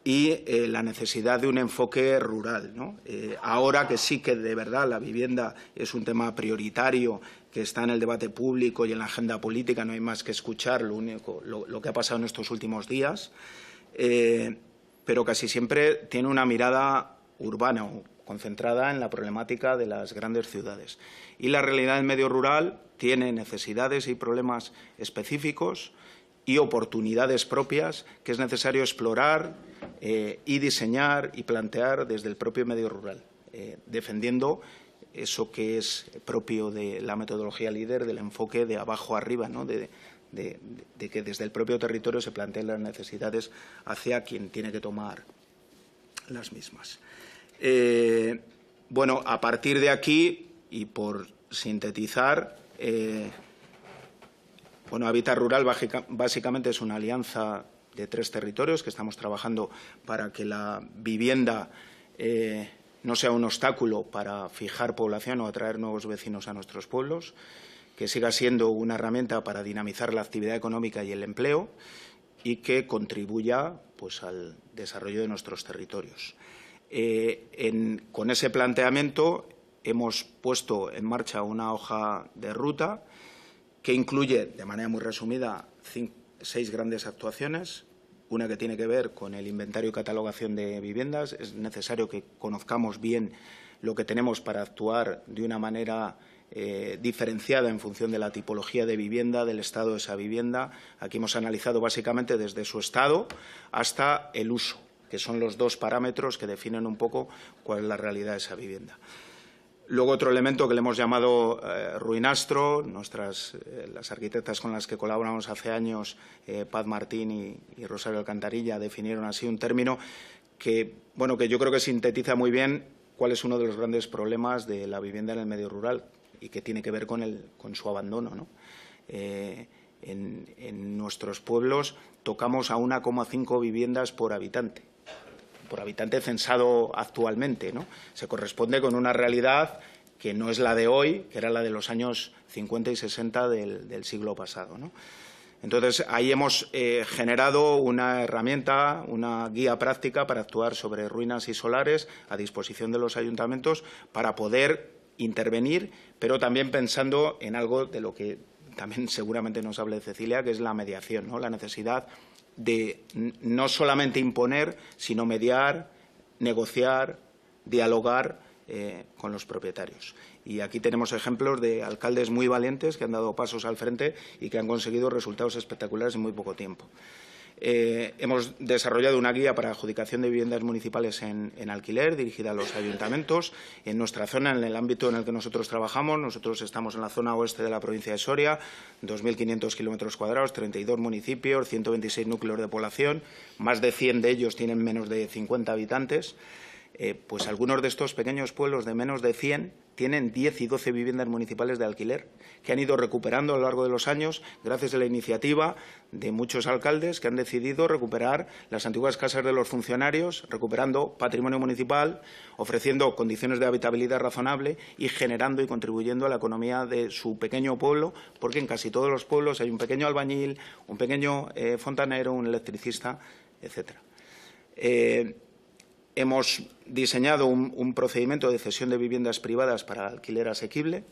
[SPEAKER 12] Y la necesidad de un enfoque rural, ¿no? Ahora que sí que de verdad la vivienda es un tema prioritario que está en el debate público y en la agenda política, no hay más que escuchar lo que ha pasado en estos últimos días, pero casi siempre tiene una mirada urbana o concentrada en la problemática de las grandes ciudades. Y la realidad del medio rural tiene necesidades y problemas específicos y oportunidades propias que es necesario explorar y diseñar y plantear desde el propio medio rural, defendiendo eso que es propio de la metodología líder, del enfoque de abajo arriba, ¿no? de que desde el propio territorio se planteen las necesidades hacia quien tiene que tomar las mismas. Bueno, a partir de aquí, y por sintetizar, bueno, Hábitat Rural básicamente es una alianza de 3 territorios que estamos trabajando para que la vivienda no sea un obstáculo para fijar población o atraer nuevos vecinos a nuestros pueblos, que siga siendo una herramienta para dinamizar la actividad económica y el empleo y que contribuya, pues, al desarrollo de nuestros territorios. Con ese planteamiento hemos puesto en marcha una hoja de ruta que incluye, de manera muy resumida, 6 grandes actuaciones. Una que tiene que ver con el inventario y catalogación de viviendas. Es necesario que conozcamos bien lo que tenemos para actuar de una manera diferenciada en función de la tipología de vivienda, del estado de esa vivienda. Aquí hemos analizado básicamente desde su estado hasta el uso, que son los 2 parámetros que definen un poco cuál es la realidad de esa vivienda. Luego, otro elemento que le hemos llamado ruinastro, las arquitectas con las que colaboramos hace años, Paz Martín y Rosario Alcantarilla, definieron así un término que, bueno, que yo creo que sintetiza muy bien cuál es uno de los grandes problemas de la vivienda en el medio rural y que tiene que ver con su abandono, ¿no? En nuestros pueblos tocamos a 1,5 viviendas por habitante censado actualmente, ¿no? Se corresponde con una realidad que no es la de hoy, que era la de los años 50 y 60 del siglo pasado, ¿no? Entonces, ahí hemos generado una herramienta, una guía práctica para actuar sobre ruinas y solares a disposición de los ayuntamientos para poder intervenir, pero también pensando en algo de lo que también seguramente nos hable Cecilia, que es la mediación, ¿no? La necesidad de no solamente imponer, sino mediar, negociar, dialogar con los propietarios. Y aquí tenemos ejemplos de alcaldes muy valientes que han dado pasos al frente y que han conseguido resultados espectaculares en muy poco tiempo. Hemos desarrollado una guía para adjudicación de viviendas municipales en alquiler dirigida a los ayuntamientos. En nuestra zona, en el ámbito en el que nosotros trabajamos, nosotros estamos en la zona oeste de la provincia de Soria, 2.500 kilómetros cuadrados, 32 municipios, 126 núcleos de población, más de 100 de ellos tienen menos de 50 habitantes. Pues algunos de estos pequeños pueblos de menos de 100 tienen 10 y 12 viviendas municipales de alquiler, que han ido recuperando a lo largo de los años gracias a la iniciativa de muchos alcaldes que han decidido recuperar las antiguas casas de los funcionarios, recuperando patrimonio municipal, ofreciendo condiciones de habitabilidad razonable y generando y contribuyendo a la economía de su pequeño pueblo, porque en casi todos los pueblos hay un pequeño albañil, un pequeño fontanero, un electricista, etcétera. Hemos diseñado un procedimiento de cesión de viviendas privadas para alquiler asequible,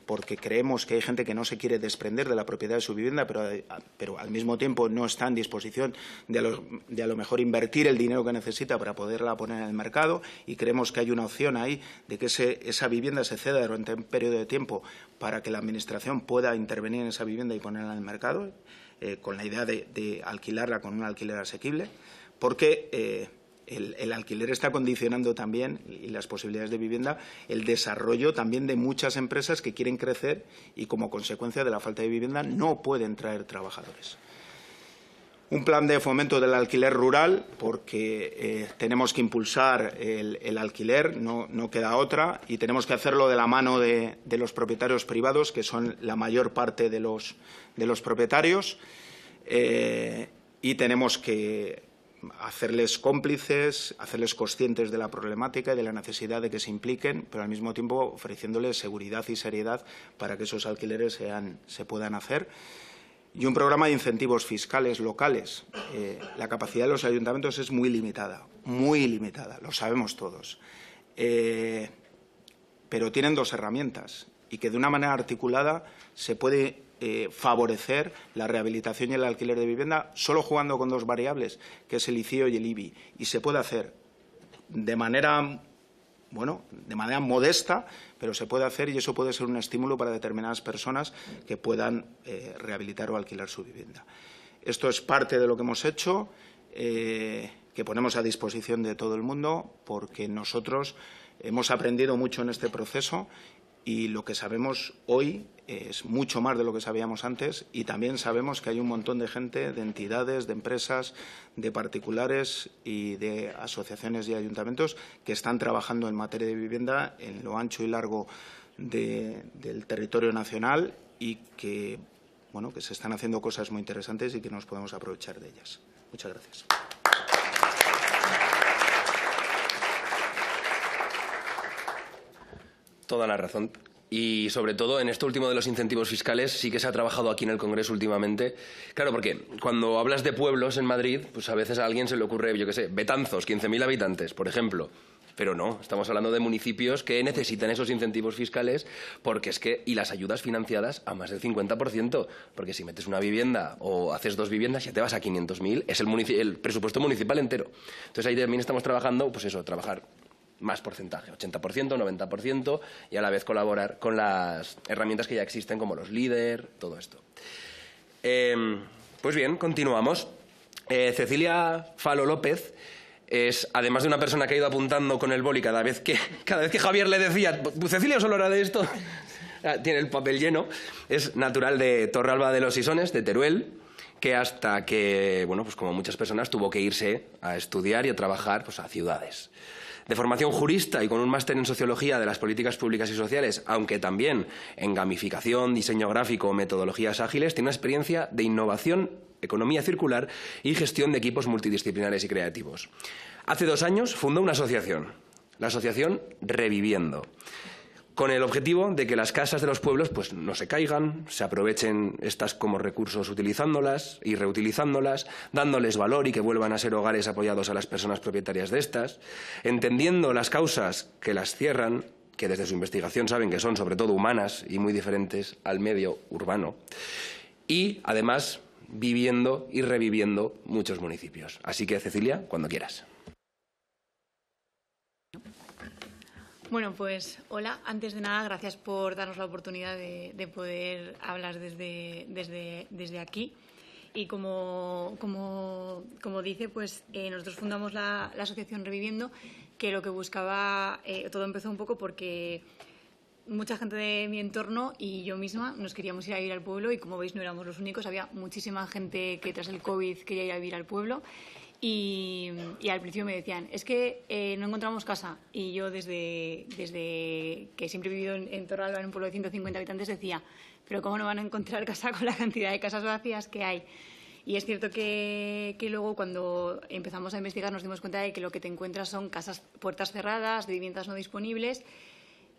[SPEAKER 12] porque creemos que hay gente que no se quiere desprender de la propiedad de su vivienda, pero al mismo tiempo no está en disposición de a lo mejor invertir el dinero que necesita para poderla poner en el mercado, y creemos que hay una opción ahí de que esa vivienda se ceda durante un periodo de tiempo para que la Administración pueda intervenir en esa vivienda y ponerla en el mercado, con la idea de alquilarla con un alquiler asequible, porque el alquiler está condicionando también, y las posibilidades de vivienda, el desarrollo también de muchas empresas que quieren crecer y, como consecuencia de la falta de vivienda, no pueden traer trabajadores. Un plan de fomento del alquiler rural, porque tenemos que impulsar el alquiler, no queda otra, y tenemos que hacerlo de la mano de los propietarios privados, que son la mayor parte de los propietarios, y tenemos que hacerles cómplices, hacerles conscientes de la problemática y de la necesidad de que se impliquen, pero al mismo tiempo ofreciéndoles seguridad y seriedad para que esos alquileres se puedan hacer. Y un programa de incentivos fiscales locales. La capacidad de los ayuntamientos es muy limitada, lo sabemos todos. Pero tienen dos herramientas, y que de una manera articulada se puede favorecer la rehabilitación y el alquiler de vivienda solo jugando con dos variables, que es el ICIO y el IBI. Y se puede hacer de manera modesta, pero se puede hacer, y eso puede ser un estímulo para determinadas personas que puedan rehabilitar o alquilar su vivienda. Esto es parte de lo que hemos hecho, que ponemos a disposición de todo el mundo, porque nosotros hemos aprendido mucho en este proceso, y lo que sabemos hoy es mucho más de lo que sabíamos antes, y también sabemos que hay un montón de gente, de entidades, de empresas, de particulares y de asociaciones y ayuntamientos que están trabajando en materia de vivienda en lo ancho y largo del territorio nacional, y que se están haciendo cosas muy interesantes y que nos podemos aprovechar de ellas. Muchas gracias.
[SPEAKER 1] Toda la razón. Y, sobre todo, en esto último de los incentivos fiscales sí que se ha trabajado aquí en el Congreso últimamente. Claro, porque cuando hablas de pueblos en Madrid, pues a veces a alguien se le ocurre, yo qué sé, Betanzos, 15.000 habitantes, por ejemplo. Pero no, estamos hablando de municipios que necesitan esos incentivos fiscales, porque es que, y las ayudas financiadas a más del 50%, porque si metes una vivienda o haces dos viviendas ya te vas a 500.000, es el presupuesto municipal entero. Entonces ahí también estamos trabajando, pues eso, trabajar más porcentaje, 80%, 90%, y a la vez colaborar con las herramientas que ya existen, como los LEADER, todo esto. Pues bien, continuamos. Cecilia Falo López es, además de una persona que ha ido apuntando con el boli cada vez que Javier le decía, Cecilia solo hará de esto, tiene el papel lleno, es natural de Torralba de los Isones, de Teruel, que hasta que, pues como muchas personas, tuvo que irse a estudiar y a trabajar pues, a ciudades. De formación jurista y con un máster en Sociología de las Políticas Públicas y Sociales, aunque también en gamificación, diseño gráfico o metodologías ágiles, tiene una experiencia de innovación, economía circular y gestión de equipos multidisciplinares y creativos. Hace 2 años fundó una asociación, la asociación Reviviendo, con el objetivo de que las casas de los pueblos pues, no se caigan, se aprovechen estas como recursos utilizándolas y reutilizándolas, dándoles valor y que vuelvan a ser hogares apoyados a las personas propietarias de estas, entendiendo las causas que las cierran, que desde su investigación saben que son sobre todo humanas y muy diferentes al medio urbano, y además viviendo y reviviendo muchos municipios. Así que, Cecilia, cuando quieras.
[SPEAKER 13] Bueno, pues hola. Antes de nada, gracias por darnos la oportunidad de poder hablar desde aquí. Y como dice, pues nosotros fundamos la asociación Reviviendo, que lo que buscaba, todo empezó un poco porque mucha gente de mi entorno y yo misma nos queríamos ir a vivir al pueblo, y como veis no éramos los únicos, había muchísima gente que tras el COVID quería ir a vivir al pueblo. Y al principio me decían, es que no encontramos casa. Y yo desde que siempre he vivido en Torralba, en un pueblo de 150 habitantes, decía, pero ¿cómo no van a encontrar casa con la cantidad de casas vacías que hay? Y es cierto que luego cuando empezamos a investigar nos dimos cuenta de que lo que te encuentras son casas, puertas cerradas, de viviendas no disponibles,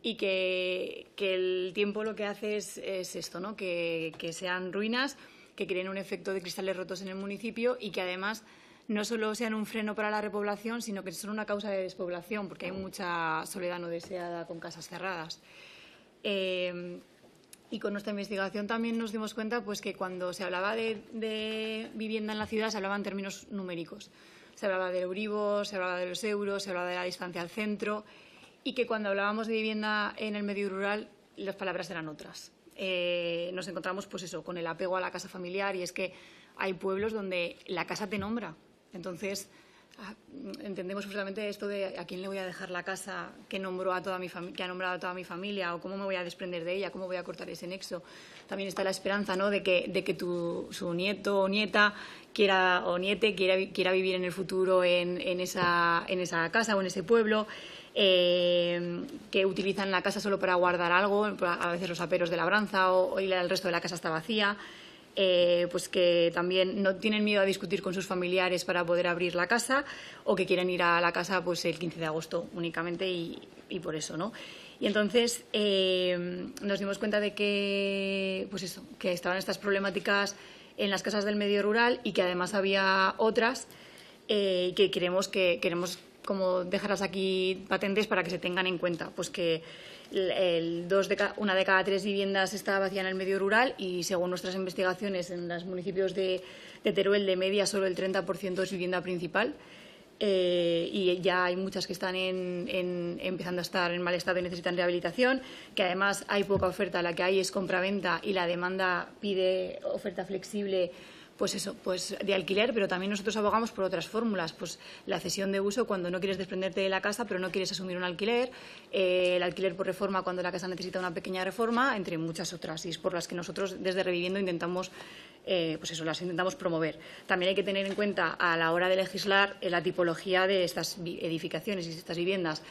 [SPEAKER 13] y que el tiempo lo que hace es esto, ¿no? Que sean ruinas, que creen un efecto de cristales rotos en el municipio y que además no solo sean un freno para la repoblación, sino que son una causa de despoblación, porque hay mucha soledad no deseada con casas cerradas. Y con nuestra investigación también nos dimos cuenta pues, que cuando se hablaba de vivienda en la ciudad se hablaba en términos numéricos. Se hablaba del Euribor, se hablaba de los euros, se hablaba de la distancia al centro, y que cuando hablábamos de vivienda en el medio rural las palabras eran otras. Nos encontramos pues eso, con el apego a la casa familiar, y es que hay pueblos donde la casa te nombra. Entonces, entendemos perfectamente esto de a quién le voy a dejar la casa que ha nombrado a toda mi familia, o cómo me voy a desprender de ella, cómo voy a cortar ese nexo. También está la esperanza, ¿no?, de que su nieto o nieta quiera vivir en el futuro en esa casa o en ese pueblo. Que utilizan la casa solo para guardar algo, a veces los aperos de labranza, o el resto de la casa está vacía. Pues que también no tienen miedo a discutir con sus familiares para poder abrir la casa, o que quieren ir a la casa pues el 15 de agosto únicamente y por eso, ¿no? Y entonces nos dimos cuenta de que, pues eso, que estaban estas problemáticas en las casas del medio rural, y que además había otras que queremos como dejarlas aquí patentes para que se tengan en cuenta, pues que una de cada 3 viviendas está vacía en el medio rural, y según nuestras investigaciones en los municipios de Teruel, de media solo el 30% es vivienda principal, y ya hay muchas que están empezando a estar en mal estado y necesitan rehabilitación, que además hay poca oferta, la que hay es compraventa y la demanda pide oferta flexible, pues eso, pues de alquiler, pero también nosotros abogamos por otras fórmulas, pues la cesión de uso cuando no quieres desprenderte de la casa pero no quieres asumir un alquiler, el alquiler por reforma cuando la casa necesita una pequeña reforma, entre muchas otras, y es por las que nosotros desde Reviviendo intentamos, pues eso, las intentamos promover. También hay que tener en cuenta a la hora de legislar la tipología de estas edificaciones y de estas viviendas.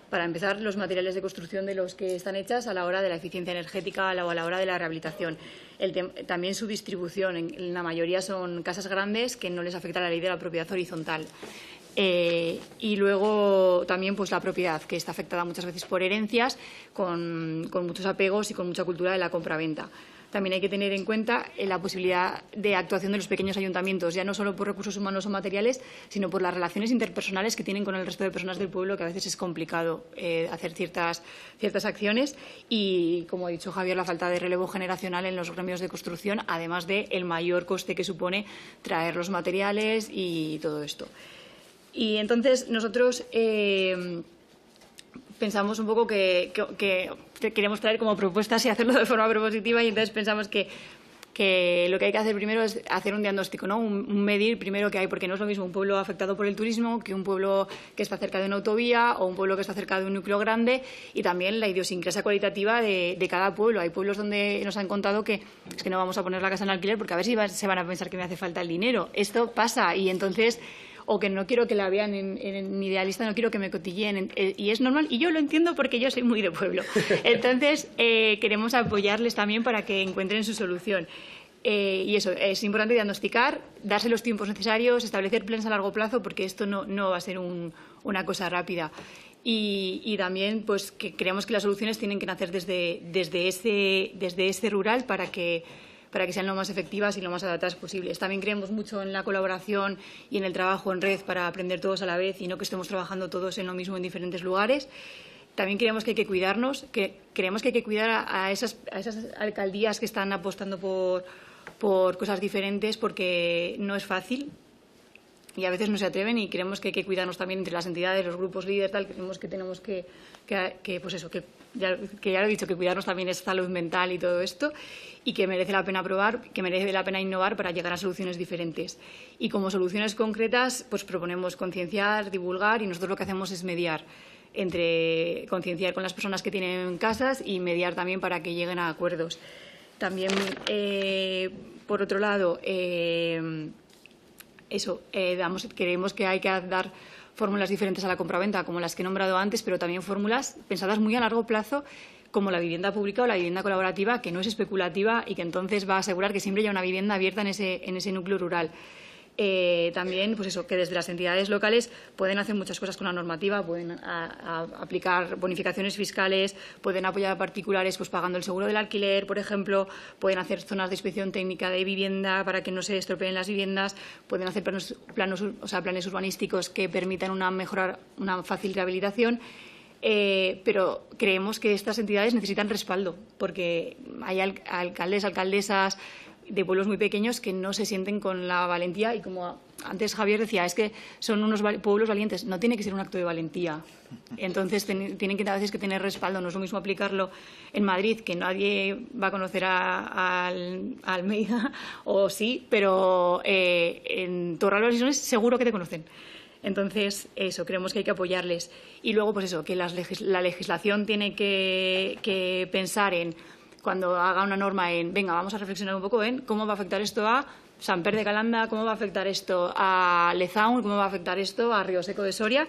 [SPEAKER 13] Para empezar, los materiales de construcción de los que están hechas a la hora de la eficiencia energética o a la hora de la rehabilitación. También su distribución. En la mayoría son casas grandes que no les afecta la ley de la propiedad horizontal. Y luego también pues la propiedad, que está afectada muchas veces por herencias, con muchos apegos y con mucha cultura de la compraventa. También hay que tener en cuenta la posibilidad de actuación de los pequeños ayuntamientos, ya no solo por recursos humanos o materiales, sino por las relaciones interpersonales que tienen con el resto de personas del pueblo, que a veces es complicado hacer ciertas acciones. Y, como ha dicho Javier, la falta de relevo generacional en los gremios de construcción, además del mayor coste que supone traer los materiales y todo esto. Y entonces nosotros pensamos un poco que queremos traer como propuestas y hacerlo de forma propositiva, y entonces pensamos que lo que hay que hacer primero es hacer un diagnóstico, ¿no? Un medir primero qué hay, porque no es lo mismo un pueblo afectado por el turismo que un pueblo que está cerca de una autovía o un pueblo que está cerca de un núcleo grande, y también la idiosincrasia cualitativa de cada pueblo. Hay pueblos donde nos han contado que es que no vamos a poner la casa en alquiler porque a ver si se van a pensar que me hace falta el dinero. Esto pasa, y entonces, o que no quiero que la vean en Idealista, no quiero que me cotilleen, y es normal, y yo lo entiendo porque yo soy muy de pueblo. Entonces, queremos apoyarles también para que encuentren su solución. Y eso, es importante diagnosticar, darse los tiempos necesarios, establecer planes a largo plazo, porque esto no va a ser una cosa rápida. Y también pues que creemos que las soluciones tienen que nacer desde ese rural para que sean lo más efectivas y lo más adaptadas posibles. También creemos mucho en la colaboración y en el trabajo en red para aprender todos a la vez y no que estemos trabajando todos en lo mismo en diferentes lugares. También creemos que hay que cuidarnos, creemos que hay que cuidar a esas alcaldías que están apostando por cosas diferentes, porque no es fácil y a veces no se atreven, y creemos que hay que cuidarnos también entre las entidades, los grupos líderes, tal. Creemos que tenemos que pues eso, que ya lo he dicho, que cuidarnos también es salud mental y todo esto, y que merece la pena probar, que merece la pena innovar para llegar a soluciones diferentes. Y como soluciones concretas, pues proponemos concienciar, divulgar, y nosotros lo que hacemos es mediar, entre concienciar con las personas que tienen casas y mediar también para que lleguen a acuerdos. También, por otro lado, creemos que hay que dar fórmulas diferentes a la compraventa, como las que he nombrado antes, pero también fórmulas pensadas muy a largo plazo, como la vivienda pública o la vivienda colaborativa, que no es especulativa y que entonces va a asegurar que siempre haya una vivienda abierta en ese núcleo rural. También, pues eso, que desde las entidades locales pueden hacer muchas cosas con la normativa, pueden aplicar bonificaciones fiscales, pueden apoyar a particulares pues pagando el seguro del alquiler, por ejemplo, pueden hacer zonas de inspección técnica de vivienda para que no se estropeen las viviendas, pueden hacer planes urbanísticos que permitan una fácil rehabilitación. Pero creemos que estas entidades necesitan respaldo, porque hay alcaldes, alcaldesas de pueblos muy pequeños que no se sienten con la valentía y, como antes Javier decía, es que son unos pueblos valientes. No tiene que ser un acto de valentía. Entonces tienen que a veces que tener respaldo. No es lo mismo aplicarlo en Madrid, que nadie va a conocer a Almeida, o sí, pero en Torralba seguro que te conocen. Entonces, eso, creemos que hay que apoyarles. Y luego, pues eso, que la legislación tiene que pensar en, cuando haga una norma, venga, vamos a reflexionar un poco en cómo va a afectar esto a Sant Pere de Calanda, cómo va a afectar esto a Lezaun, cómo va a afectar esto a Río Seco de Soria.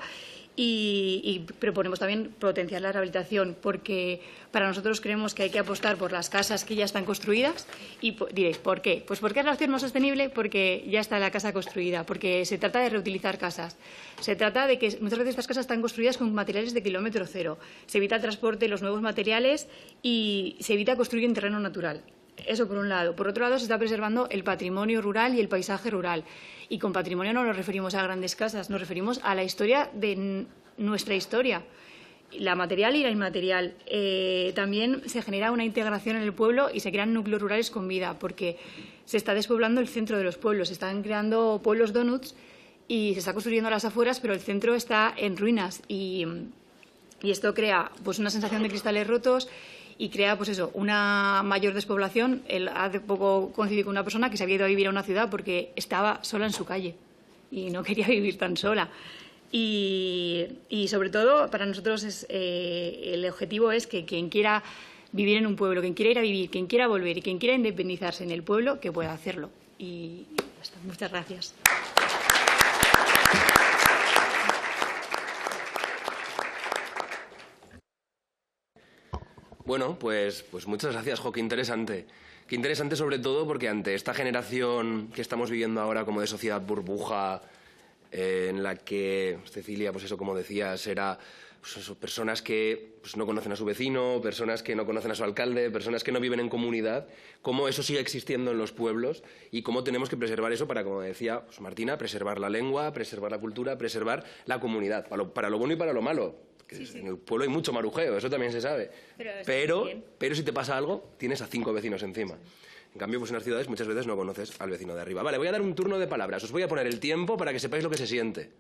[SPEAKER 13] Y proponemos también potenciar la rehabilitación, porque para nosotros creemos que hay que apostar por las casas que ya están construidas. Y diréis, ¿por qué? Pues porque es la opción más sostenible, porque ya está la casa construida, porque se trata de reutilizar casas. Se trata de que muchas veces estas casas están construidas con materiales de kilómetro cero. Se evita el transporte de los nuevos materiales y se evita construir en terreno natural. Eso por un lado. Por otro lado, se está preservando el patrimonio rural y el paisaje rural. Y con patrimonio no nos referimos a grandes casas, nos referimos a la historia de nuestra historia, la material y la inmaterial. También se genera una integración en el pueblo y se crean núcleos rurales con vida, porque se está despoblando el centro de los pueblos, se están creando pueblos donuts y se está construyendo a las afueras, pero el centro está en ruinas y esto crea pues una sensación de cristales rotos y crea, pues eso, una mayor despoblación. Hace poco coincidí con una persona que se había ido a vivir a una ciudad porque estaba sola en su calle y no quería vivir tan sola. Y sobre todo, para nosotros el objetivo es que quien quiera vivir en un pueblo, quien quiera ir a vivir, quien quiera volver y quien quiera independizarse en el pueblo, que pueda hacerlo. Y ya está. Muchas gracias.
[SPEAKER 1] Bueno, pues muchas gracias, Jo, qué interesante. Qué interesante sobre todo porque ante esta generación que estamos viviendo ahora como de sociedad burbuja, en la que Cecilia, pues eso, como decías, era pues eso, personas que pues no conocen a su vecino, personas que no conocen a su alcalde, personas que no viven en comunidad, cómo eso sigue existiendo en los pueblos y cómo tenemos que preservar eso para, como decía pues Martina, preservar la lengua, preservar la cultura, preservar la comunidad, para lo bueno y para lo malo. Sí, sí. En el pueblo hay mucho marujeo, eso también se sabe. Pero si te pasa algo, tienes a 5 vecinos encima. En cambio, pues en las ciudades muchas veces no conoces al vecino de arriba. Vale, voy a dar un turno de palabras. Os voy a poner el tiempo para que sepáis lo que se siente.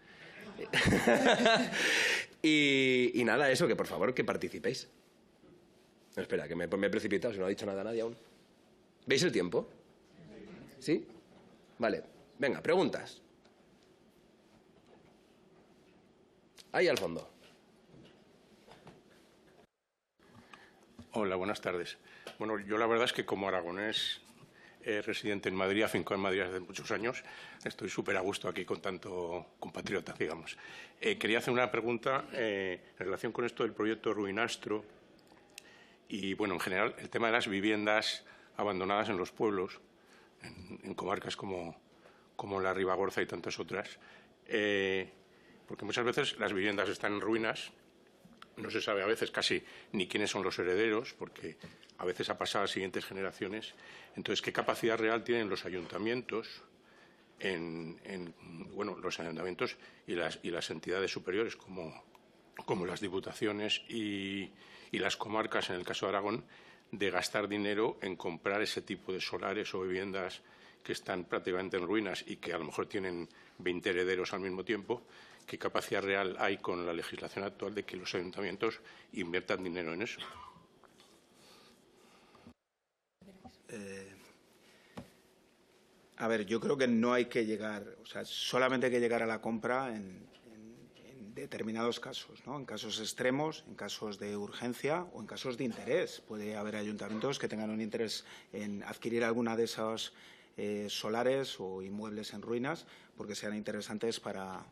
[SPEAKER 1] y nada, eso, que por favor, que participéis. No, espera, que me he precipitado, si no ha dicho nada nadie aún. ¿Veis el tiempo? ¿Sí? Vale, venga, preguntas. Ahí al fondo.
[SPEAKER 14] Hola, buenas tardes. Bueno, yo la verdad es que como aragonés residente en Madrid, afincado en Madrid desde muchos años, estoy súper a gusto aquí con tanto compatriota, digamos. Quería hacer una pregunta en relación con esto del proyecto Ruinastro y, bueno, en general, el tema de las viviendas abandonadas en los pueblos, en comarcas como la Ribagorza y tantas otras, porque muchas veces las viviendas están en ruinas. No se sabe a veces casi ni quiénes son los herederos, porque a veces ha pasado a siguientes generaciones. Entonces, ¿qué capacidad real tienen los ayuntamientos, los ayuntamientos y las entidades superiores, como las diputaciones y las comarcas, en el caso de Aragón, de gastar dinero en comprar ese tipo de solares o viviendas que están prácticamente en ruinas y que a lo mejor tienen 20 herederos al mismo tiempo? ¿Qué capacidad real hay con la legislación actual de que los ayuntamientos inviertan dinero en eso?
[SPEAKER 12] A ver, yo creo que no hay que llegar, o sea, solamente hay que llegar a la compra en determinados casos, ¿no? En casos extremos, en casos de urgencia o en casos de interés. Puede haber ayuntamientos que tengan un interés en adquirir alguna de esas solares o inmuebles en ruinas, porque sean interesantes para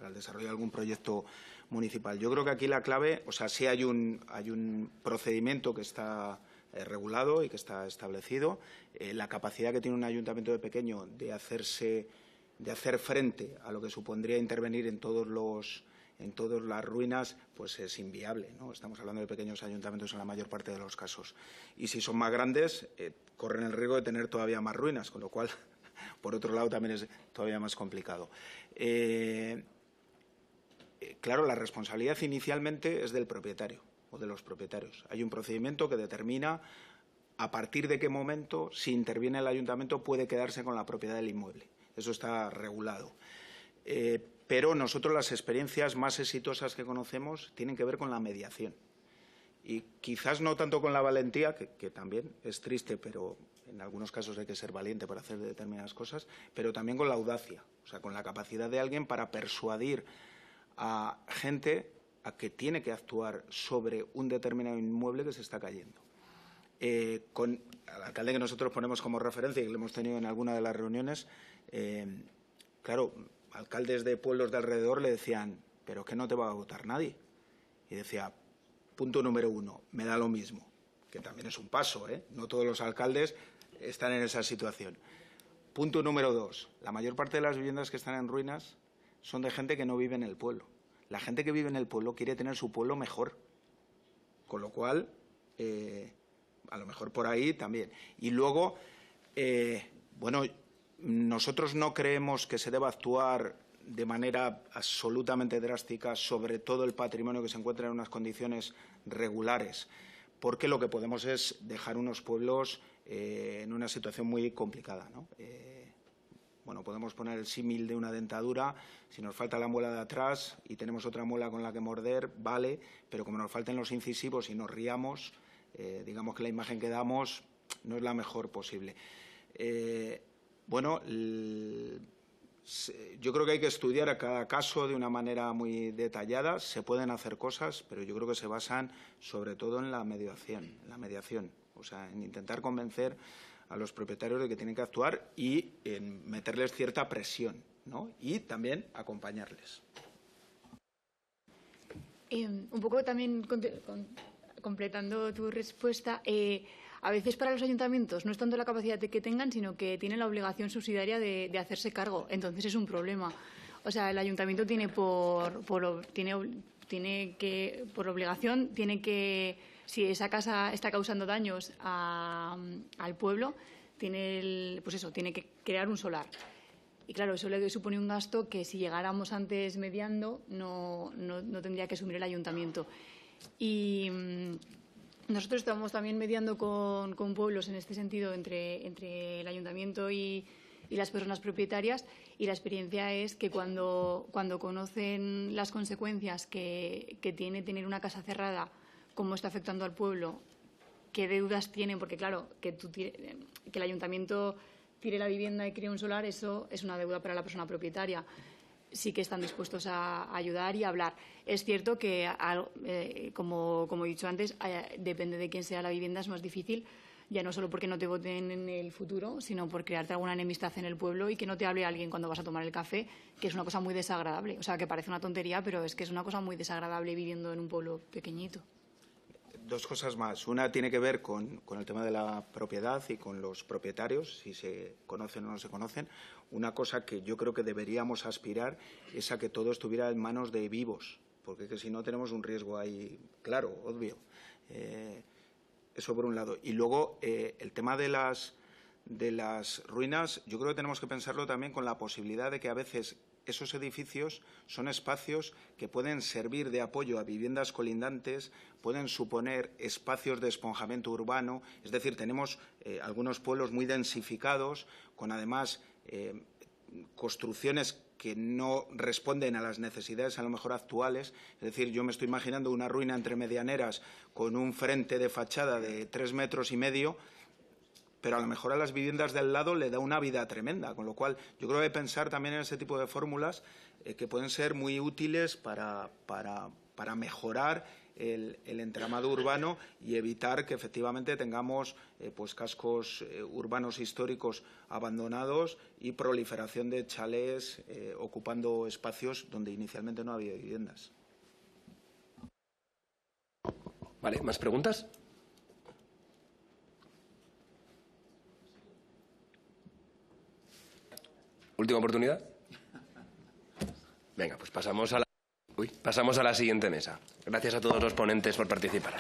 [SPEAKER 12] el desarrollo de algún proyecto municipal. Yo creo que aquí la clave, o sea, sí hay un procedimiento que está regulado y que está establecido. La capacidad que tiene un ayuntamiento de pequeño de hacer frente a lo que supondría intervenir en todas las ruinas, pues es inviable, ¿no? Estamos hablando de pequeños ayuntamientos en la mayor parte de los casos. Y si son más grandes, corren el riesgo de tener todavía más ruinas, con lo cual, por otro lado, también es todavía más complicado. Claro, la responsabilidad inicialmente es del propietario o de los propietarios. Hay un procedimiento que determina a partir de qué momento, si interviene el ayuntamiento, puede quedarse con la propiedad del inmueble. Eso está regulado. Pero nosotros las experiencias más exitosas que conocemos tienen que ver con la mediación. Y quizás no tanto con la valentía, que también es triste, pero en algunos casos hay que ser valiente para hacer determinadas cosas, pero también con la audacia, o sea, con la capacidad de alguien para persuadir a gente a que tiene que actuar sobre un determinado inmueble que se está cayendo. Con el alcalde que nosotros ponemos como referencia y que lo hemos tenido en alguna de las reuniones, claro, alcaldes de pueblos de alrededor le decían, pero es que no te va a votar nadie. Y decía, punto número 1, me da lo mismo, que también es un paso, ¿eh? No todos los alcaldes están en esa situación. Punto número 2, la mayor parte de las viviendas que están en ruinas son de gente que no vive en el pueblo. La gente que vive en el pueblo quiere tener su pueblo mejor, con lo cual, a lo mejor por ahí también. Y luego, bueno, nosotros no creemos que se deba actuar de manera absolutamente drástica sobre todo el patrimonio que se encuentra en unas condiciones regulares, porque lo que podemos es dejar unos pueblos en una situación muy complicada, ¿no? Bueno, podemos poner el símil de una dentadura. Si nos falta la muela de atrás y tenemos otra muela con la que morder, vale, pero como nos falten los incisivos y nos riamos, digamos que la imagen que damos no es la mejor posible. Bueno, yo creo que hay que estudiar a cada caso de una manera muy detallada. Se pueden hacer cosas, pero yo creo que se basan sobre todo en la mediación, o sea, en intentar convencer a los propietarios de que tienen que actuar y en meterles cierta presión, ¿no? Y también acompañarles.
[SPEAKER 13] Un poco también completando tu respuesta, a veces para los ayuntamientos no es tanto la capacidad que tengan, sino que tienen la obligación subsidiaria de hacerse cargo. Entonces es un problema. O sea, el ayuntamiento tiene por obligación, si esa casa está causando daños al pueblo, tiene que crear un solar. Y claro, eso le supone un gasto que si llegáramos antes mediando no tendría que asumir el ayuntamiento. Y nosotros estamos también mediando con pueblos en este sentido entre el ayuntamiento y las personas propietarias, y la experiencia es que cuando conocen las consecuencias que tiene tener una casa cerrada, cómo está afectando al pueblo, qué deudas tienen, porque claro, que el ayuntamiento tire la vivienda y cree un solar, eso es una deuda para la persona propietaria. Sí que están dispuestos a ayudar y a hablar. Es cierto que, como he dicho antes, depende de quién sea la vivienda, es más difícil, ya no solo porque no te voten en el futuro, sino por crearte alguna enemistad en el pueblo y que no te hable alguien cuando vas a tomar el café, que es una cosa muy desagradable. O sea, que parece una tontería, pero es que es una cosa muy desagradable viviendo en un pueblo pequeñito.
[SPEAKER 12] Dos cosas más. Una tiene que ver con el tema de la propiedad y con los propietarios, si se conocen o no se conocen. Una cosa que yo creo que deberíamos aspirar es a que todo estuviera en manos de vivos, porque que si no tenemos un riesgo ahí claro, obvio. Eso por un lado. Y luego el tema de las ruinas, yo creo que tenemos que pensarlo también con la posibilidad de que a veces esos edificios son espacios que pueden servir de apoyo a viviendas colindantes, pueden suponer espacios de esponjamiento urbano. Es decir, tenemos algunos pueblos muy densificados, con además construcciones que no responden a las necesidades a lo mejor actuales. Es decir, yo me estoy imaginando una ruina entre medianeras con un frente de fachada de 3,5 metros, pero a lo mejor a las viviendas de al lado le da una vida tremenda, con lo cual yo creo que hay que pensar también en ese tipo de fórmulas que pueden ser muy útiles para mejorar el entramado urbano y evitar que efectivamente tengamos pues cascos urbanos históricos abandonados y proliferación de chalés ocupando espacios donde inicialmente no había viviendas.
[SPEAKER 1] Vale, ¿más preguntas? ¿Última oportunidad? Venga, pues pasamos a la siguiente mesa. Gracias a todos los ponentes por participar.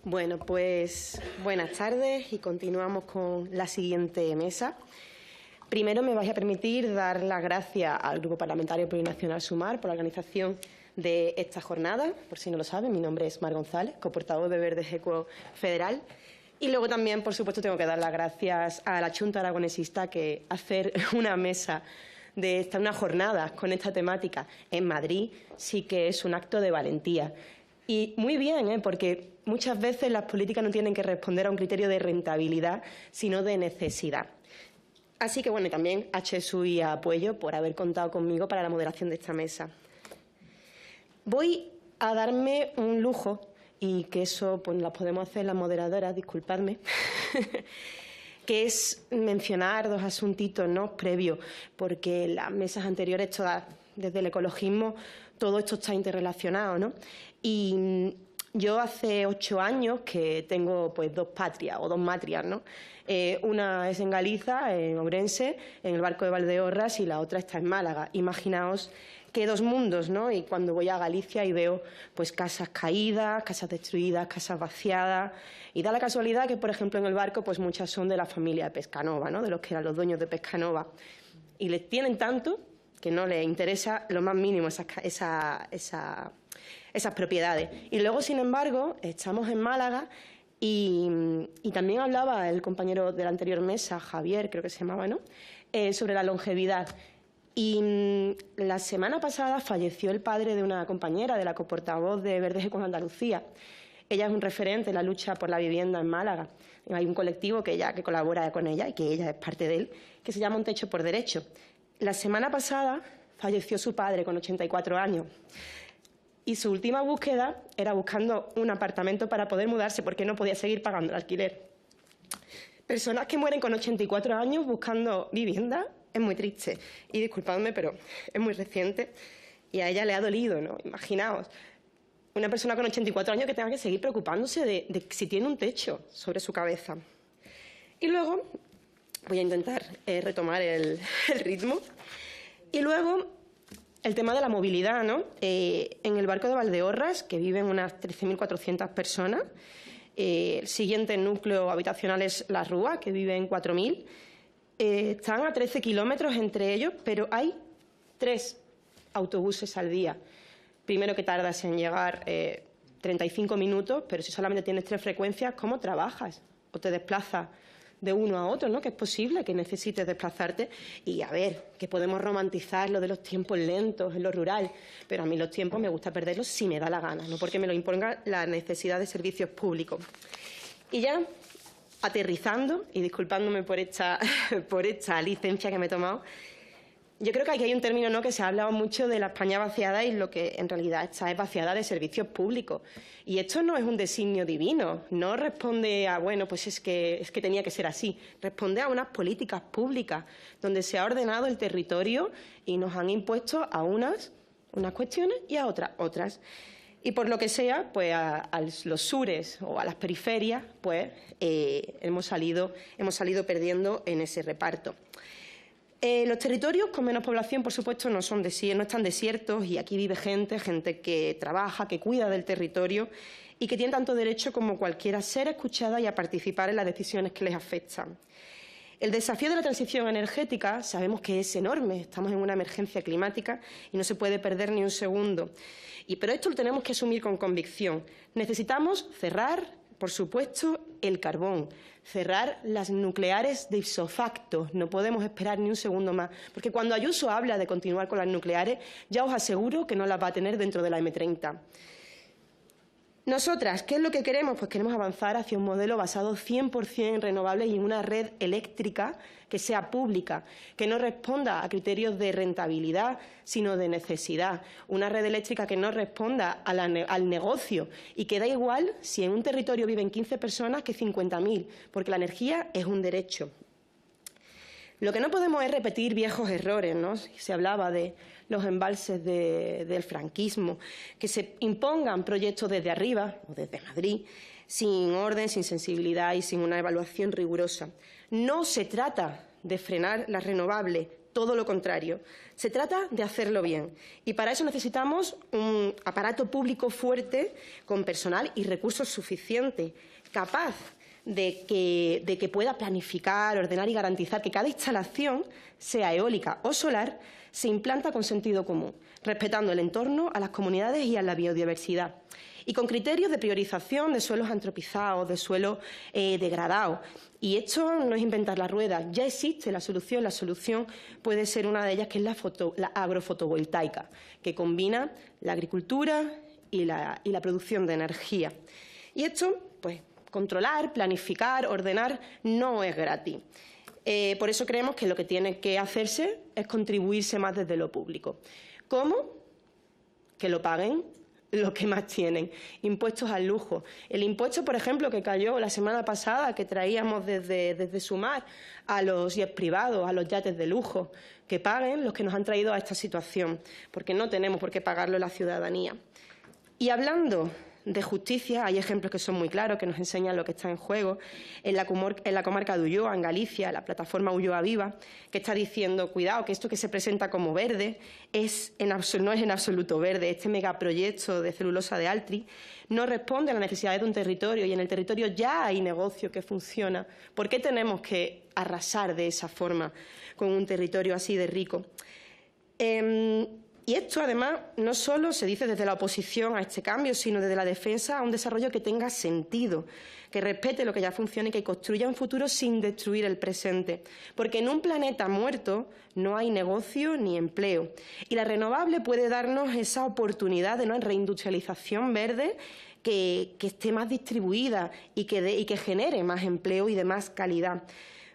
[SPEAKER 15] Bueno, pues buenas tardes y continuamos con la siguiente mesa. Primero me vais a permitir dar las gracias al Grupo Parlamentario Plurinacional Sumar por la organización de esta jornada. Por si no lo saben, mi nombre es Mar González, coportavoz de Verdes Equo Federal. Y luego también, por supuesto, tengo que dar las gracias a la Xunta Aragonesista que hacer una mesa de una jornada con esta temática en Madrid sí que es un acto de valentía. Y muy bien, porque muchas veces las políticas no tienen que responder a un criterio de rentabilidad, sino de necesidad. Así que, bueno, y también a Jesús y a Puello por haber contado conmigo para la moderación de esta mesa. Voy a darme un lujo, y que eso pues las podemos hacer las moderadoras, disculpadme, que es mencionar dos asuntitos, ¿no?, previos, porque las mesas anteriores, todas, desde el ecologismo, todo esto está interrelacionado, ¿no? Y yo hace 8 años que tengo pues 2 patrias o 2 matrias, ¿no? Una es en Galiza, en Ourense, en el Barco de Valdeorras, y la otra está en Málaga. Imaginaos qué 2 mundos, ¿no? Y cuando voy a Galicia y veo pues casas caídas, casas destruidas, casas vaciadas, y da la casualidad que, por ejemplo, en el Barco pues muchas son de la familia de Pescanova, ¿no?, de los que eran los dueños de Pescanova. Y les tienen tanto que no les interesa lo más mínimo esas propiedades. Y luego, sin embargo, estamos en Málaga y también hablaba el compañero de la anterior mesa, Javier, creo que se llamaba, ¿no?, sobre la longevidad. Y la semana pasada falleció el padre de una compañera de la coportavoz de Verdes Equo Andalucía. Ella es un referente en la lucha por la vivienda en Málaga. Hay un colectivo que colabora con ella y que ella es parte de él, que se llama Un Techo por Derecho. La semana pasada falleció su padre con 84 años y su última búsqueda era buscando un apartamento para poder mudarse porque no podía seguir pagando el alquiler. Personas que mueren con 84 años buscando vivienda es muy triste. Y disculpadme, pero es muy reciente y a ella le ha dolido, ¿no? Imaginaos, una persona con 84 años que tenga que seguir preocupándose de si tiene un techo sobre su cabeza. Y luego voy a intentar retomar el ritmo. Y luego, el tema de la movilidad, ¿no? En el Barco de Valdeorras, que viven unas 13.400 personas, el siguiente núcleo habitacional es La Rúa, que viven 4.000. Están a 13 kilómetros entre ellos, pero hay 3 autobuses al día. Primero que tardas en llegar 35 minutos, pero si solamente tienes 3 frecuencias, ¿cómo trabajas? O te desplazas de uno a otro, ¿no?, que es posible que necesites desplazarte. Y a ver, que podemos romantizar lo de los tiempos lentos en lo rural, pero a mí los tiempos me gusta perderlos si me da la gana, no porque me lo imponga la necesidad de servicios públicos. Y ya aterrizando, y disculpándome por esta licencia que me he tomado, yo creo que aquí hay un término, ¿no?, que se ha hablado mucho de la España vaciada y lo que en realidad está es vaciada de servicios públicos. Y esto no es un designio divino, no responde a, bueno, pues es que tenía que ser así. Responde a unas políticas públicas donde se ha ordenado el territorio y nos han impuesto a unas cuestiones y a otras. Y por lo que sea, pues a los sures o a las periferias, pues hemos salido perdiendo en ese reparto. Los territorios con menos población, por supuesto, no están desiertos, y aquí vive gente que trabaja, que cuida del territorio y que tiene tanto derecho como cualquiera a ser escuchada y a participar en las decisiones que les afectan. El desafío de la transición energética sabemos que es enorme. Estamos en una emergencia climática y no se puede perder ni un segundo. Pero esto lo tenemos que asumir con convicción. Necesitamos cerrar, por supuesto, el carbón, cerrar las nucleares de ipso facto. No podemos esperar ni un segundo más, porque cuando Ayuso habla de continuar con las nucleares, ya os aseguro que no las va a tener dentro de la M30. Nosotras, ¿qué es lo que queremos? Pues queremos avanzar hacia un modelo basado 100% en renovables y en una red eléctrica que sea pública, que no responda a criterios de rentabilidad, sino de necesidad. Una red eléctrica que no responda al negocio y que da igual si en un territorio viven 15 personas que 50.000, porque la energía es un derecho. Lo que no podemos es repetir viejos errores, ¿no? Se hablaba de los embalses del franquismo, que se impongan proyectos desde arriba o desde Madrid, sin orden, sin sensibilidad y sin una evaluación rigurosa. No se trata de frenar las renovables, todo lo contrario. Se trata de hacerlo bien. Y para eso necesitamos un aparato público fuerte, con personal y recursos suficientes, capaz de que pueda planificar, ordenar y garantizar que cada instalación, sea eólica o solar, se implanta con sentido común, respetando el entorno, a las comunidades y a la biodiversidad. Y con criterios de priorización de suelos antropizados, de suelos degradados. Y esto no es inventar la rueda, ya existe la solución puede ser una de ellas, que es la agrofotovoltaica, que combina la agricultura y la producción de energía. Y esto, pues, controlar, planificar, ordenar, no es gratis. Por eso creemos que lo que tiene que hacerse es contribuirse más desde lo público. ¿Cómo? Que lo paguen los que más tienen. Impuestos al lujo. El impuesto, por ejemplo, que cayó la semana pasada, que traíamos desde Sumar a los jets privados, a los yates de lujo, que paguen los que nos han traído a esta situación, porque no tenemos por qué pagarlo la ciudadanía. Y hablando de justicia, hay ejemplos que son muy claros, que nos enseñan lo que está en juego. En la comarca de Ulloa, en Galicia, la plataforma Ulloa Viva, que está diciendo, cuidado, que esto que se presenta como verde no es en absoluto verde. Este megaproyecto de celulosa de Altri no responde a las necesidades de un territorio, y en el territorio ya hay negocio que funciona. ¿Por qué tenemos que arrasar de esa forma con un territorio así de rico? Y esto, además, no solo se dice desde la oposición a este cambio, sino desde la defensa a un desarrollo que tenga sentido, que respete lo que ya funciona y que construya un futuro sin destruir el presente. Porque en un planeta muerto no hay negocio ni empleo. Y la renovable puede darnos esa oportunidad de una reindustrialización verde que esté más distribuida y que genere más empleo y de más calidad.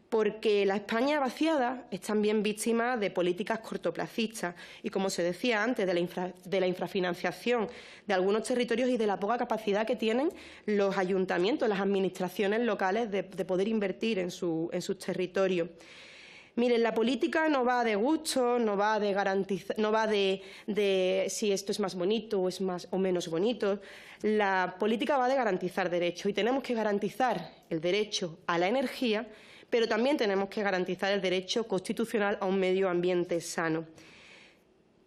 [SPEAKER 15] Porque la España vaciada es también víctima de políticas cortoplacistas y, como se decía antes, de la infrafinanciación de algunos territorios y de la poca capacidad que tienen los ayuntamientos, las administraciones locales de poder invertir en sus territorios. Miren, la política no va de gusto, no va de garantizar, no va de si esto es más bonito o es más o menos bonito. La política va de garantizar derechos, y tenemos que garantizar el derecho a la energía, pero también tenemos que garantizar el derecho constitucional a un medio ambiente sano.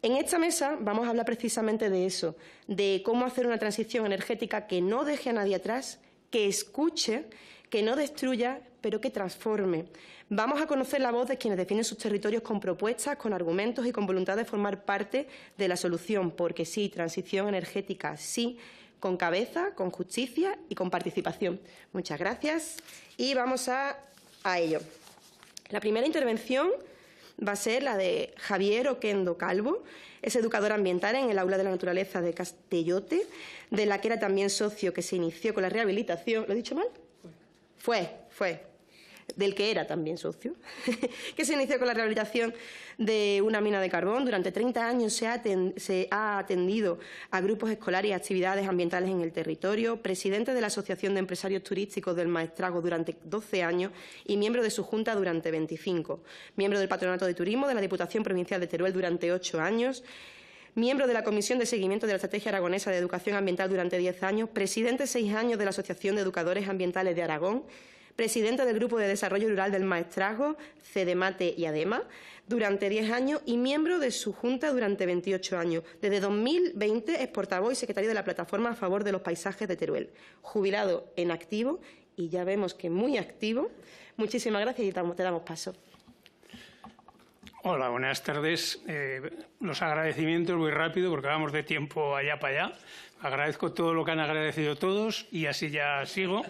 [SPEAKER 15] En esta mesa vamos a hablar precisamente de eso, de cómo hacer una transición energética que no deje a nadie atrás, que escuche, que no destruya, pero que transforme. Vamos a conocer la voz de quienes defienden sus territorios con propuestas, con argumentos y con voluntad de formar parte de la solución, porque sí, transición energética, sí, con cabeza, con justicia y con participación. Muchas gracias y vamos a ello. La primera intervención va a ser la de Javier Oquendo Calvo. Es educador ambiental en el Aula de la Naturaleza de Castellote, de la que era también socio, que se inició con la rehabilitación. ¿Lo he dicho mal? Fue. Del que era también socio, que se inició con la rehabilitación de una mina de carbón. Durante 30 años se ha atendido a grupos escolares y actividades ambientales en el territorio, presidente de la Asociación de Empresarios Turísticos del Maestrazgo durante 12 años y miembro de su junta durante 25, miembro del Patronato de Turismo de la Diputación Provincial de Teruel durante 8 años, miembro de la Comisión de Seguimiento de la Estrategia Aragonesa de Educación Ambiental durante 10 años, presidente 6 años de la Asociación de Educadores Ambientales de Aragón, presidente del Grupo de Desarrollo Rural del Maestrazgo, CEDEMATE y ADEMA, durante 10 años y miembro de su Junta durante 28 años. Desde 2020 es portavoz y secretario de la Plataforma a favor de los paisajes de Teruel. Jubilado en activo, y ya vemos que muy activo. Muchísimas gracias y te damos paso.
[SPEAKER 16] Hola, buenas tardes. Los agradecimientos muy rápido porque vamos de tiempo allá para allá. Agradezco todo lo que han agradecido todos y así ya sigo.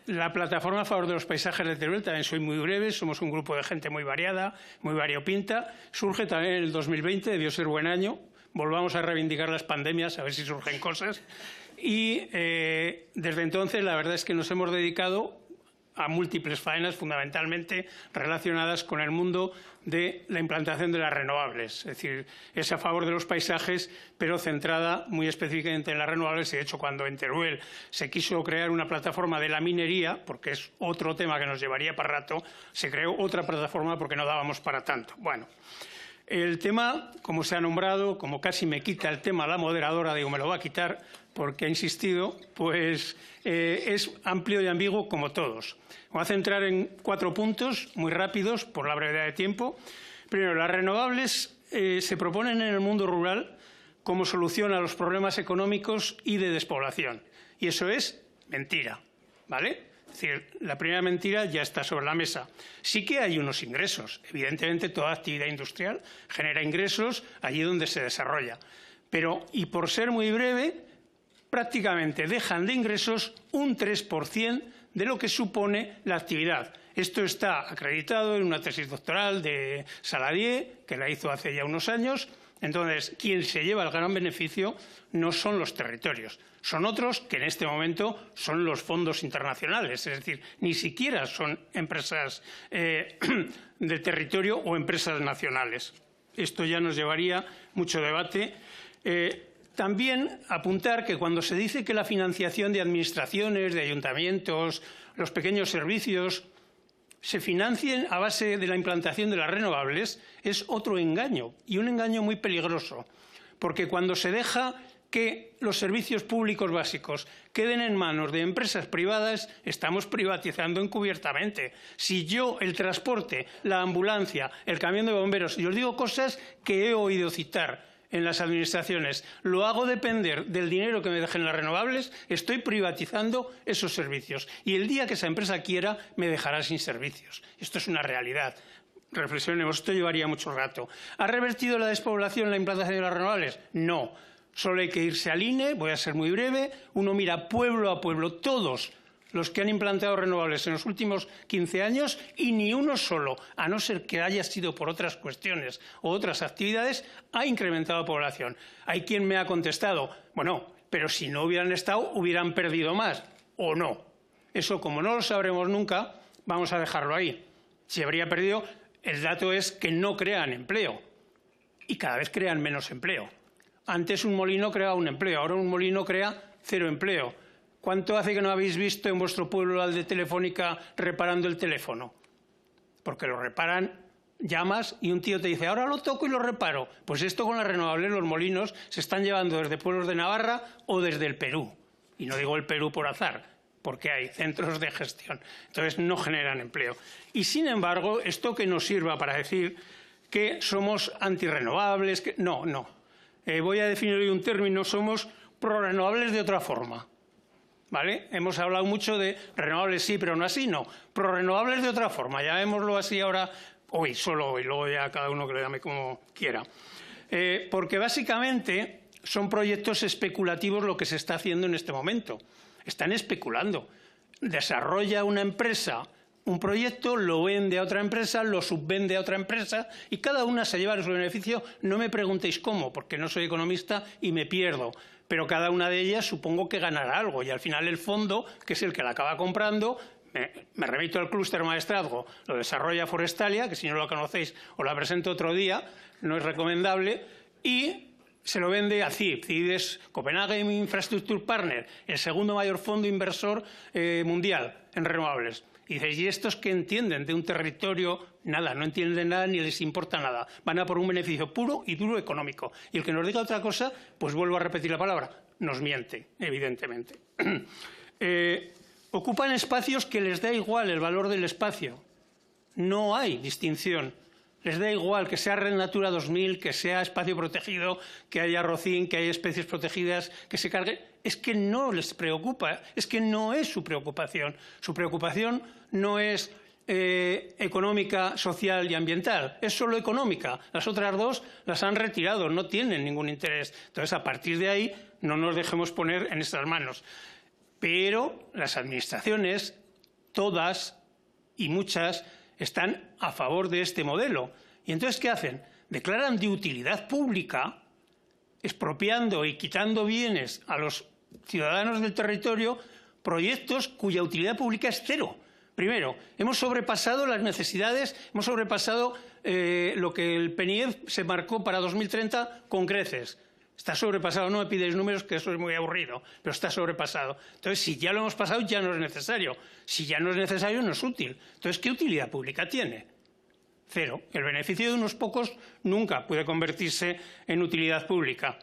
[SPEAKER 16] La Plataforma a favor de los paisajes de Teruel, también soy muy breve, somos un grupo de gente muy variada, muy variopinta. Surge también en el 2020, debió ser buen año. Volvamos a reivindicar las pandemias, a ver si surgen cosas. Y desde entonces la verdad es que nos hemos dedicado a múltiples faenas, fundamentalmente relacionadas con el mundo de la implantación de las renovables. Es decir, es a favor de los paisajes, pero centrada muy específicamente en las renovables. Y, de hecho, cuando en Teruel se quiso crear una plataforma de la minería, porque es otro tema que nos llevaría para rato, se creó otra plataforma porque no dábamos para tanto. Bueno, el tema, como se ha nombrado, como casi me quita el tema la moderadora, digo, me lo va a quitar porque ha insistido, pues es amplio y ambiguo como todos. Me voy a centrar en 4 puntos muy rápidos por la brevedad de tiempo. Primero, las renovables se proponen en el mundo rural como solución a los problemas económicos y de despoblación. Y eso es mentira, ¿vale? Es decir, la primera mentira ya está sobre la mesa. Sí que hay unos ingresos. Evidentemente, toda actividad industrial genera ingresos allí donde se desarrolla. Pero, y por ser muy breve, prácticamente dejan de ingresos un 3% de lo que supone la actividad. Esto está acreditado en una tesis doctoral de Saladier, que la hizo hace ya unos años. Entonces, quien se lleva el gran beneficio no son los territorios, son otros que en este momento son los fondos internacionales, es decir, ni siquiera son empresas de territorio o empresas nacionales. Esto ya nos llevaría mucho debate. También apuntar que cuando se dice que la financiación de administraciones, de ayuntamientos, los pequeños servicios, se financien a base de la implantación de las renovables, es otro engaño, y un engaño muy peligroso, porque cuando se deja que los servicios públicos básicos queden en manos de empresas privadas, estamos privatizando encubiertamente. Si yo, el transporte, la ambulancia, el camión de bomberos, y os digo cosas que he oído citar en las administraciones, lo hago depender del dinero que me dejen las renovables, estoy privatizando esos servicios. Y el día que esa empresa quiera, me dejará sin servicios. Esto es una realidad. Reflexionemos, esto llevaría mucho rato. ¿Ha revertido la despoblación la implantación de las renovables? No. Solo hay que irse al INE, voy a ser muy breve. Uno mira pueblo a pueblo, todos los que han implantado renovables en los últimos 15 años y ni uno solo, a no ser que haya sido por otras cuestiones o otras actividades, ha incrementado la población. Hay quien me ha contestado, bueno, pero si no hubieran estado, hubieran perdido más, o no. Eso, como no lo sabremos nunca, vamos a dejarlo ahí. Si habría perdido, el dato es que no crean empleo y cada vez crean menos empleo. Antes un molino creaba un empleo, ahora un molino crea 0 empleo. ¿Cuánto hace que no habéis visto en vuestro pueblo al de Telefónica reparando el teléfono? Porque lo reparan, llamas y un tío te dice, ahora lo toco y lo reparo. Pues esto con las renovables, los molinos se están llevando desde pueblos de Navarra o desde el Perú. Y no digo el Perú por azar, porque hay centros de gestión. Entonces no generan empleo. Y sin embargo, esto que nos sirva para decir que somos antirrenovables, que no. Voy a definir hoy un término, somos prorrenovables de otra forma. ¿Vale? Hemos hablado mucho de renovables sí, pero no así, no. Prorrenovables de otra forma, llamémoslo así ahora, hoy, solo hoy, luego ya cada uno que lo llame como quiera. Porque básicamente son proyectos especulativos lo que se está haciendo en este momento. Están especulando. Desarrolla una empresa un proyecto, lo vende a otra empresa, lo subvende a otra empresa y cada una se lleva su beneficio. No me preguntéis cómo, porque no soy economista y me pierdo. Pero cada una de ellas supongo que ganará algo y al final el fondo, que es el que la acaba comprando, me remito al clúster maestrazgo, lo desarrolla Forestalia, que si no lo conocéis os la presento otro día, no es recomendable, y se lo vende a CIP. CIP es Copenhagen Infrastructure Partner, el segundo mayor fondo inversor mundial en renovables. Y dices, ¿y estos qué entienden de un territorio? Nada, no entienden nada ni les importa nada. Van a por un beneficio puro y duro económico. Y el que nos diga otra cosa, pues vuelvo a repetir la palabra, nos miente, evidentemente. Ocupan espacios que les da igual el valor del espacio. No hay distinción. Les da igual que sea Red Natura 2000, que sea espacio protegido, que haya ROCIN, que haya especies protegidas, que se carguen. Es que no les preocupa, es que no es su preocupación. Su preocupación no es económica, social y ambiental, es solo económica. Las otras dos las han retirado, no tienen ningún interés. Entonces, a partir de ahí, no nos dejemos poner en estas manos. Pero las administraciones, todas y muchas, están a favor de este modelo. ¿Y entonces qué hacen? Declaran de utilidad pública, expropiando y quitando bienes a los ciudadanos del territorio, proyectos cuya utilidad pública es cero. Primero, hemos sobrepasado las necesidades, hemos sobrepasado lo que el PNIEF se marcó para 2030 con creces. Está sobrepasado, no me pides números, que eso es muy aburrido, pero está sobrepasado. Entonces, si ya lo hemos pasado, ya no es necesario. Si ya no es necesario, no es útil. Entonces, ¿qué utilidad pública tiene? Cero. El beneficio de unos pocos nunca puede convertirse en utilidad pública.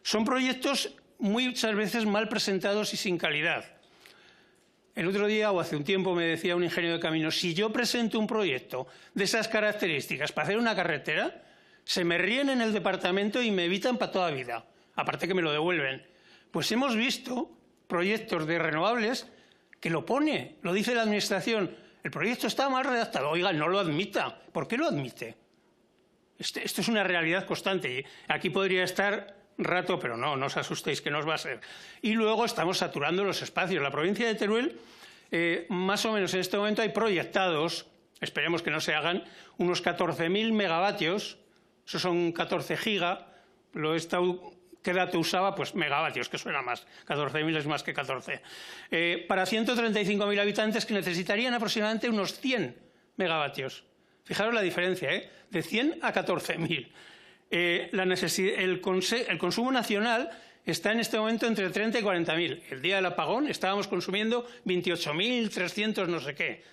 [SPEAKER 16] Son proyectos muchas veces mal presentados y sin calidad. El otro día, o hace un tiempo, me decía un ingeniero de caminos, si yo presento un proyecto de esas características para hacer una carretera, se me ríen en el departamento y me evitan para toda vida, aparte que me lo devuelven. Pues hemos visto proyectos de renovables que lo pone, lo dice la Administración. El proyecto está mal redactado. Oiga, no lo admita. ¿Por qué lo admite? Esto es una realidad constante. Y aquí podría estar rato, pero no os asustéis que no os va a ser. Y luego estamos saturando los espacios. La provincia de Teruel, más o menos en este momento hay proyectados, esperemos que no se hagan, unos 14.000 megavatios. Eso son 14 gigas, ¿qué dato usaba? Pues megavatios, que suena más. 14.000 es más que 14. Para 135.000 habitantes que necesitarían aproximadamente unos 100 megavatios. Fijaros la diferencia, de 100 a 14.000. El consumo nacional está en este momento entre 30 y 40.000. El día del apagón estábamos consumiendo 28.300 no sé qué.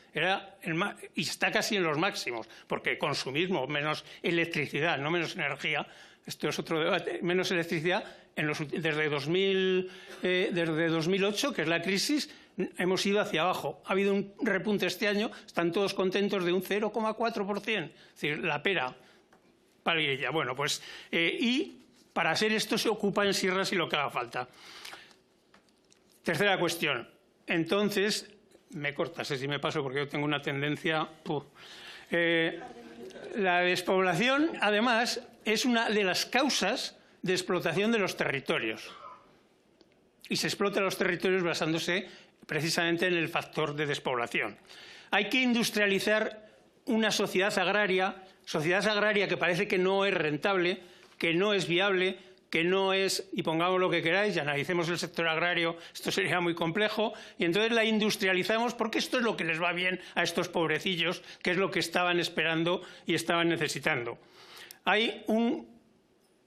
[SPEAKER 16] Y está casi en los máximos, porque consumismo, menos electricidad, no menos energía. Esto es otro debate. Menos electricidad. Desde 2008, que es la crisis, hemos ido hacia abajo. Ha habido un repunte este año, están todos contentos de un 0,4%. Es decir, la pera, palilla. Bueno, pues... y para hacer esto se ocupa en sierras y lo que haga falta. Tercera cuestión. Entonces, me cortas si me paso porque yo tengo una tendencia... la despoblación, además, es una de las causas de explotación de los territorios. Y se explota los territorios basándose precisamente en el factor de despoblación. Hay que industrializar una sociedad agraria que parece que no es rentable, que no es viable, que no es, y pongamos lo que queráis, y analicemos el sector agrario, esto sería muy complejo, y entonces la industrializamos porque esto es lo que les va bien a estos pobrecillos, que es lo que estaban esperando y estaban necesitando. Hay un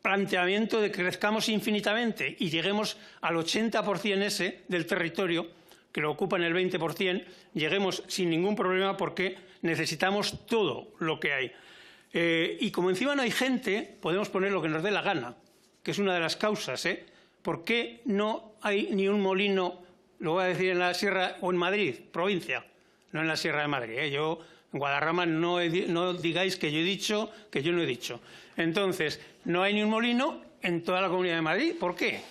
[SPEAKER 16] planteamiento de que crezcamos infinitamente y lleguemos al 80% ese del territorio, que lo ocupan el 20%, lleguemos sin ningún problema porque necesitamos todo lo que hay. Y como encima no hay gente, podemos poner lo que nos dé la gana, que es una de las causas. ¿Por qué no hay ni un molino, lo voy a decir en la Sierra o en Madrid, provincia, no en la Sierra de Madrid? Yo, en Guadarrama, no digáis que yo he dicho, que yo no he dicho. Entonces, no hay ni un molino en toda la Comunidad de Madrid. ¿Por qué?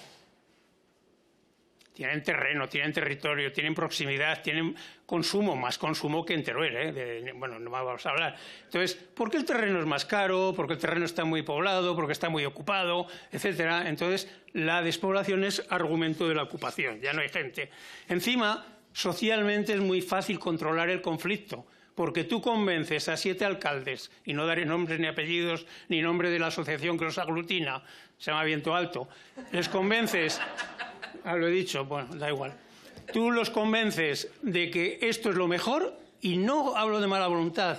[SPEAKER 16] Tienen terreno, tienen territorio, tienen proximidad, tienen consumo, más consumo que en Teruel. Bueno, no vamos a hablar. Entonces, ¿por qué el terreno es más caro? ¿Porque el terreno está muy poblado? ¿Porque está muy ocupado? Etcétera. Entonces, la despoblación es argumento de la ocupación. Ya no hay gente. Encima, socialmente es muy fácil controlar el conflicto, porque tú convences a 7 alcaldes, y no daré nombres ni apellidos, ni nombre de la asociación que los aglutina, se llama Viento Alto, les convences... lo he dicho, bueno, da igual. Tú los convences de que esto es lo mejor, y no hablo de mala voluntad,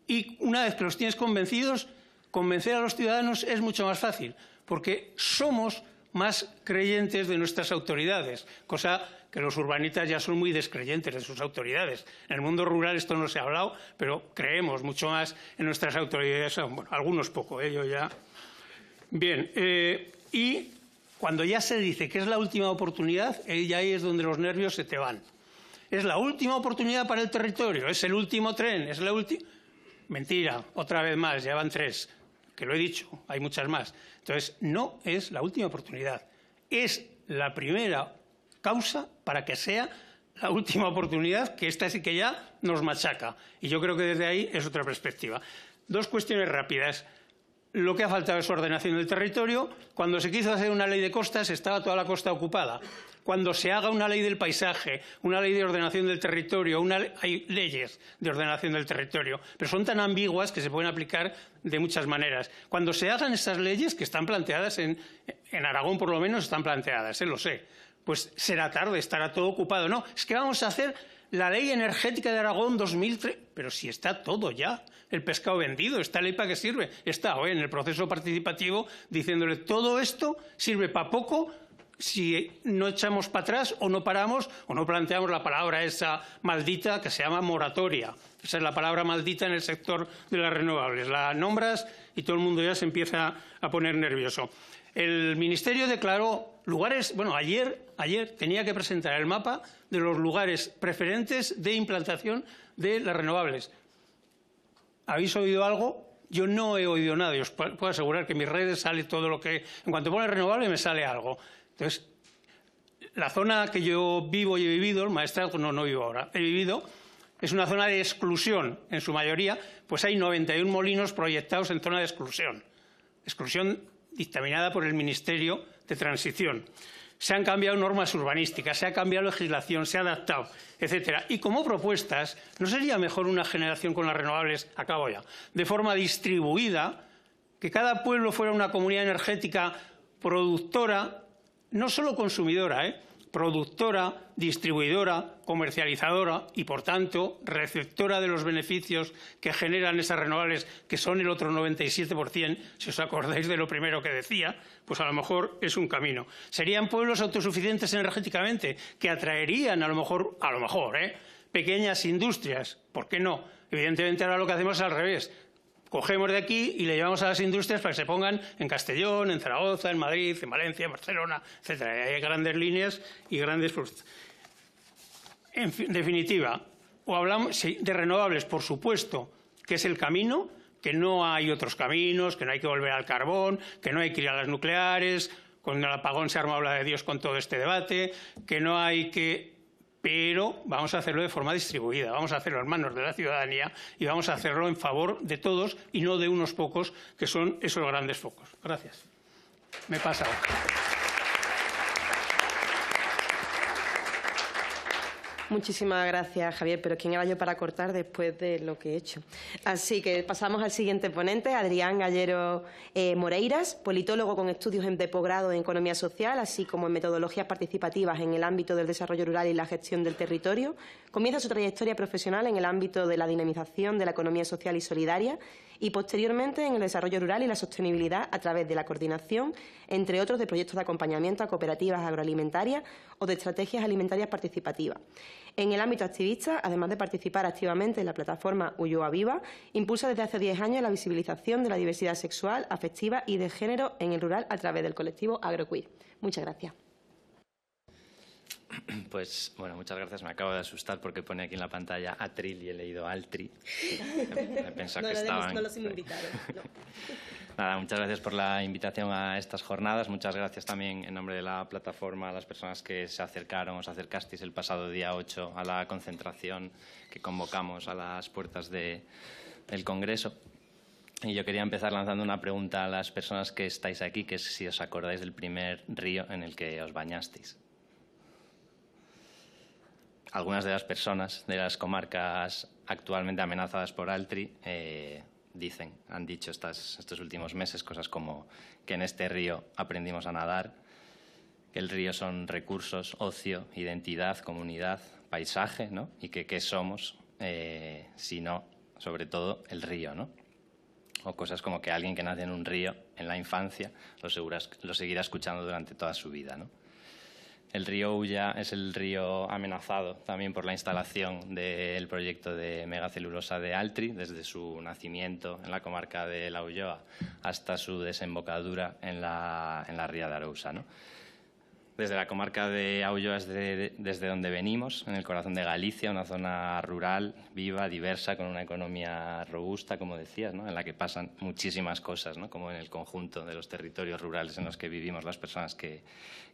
[SPEAKER 16] y una vez que los tienes convencidos, convencer a los ciudadanos es mucho más fácil, porque somos más creyentes de nuestras autoridades, cosa que los urbanitas ya son muy descreyentes de sus autoridades. En el mundo rural esto no se ha hablado, pero creemos mucho más en nuestras autoridades, bueno, algunos poco, yo ya. Bien, y cuando ya se dice que es la última oportunidad, ya ahí es donde los nervios se te van. Es la última oportunidad para el territorio, es el último tren, es la última... Mentira, otra vez más, ya van 3, que lo he dicho, hay muchas más. Entonces, no es la última oportunidad, es la primera causa para que sea la última oportunidad, que esta sí que ya nos machaca. Y yo creo que desde ahí es otra perspectiva. 2 cuestiones rápidas. Lo que ha faltado es ordenación del territorio. Cuando se quiso hacer una ley de costas, estaba toda la costa ocupada. Cuando se haga una ley del paisaje, una ley de ordenación del territorio, hay leyes de ordenación del territorio, pero son tan ambiguas que se pueden aplicar de muchas maneras. Cuando se hagan esas leyes, que están planteadas en Aragón por lo menos están planteadas, lo sé, pues será tarde, estará todo ocupado. No, es que vamos a hacer la ley energética de Aragón 2003, pero si está todo ya, el pescado vendido, ¿esta ley para qué sirve? Está en el proceso participativo diciéndole todo esto sirve para poco si no echamos para atrás o no paramos o no planteamos la palabra esa maldita que se llama moratoria. Esa es la palabra maldita en el sector de las renovables. La nombras y todo el mundo ya se empieza a poner nervioso. El Ministerio declaró lugares, bueno, ayer tenía que presentar el mapa de los lugares preferentes de implantación de las renovables. ¿Habéis oído algo? Yo no he oído nada. Y os puedo asegurar que en mis redes sale todo lo que... En cuanto pone renovable me sale algo. Entonces, la zona que yo vivo y he vivido, el Maestrazgo no vivo ahora, he vivido, es una zona de exclusión en su mayoría, pues hay 91 molinos proyectados en zona de exclusión. Exclusión dictaminada por el Ministerio de Transición. Se han cambiado normas urbanísticas, se ha cambiado legislación, se ha adaptado, etcétera. Y como propuestas, ¿no sería mejor una generación con las renovables, acabo ya, de forma distribuida, que cada pueblo fuera una comunidad energética productora, no solo consumidora, productora, distribuidora, comercializadora y, por tanto, receptora de los beneficios que generan esas renovables, que son el otro 97%, si os acordáis de lo primero que decía, pues a lo mejor es un camino. Serían pueblos autosuficientes energéticamente, que atraerían a lo mejor, pequeñas industrias. ¿Por qué no? Evidentemente ahora lo que hacemos es al revés. Cogemos de aquí y le llevamos a las industrias para que se pongan en Castellón, en Zaragoza, en Madrid, en Valencia, en Barcelona, etcétera. Hay grandes líneas y grandes... En definitiva, o hablamos de renovables, por supuesto, que es el camino, que no hay otros caminos, que no hay que volver al carbón, que no hay que ir a las nucleares, con el apagón se arma habla de Dios con todo este debate, que no hay que... Pero vamos a hacerlo de forma distribuida, vamos a hacerlo en manos de la ciudadanía y vamos a hacerlo en favor de todos y no de unos pocos, que son esos grandes focos. Gracias. Me he pasado.
[SPEAKER 15] Muchísimas gracias, Javier, pero ¿quién era yo para cortar después de lo que he hecho? Así que pasamos al siguiente ponente, Adrián Gallero Moreiras, politólogo con estudios de posgrado en Economía Social, así como en metodologías participativas en el ámbito del desarrollo rural y la gestión del territorio. Comienza su trayectoria profesional en el ámbito de la dinamización de la economía social y solidaria y posteriormente en el desarrollo rural y la sostenibilidad a través de la coordinación, entre otros, de proyectos de acompañamiento a cooperativas agroalimentarias o de estrategias alimentarias participativas. En el ámbito activista, además de participar activamente en la plataforma Ulloa Viva, impulsa desde hace 10 años la visibilización de la diversidad sexual, afectiva y de género en el rural a través del colectivo Agroqueer. Muchas gracias.
[SPEAKER 17] Pues, bueno, muchas gracias. Me acabo de asustar porque pone aquí en la pantalla Atril y he leído Altri. He pensado que estaban...
[SPEAKER 15] No los hemos invitado. No.
[SPEAKER 17] Nada, muchas gracias por la invitación a estas jornadas. Muchas gracias también en nombre de la plataforma a las personas que se acercaron, os acercasteis el pasado día 8 a la concentración que convocamos a las puertas del Congreso. Y yo quería empezar lanzando una pregunta a las personas que estáis aquí, que es si os acordáis del primer río en el que os bañasteis. Algunas de las personas de las comarcas actualmente amenazadas por Altri han dicho estos últimos meses cosas como que en este río aprendimos a nadar, que el río son recursos, ocio, identidad, comunidad, paisaje, ¿no? Y que qué somos, sino, sobre todo, el río, ¿no? O cosas como que alguien que nace en un río en la infancia lo seguirá escuchando durante toda su vida, ¿no? El río Ulla es el río amenazado también por la instalación del proyecto de megacelulosa de Altri, desde su nacimiento en la comarca de La Ulloa hasta su desembocadura en la ría de Arousa, ¿no? Desde la comarca de Aulloa es desde donde venimos, en el corazón de Galicia, una zona rural, viva, diversa, con una economía robusta, como decías, ¿no? En la que pasan muchísimas cosas, ¿no? Como en el conjunto de los territorios rurales en los que vivimos las personas que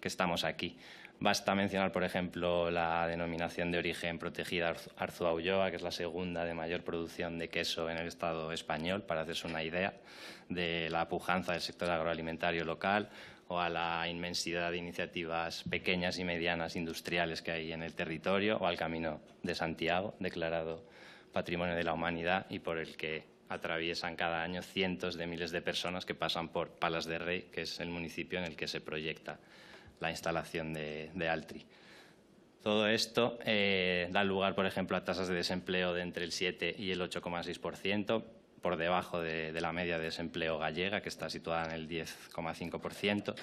[SPEAKER 17] estamos aquí. Basta mencionar, por ejemplo, la denominación de origen protegida Arzúa-Ulloa, que es la segunda de mayor producción de queso en el Estado español, para hacerse una idea de la pujanza del sector agroalimentario local, o a la inmensidad de iniciativas pequeñas y medianas industriales que hay en el territorio, o al Camino de Santiago, declarado Patrimonio de la Humanidad y por el que atraviesan cada año cientos de miles de personas que pasan por Palas de Rey, que es el municipio en el que se proyecta la instalación de Altri. Todo esto da lugar, por ejemplo, a tasas de desempleo de entre el 7 y el 8,6%, por debajo de la media de desempleo gallega, que está situada en el 10,5%.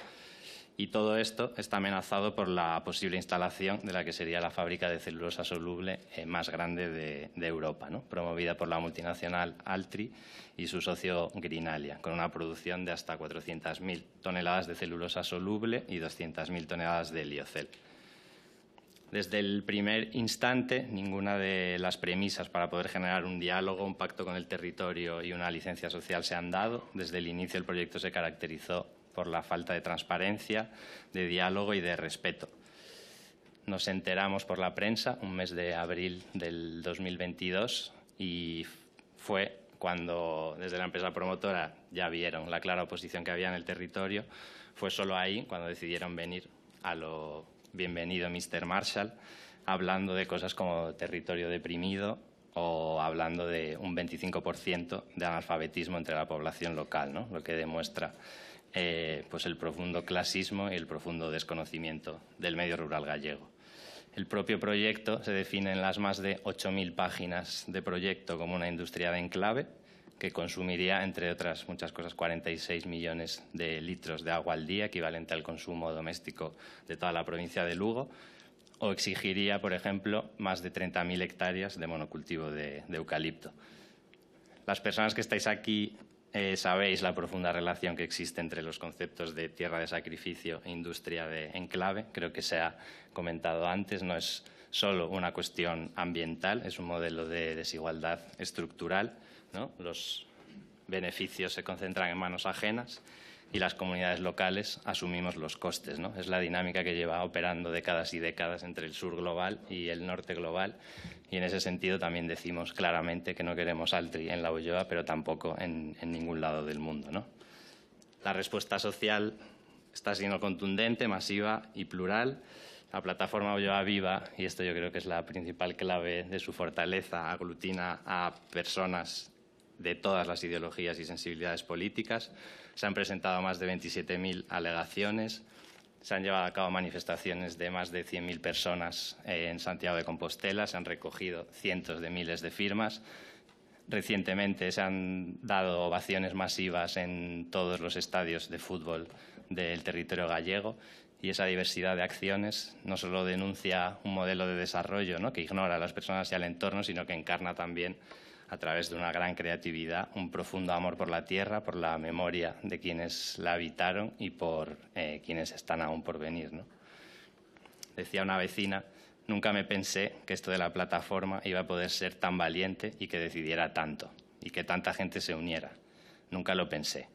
[SPEAKER 17] Y todo esto está amenazado por la posible instalación de la que sería la fábrica de celulosa soluble más grande de Europa, ¿no? Promovida por la multinacional Altri y su socio Greenalia, con una producción de hasta 400.000 toneladas de celulosa soluble y 200.000 toneladas de liocel. Desde el primer instante, ninguna de las premisas para poder generar un diálogo, un pacto con el territorio y una licencia social se han dado. Desde el inicio el proyecto se caracterizó por la falta de transparencia, de diálogo y de respeto. Nos enteramos por la prensa un mes de abril del 2022 y fue cuando desde la empresa promotora ya vieron la clara oposición que había en el territorio. Fue solo ahí cuando decidieron venir a lo bienvenido Mr. Marshall, hablando de cosas como territorio deprimido o hablando de un 25% de analfabetismo entre la población local, ¿no? Lo que demuestra pues el profundo clasismo y el profundo desconocimiento del medio rural gallego. El propio proyecto se define en las más de 8.000 páginas de proyecto como una industria de enclave que consumiría, entre otras muchas cosas, 46 millones de litros de agua al día, equivalente al consumo doméstico de toda la provincia de Lugo, o exigiría, por ejemplo, más de 30.000 hectáreas de monocultivo de eucalipto. Las personas que estáis aquí sabéis la profunda relación que existe entre los conceptos de tierra de sacrificio e industria de enclave. Creo que se ha comentado antes, no es solo una cuestión ambiental, es un modelo de desigualdad estructural, ¿no? Los beneficios se concentran en manos ajenas y las comunidades locales asumimos los costes, ¿no? Es la dinámica que lleva operando décadas y décadas entre el sur global y el norte global, y en ese sentido también decimos claramente que no queremos Altri en La Ulloa, pero tampoco en ningún lado del mundo, ¿no? La respuesta social está siendo contundente, masiva y plural. La plataforma Ulloa Viva, y esto yo creo que es la principal clave de su fortaleza, aglutina a personas de todas las ideologías y sensibilidades políticas. Se han presentado más de 27.000 alegaciones, se han llevado a cabo manifestaciones de más de 100.000 personas en Santiago de Compostela, se han recogido cientos de miles de firmas. Recientemente se han dado ovaciones masivas en todos los estadios de fútbol del territorio gallego, y esa diversidad de acciones no solo denuncia un modelo de desarrollo, ¿no?, que ignora a las personas y al entorno, sino que encarna también, a través de una gran creatividad, un profundo amor por la tierra, por la memoria de quienes la habitaron y por quienes están aún por venir, ¿no? Decía una vecina: nunca me pensé que esto de la plataforma iba a poder ser tan valiente y que decidiera tanto y que tanta gente se uniera. Nunca lo pensé.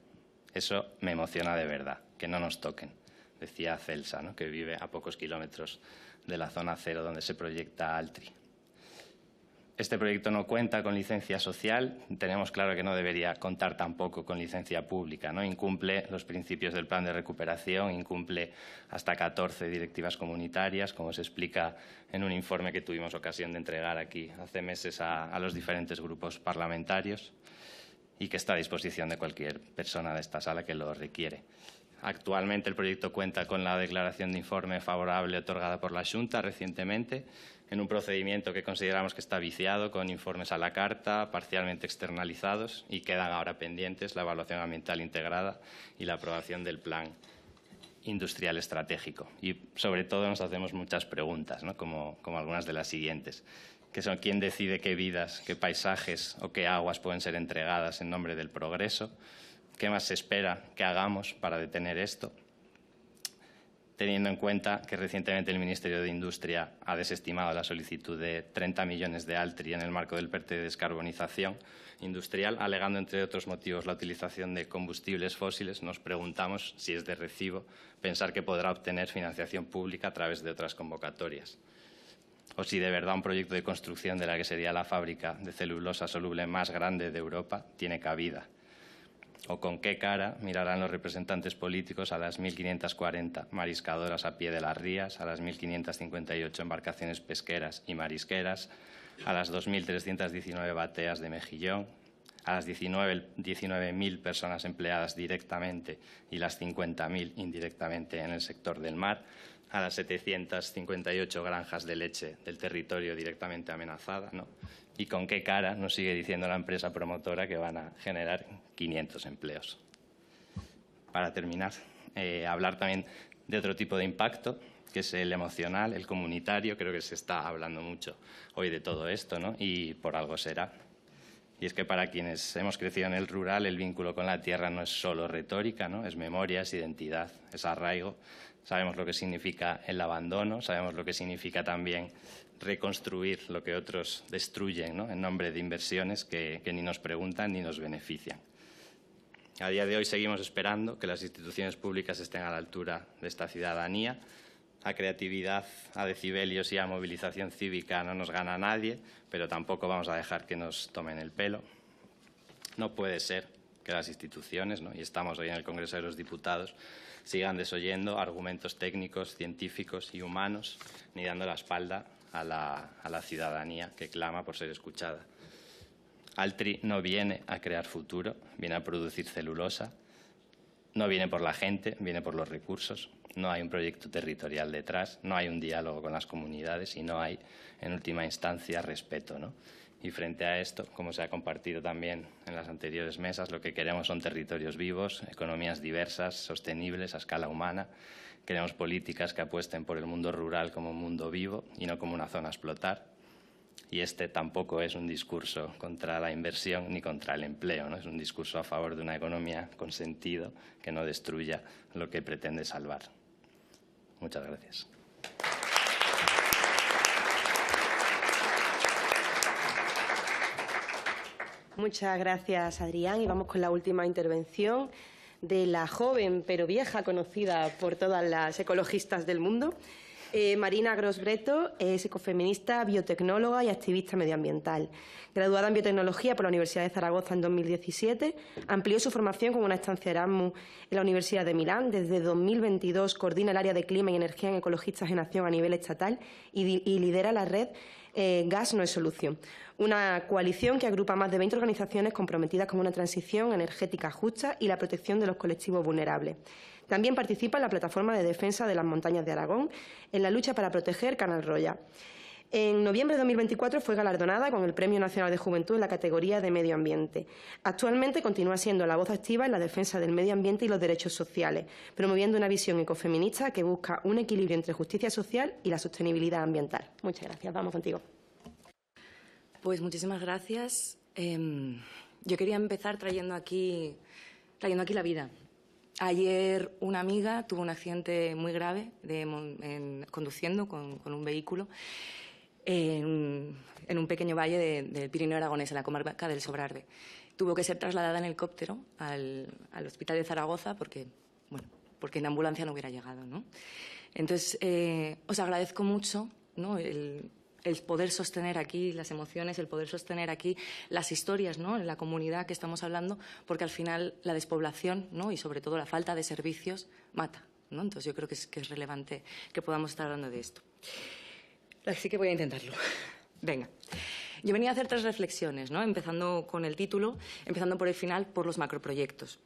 [SPEAKER 17] Eso me emociona de verdad, que no nos toquen. Decía Celsa, ¿no?, que vive a pocos kilómetros de la zona cero donde se proyecta Altri. Este proyecto no cuenta con licencia social, tenemos claro que no debería contar tampoco con licencia pública, ¿no? Incumple los principios del plan de recuperación, incumple hasta 14 directivas comunitarias, como se explica en un informe que tuvimos ocasión de entregar aquí hace meses a los diferentes grupos parlamentarios, y que está a disposición de cualquier persona de esta sala que lo requiere. Actualmente el proyecto cuenta con la declaración de informe favorable otorgada por la Xunta recientemente, en un procedimiento que consideramos que está viciado, con informes a la carta, parcialmente externalizados, y quedan ahora pendientes la evaluación ambiental integrada y la aprobación del plan industrial estratégico. Y sobre todo nos hacemos muchas preguntas, ¿no? como algunas de las siguientes, que son: ¿quién decide qué vidas, qué paisajes o qué aguas pueden ser entregadas en nombre del progreso? ¿Qué más se espera que hagamos para detener esto? Teniendo en cuenta que recientemente el Ministerio de Industria ha desestimado la solicitud de 30 millones de Altri en el marco del PERTE de descarbonización industrial, alegando, entre otros motivos, la utilización de combustibles fósiles, nos preguntamos si es de recibo pensar que podrá obtener financiación pública a través de otras convocatorias. O si de verdad un proyecto de construcción de la que sería la fábrica de celulosa soluble más grande de Europa tiene cabida. O con qué cara mirarán los representantes políticos a las 1.540 mariscadoras a pie de las rías, a las 1.558 embarcaciones pesqueras y marisqueras, a las 2.319 bateas de Mejillón, a las 19.000 personas empleadas directamente y las 50.000 indirectamente en el sector del mar, a las 758 granjas de leche del territorio directamente amenazada, ¿no? ¿Y con qué cara nos sigue diciendo la empresa promotora que van a generar 500 empleos? Para terminar, hablar también de otro tipo de impacto, que es el emocional, el comunitario. Creo que se está hablando mucho hoy de todo esto, ¿no? Y por algo será. Y es que para quienes hemos crecido en el rural, el vínculo con la tierra no es solo retórica, ¿no? Es memoria, es identidad, es arraigo. Sabemos lo que significa el abandono, sabemos lo que significa también reconstruir lo que otros destruyen, ¿no? En nombre de inversiones que ni nos preguntan ni nos benefician. A día de hoy seguimos esperando que las instituciones públicas estén a la altura de esta ciudadanía. A creatividad, a decibelios y a movilización cívica no nos gana nadie, pero tampoco vamos a dejar que nos tomen el pelo. No puede ser que las instituciones, ¿no? Y estamos hoy en el Congreso de los Diputados, sigan desoyendo argumentos técnicos, científicos y humanos, ni dando la espalda a la ciudadanía que clama por ser escuchada. Altri no viene a crear futuro, viene a producir celulosa. No viene por la gente, viene por los recursos. No hay un proyecto territorial detrás, no hay un diálogo con las comunidades y no hay, en última instancia, respeto, ¿no? Y frente a esto, como se ha compartido también en las anteriores mesas, lo que queremos son territorios vivos, economías diversas, sostenibles a escala humana. Queremos políticas que apuesten por el mundo rural como un mundo vivo y no como una zona a explotar. Y este tampoco es un discurso contra la inversión ni contra el empleo, ¿no? Es un discurso a favor de una economía con sentido que no destruya lo que pretende salvar. Muchas gracias.
[SPEAKER 15] Muchas gracias, Adrián. Y vamos con la última intervención de la joven pero vieja conocida por todas las ecologistas del mundo. Marina Gros-Breto es ecofeminista, biotecnóloga y activista medioambiental. Graduada en biotecnología por la Universidad de Zaragoza en 2017, amplió su formación con una estancia Erasmus en la Universidad de Milán. Desde 2022 coordina el área de clima y energía en Ecologistas en Acción a nivel estatal y lidera la red Gas no es solución, una coalición que agrupa más de 20 organizaciones comprometidas con una transición energética justa y la protección de los colectivos vulnerables. También participa en la Plataforma de Defensa de las Montañas de Aragón en la lucha para proteger Canal Roya. En noviembre de 2024 fue galardonada con el Premio Nacional de Juventud en la categoría de Medio Ambiente. Actualmente continúa siendo la voz activa en la defensa del medio ambiente y los derechos sociales, promoviendo una visión ecofeminista que busca un equilibrio entre justicia social y la sostenibilidad ambiental. Muchas gracias. Vamos contigo.
[SPEAKER 18] Pues muchísimas gracias. Yo quería empezar trayendo aquí la vida. Ayer una amiga tuvo un accidente muy grave conduciendo con un vehículo en un pequeño valle del Pirineo aragonés, en la comarca del Sobrarbe. Tuvo que ser trasladada en helicóptero al hospital de Zaragoza porque en ambulancia no hubiera llegado, ¿no? Entonces, os agradezco mucho, ¿no?, el poder sostener aquí las emociones, el poder sostener aquí las historias, ¿no?, en la comunidad que estamos hablando, porque al final la despoblación, ¿no?, y sobre todo la falta de servicios mata, ¿no? Entonces yo creo que es relevante que podamos estar hablando de esto. Así que voy a intentarlo. Venga. Yo venía a hacer 3 reflexiones, ¿no?, empezando con el título, empezando por el final, por los macroproyectos.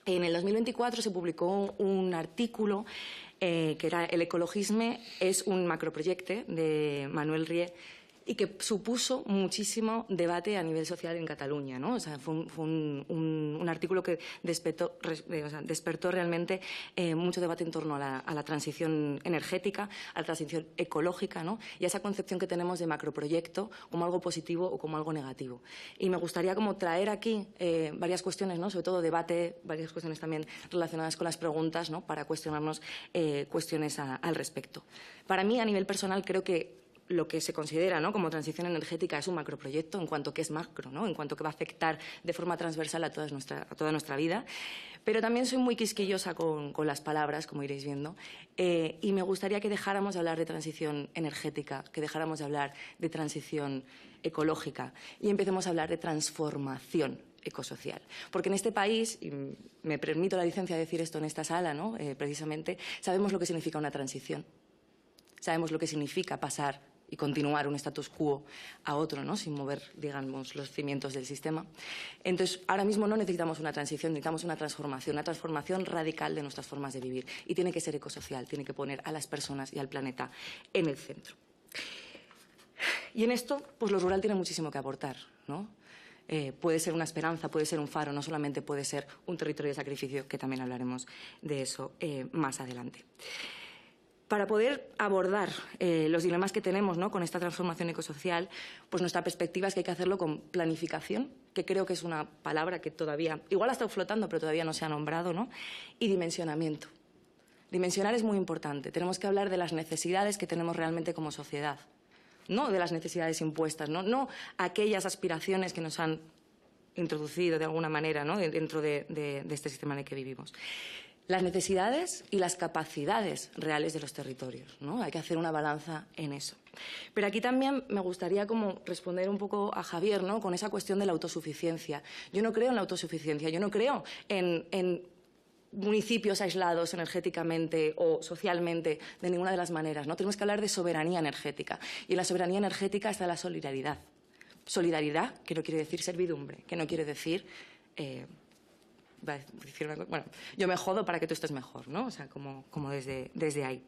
[SPEAKER 18] En el 2024 se publicó un artículo que era El ecologisme es un macroproyecte, de Manuel Rié, y que supuso muchísimo debate a nivel social en Cataluña, ¿no? O sea, fue un artículo que despertó realmente mucho debate en torno a la transición energética, a la transición ecológica, ¿no? Y a esa concepción que tenemos de macroproyecto como algo positivo o como algo negativo. Y me gustaría como traer aquí varias cuestiones, ¿no? Sobre todo debate, varias cuestiones también relacionadas con las preguntas, ¿no? Para cuestionarnos cuestiones al respecto. Para mí, a nivel personal, creo que lo que se considera, ¿no?, como transición energética es un macroproyecto en cuanto que es macro, ¿no?, en cuanto que va a afectar de forma transversal a toda nuestra vida. Pero también soy muy quisquillosa con las palabras, como iréis viendo, y me gustaría que dejáramos de hablar de transición energética, que dejáramos de hablar de transición ecológica y empecemos a hablar de transformación ecosocial. Porque en este país, y me permito la licencia de decir esto en esta sala, ¿no?, precisamente, sabemos lo que significa una transición. Sabemos lo que significa pasar y continuar un status quo a otro, ¿no?, sin mover, digamos, los cimientos del sistema. Entonces, ahora mismo no necesitamos una transición, necesitamos una transformación radical de nuestras formas de vivir. Y tiene que ser ecosocial, tiene que poner a las personas y al planeta en el centro. Y en esto, pues lo rural tiene muchísimo que aportar, ¿no? Puede ser una esperanza, puede ser un faro, no solamente puede ser un territorio de sacrificio, que también hablaremos de eso más adelante. Para poder abordar los dilemas que tenemos, ¿no?, con esta transformación ecosocial, pues nuestra perspectiva es que hay que hacerlo con planificación, que creo que es una palabra que todavía, igual ha estado flotando, pero todavía no se ha nombrado, ¿no?, y dimensionamiento. Dimensionar es muy importante. Tenemos que hablar de las necesidades que tenemos realmente como sociedad, no de las necesidades impuestas, no aquellas aspiraciones que nos han introducido de alguna manera, ¿no?, dentro de este sistema en el que vivimos. Las necesidades y las capacidades reales de los territorios, ¿no? Hay que hacer una balanza en eso. Pero aquí también me gustaría como responder un poco a Javier, ¿no?, con esa cuestión de la autosuficiencia. Yo no creo en la autosuficiencia, yo no creo en municipios aislados energéticamente o socialmente de ninguna de las maneras, ¿no? Tenemos que hablar de soberanía energética. Y en la soberanía energética está la solidaridad. Solidaridad, que no quiere decir servidumbre, que no quiere decir... bueno, yo me jodo para que tú estés mejor, ¿no? O sea, como desde ahí.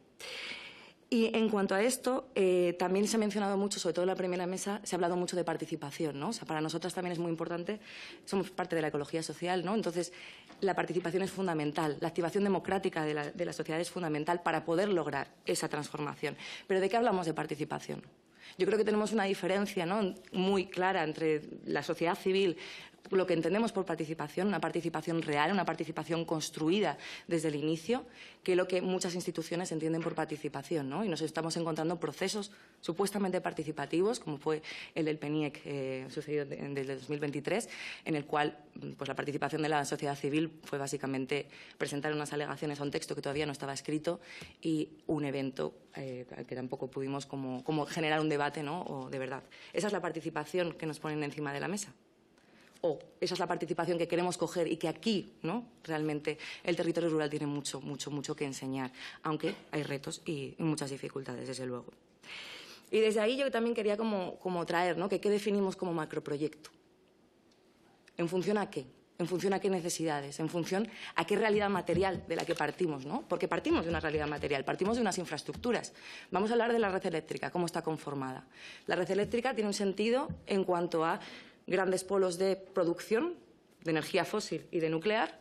[SPEAKER 18] Y en cuanto a esto, también se ha mencionado mucho, sobre todo en la primera mesa, se ha hablado mucho de participación, ¿no? O sea, para nosotras también es muy importante, somos parte de la ecología social, ¿no? Entonces, la participación es fundamental, la activación democrática de la sociedad es fundamental para poder lograr esa transformación. ¿Pero de qué hablamos de participación? Yo creo que tenemos una diferencia, ¿no?, muy clara entre la sociedad civil, lo que entendemos por participación, una participación real, una participación construida desde el inicio, que lo que muchas instituciones entienden por participación, ¿no? Y nos estamos encontrando procesos supuestamente participativos, como fue el del PENIEC sucedido desde 2023, en el cual pues, la participación de la sociedad civil fue básicamente presentar unas alegaciones a un texto que todavía no estaba escrito y un evento que tampoco pudimos como generar un debate, ¿no?, o de verdad. Esa es la participación que nos ponen encima de la mesa. O esa es la participación que queremos coger y que aquí, ¿no?, realmente el territorio rural tiene mucho que enseñar, aunque hay retos y muchas dificultades, desde luego. Y desde ahí yo también quería como traer, ¿no?, que qué definimos como macroproyecto. ¿En función a qué? ¿En función a qué necesidades? ¿En función a qué realidad material de la que partimos, ¿no? Porque partimos de una realidad material, partimos de unas infraestructuras. Vamos a hablar de la red eléctrica, cómo está conformada. La red eléctrica tiene un sentido en cuanto a grandes polos de producción de energía fósil y de nuclear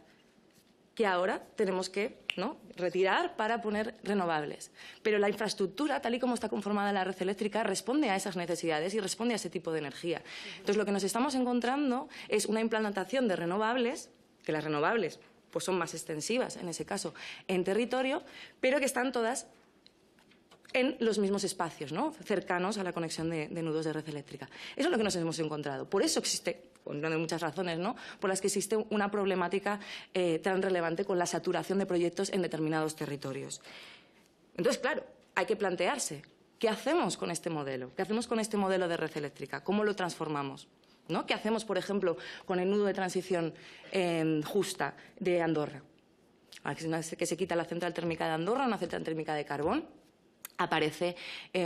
[SPEAKER 18] que ahora tenemos que, ¿no?, retirar para poner renovables. Pero la infraestructura, tal y como está conformada la red eléctrica, responde a esas necesidades y responde a ese tipo de energía. Entonces, lo que nos estamos encontrando es una implantación de renovables, que las renovables pues, son más extensivas, en ese caso, en territorio, pero que están todas en los mismos espacios, ¿no?, cercanos a la conexión de nudos de red eléctrica. Eso es lo que nos hemos encontrado. Por eso existe, una de muchas razones, ¿no?, por las que existe una problemática tan relevante con la saturación de proyectos en determinados territorios. Entonces, claro, hay que plantearse, ¿qué hacemos con este modelo? ¿Qué hacemos con este modelo de red eléctrica? ¿Cómo lo transformamos? ¿No? ¿Qué hacemos, por ejemplo, con el nudo de transición justa de Andorra? Que se quita la central térmica de Andorra, una central térmica de carbón, aparece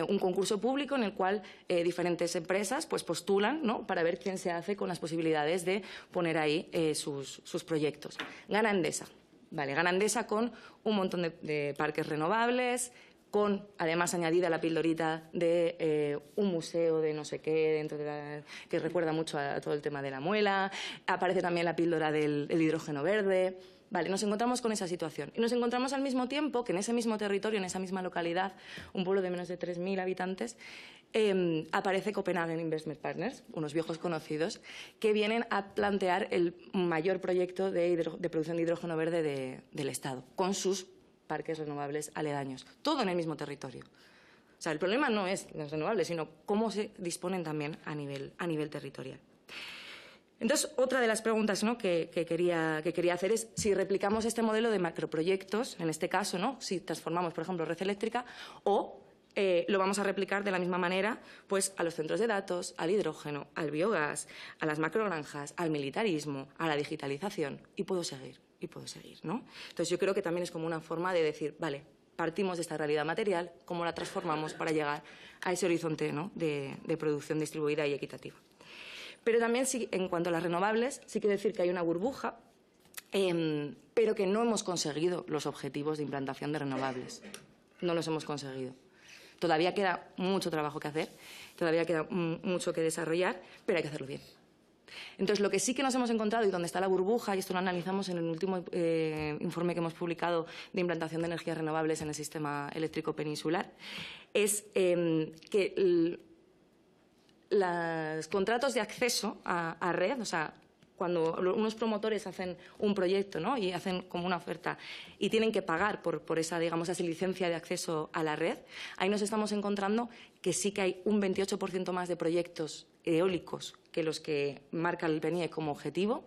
[SPEAKER 18] un concurso público en el cual diferentes empresas pues, postulan, ¿no?, para ver quién se hace con las posibilidades de poner ahí sus proyectos. Gana Endesa. Vale, gana Endesa con un montón de parques renovables, con, además, añadida la pildorita de un museo de no sé qué, dentro de que recuerda mucho a todo el tema de la muela. Aparece también la píldora del hidrógeno verde. Vale, nos encontramos con esa situación. Y nos encontramos al mismo tiempo que en ese mismo territorio, en esa misma localidad, un pueblo de menos de 3.000 habitantes, aparece Copenhagen Investment Partners, unos viejos conocidos, que vienen a plantear el mayor proyecto de producción de hidrógeno verde del Estado, con sus parques renovables aledaños. Todo en el mismo territorio. O sea, el problema no es las renovables, sino cómo se disponen también a nivel territorial. Entonces, otra de las preguntas, ¿no?, que quería hacer es si replicamos este modelo de macroproyectos, en este caso, ¿no?, si transformamos, por ejemplo, red eléctrica, o lo vamos a replicar de la misma manera pues, a los centros de datos, al hidrógeno, al biogás, a las macrogranjas, al militarismo, a la digitalización, y puedo seguir, ¿no? Entonces, yo creo que también es como una forma de decir, vale, partimos de esta realidad material, ¿cómo la transformamos para llegar a ese horizonte, ¿no?, de producción distribuida y equitativa? Pero también, sí, en cuanto a las renovables, sí quiero decir que hay una burbuja, pero que no hemos conseguido los objetivos de implantación de renovables. No los hemos conseguido. Todavía queda mucho trabajo que hacer, todavía queda mucho que desarrollar, pero hay que hacerlo bien. Entonces, lo que sí que nos hemos encontrado y donde está la burbuja, y esto lo analizamos en el último informe que hemos publicado de implantación de energías renovables en el sistema eléctrico peninsular, es que los contratos de acceso a red, o sea, cuando unos promotores hacen un proyecto, ¿no?, y hacen como una oferta y tienen que pagar por esa, digamos, esa licencia de acceso a la red, ahí nos estamos encontrando que sí que hay un 28% más de proyectos eólicos que los que marca el PNIE como objetivo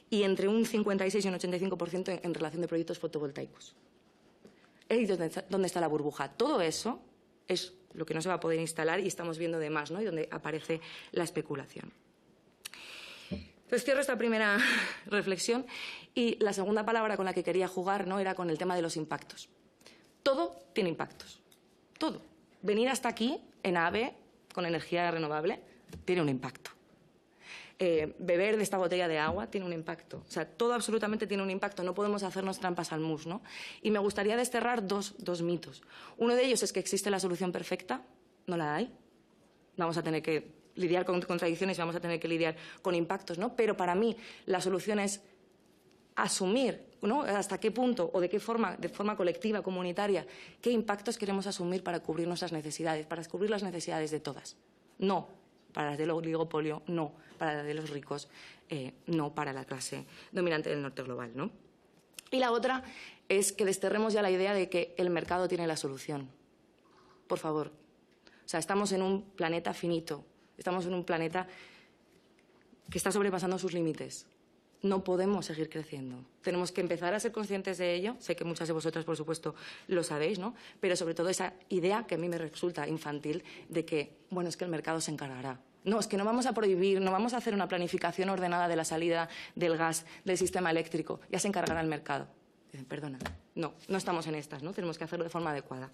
[SPEAKER 18] y entre un 56 y un 85% en relación de proyectos fotovoltaicos. Es donde está la burbuja. Todo eso es lo que no se va a poder instalar y estamos viendo de más, ¿no?, y donde aparece la especulación. Entonces, cierro esta primera reflexión y la segunda palabra con la que quería jugar, ¿no?, era con el tema de los impactos. Todo tiene impactos. Todo. Venir hasta aquí en AVE con energía renovable tiene un impacto. Beber de esta botella de agua tiene un impacto. O sea, todo absolutamente tiene un impacto. No podemos hacernos trampas al mus, ¿no? Y me gustaría desterrar dos mitos. Uno de ellos es que existe la solución perfecta. No la hay. Vamos a tener que lidiar con contradicciones y vamos a tener que lidiar con impactos, ¿no? Pero para mí la solución es asumir, ¿no?, hasta qué punto o de qué forma, de forma colectiva, comunitaria, qué impactos queremos asumir para cubrir nuestras necesidades, para cubrir las necesidades de todas. No para las del oligopolio, no para las de los ricos, no para la clase dominante del norte global, ¿no? Y la otra es que desterremos ya la idea de que el mercado tiene la solución. Por favor. O sea, estamos en un planeta finito, estamos en un planeta que está sobrepasando sus límites. No podemos seguir creciendo. Tenemos que empezar a ser conscientes de ello. Sé que muchas de vosotras, por supuesto, lo sabéis, ¿no? Pero sobre todo esa idea que a mí me resulta infantil de que, bueno, es que el mercado se encargará. No, es que no vamos a prohibir, no vamos a hacer una planificación ordenada de la salida del gas del sistema eléctrico. Ya se encargará el mercado. Dicen, perdona, no estamos en estas, ¿no? Tenemos que hacerlo de forma adecuada.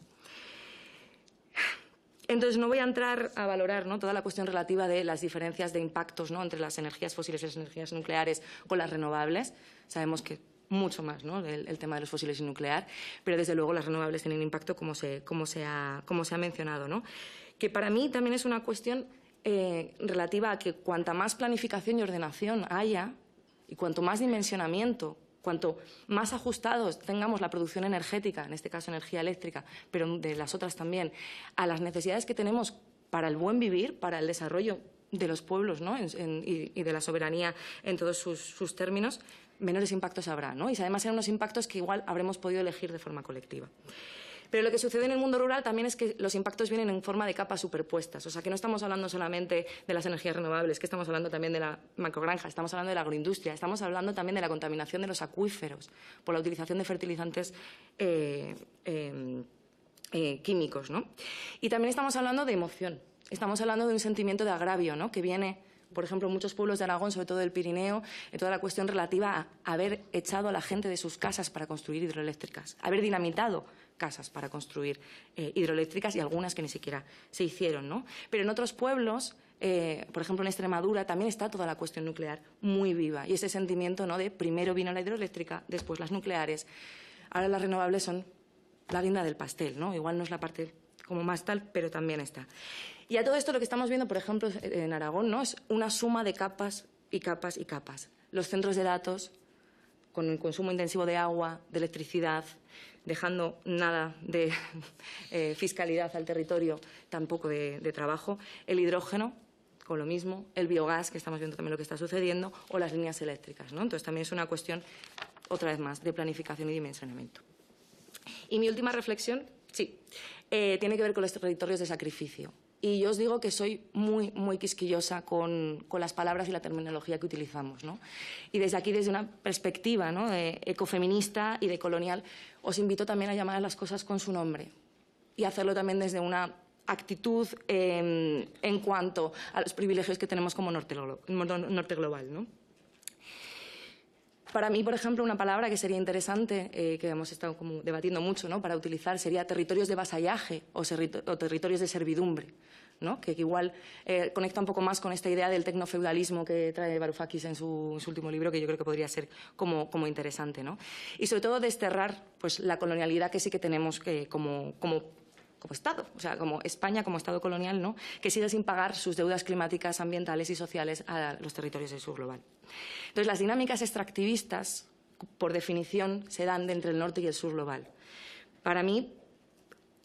[SPEAKER 18] Entonces, no voy a entrar a valorar, ¿no?, toda la cuestión relativa de las diferencias de impactos, ¿no?, entre las energías fósiles y las energías nucleares con las renovables. Sabemos que mucho más, ¿no?, el tema de los fósiles y nuclear, pero desde luego las renovables tienen impacto como se ha mencionado, ¿no? Que para mí también es una cuestión relativa a que cuanta más planificación y ordenación haya y cuanto más dimensionamiento, cuanto más ajustados tengamos la producción energética, en este caso energía eléctrica, pero de las otras también, a las necesidades que tenemos para el buen vivir, para el desarrollo de los pueblos, ¿no?, y de la soberanía en todos sus términos, menores impactos habrá, ¿no? Y además serán unos impactos que igual habremos podido elegir de forma colectiva. Pero lo que sucede en el mundo rural también es que los impactos vienen en forma de capas superpuestas. O sea, que no estamos hablando solamente de las energías renovables, que estamos hablando también de la macrogranja, estamos hablando de la agroindustria, estamos hablando también de la contaminación de los acuíferos por la utilización de fertilizantes químicos, ¿no? Y también estamos hablando de emoción, estamos hablando de un sentimiento de agravio, ¿no?, que viene por ejemplo, muchos pueblos de Aragón, sobre todo del Pirineo, en toda la cuestión relativa a haber echado a la gente de sus casas para construir hidroeléctricas, haber dinamitado casas para construir hidroeléctricas y algunas que ni siquiera se hicieron, ¿no? Pero en otros pueblos, por ejemplo en Extremadura, también está toda la cuestión nuclear muy viva y ese sentimiento, ¿no?, de primero vino la hidroeléctrica, después las nucleares, ahora las renovables son la guinda del pastel, ¿no? Igual no es la parte como más tal, pero también está. Y a todo esto lo que estamos viendo, por ejemplo, en Aragón, ¿no?, es una suma de capas y capas y capas. Los centros de datos, con el consumo intensivo de agua, de electricidad, dejando nada de fiscalidad al territorio, tampoco de trabajo. El hidrógeno, con lo mismo. El biogás, que estamos viendo también lo que está sucediendo, o las líneas eléctricas, ¿no? Entonces, también es una cuestión, otra vez más, de planificación y dimensionamiento. Y mi última reflexión, sí, tiene que ver con los territorios de sacrificio. Y yo os digo que soy muy, muy quisquillosa con las palabras y la terminología que utilizamos, ¿no? Y desde aquí, desde una perspectiva, ¿no?, ecofeminista y decolonial, os invito también a llamar a las cosas con su nombre y hacerlo también desde una actitud en cuanto a los privilegios que tenemos como norte global, ¿no? Para mí, por ejemplo, una palabra que sería interesante, que hemos estado como debatiendo mucho, ¿no?, para utilizar, sería territorios de vasallaje o territorios de servidumbre, ¿no?, que igual conecta un poco más con esta idea del tecnofeudalismo que trae Varoufakis en su último libro, que yo creo que podría ser como interesante, ¿no? Y sobre todo desterrar, pues, la colonialidad que sí que tenemos como Estado, o sea, como España, como Estado colonial, ¿no?, que sigue sin pagar sus deudas climáticas, ambientales y sociales a los territorios del sur global. Entonces, las dinámicas extractivistas, por definición, se dan entre el norte y el sur global. Para mí,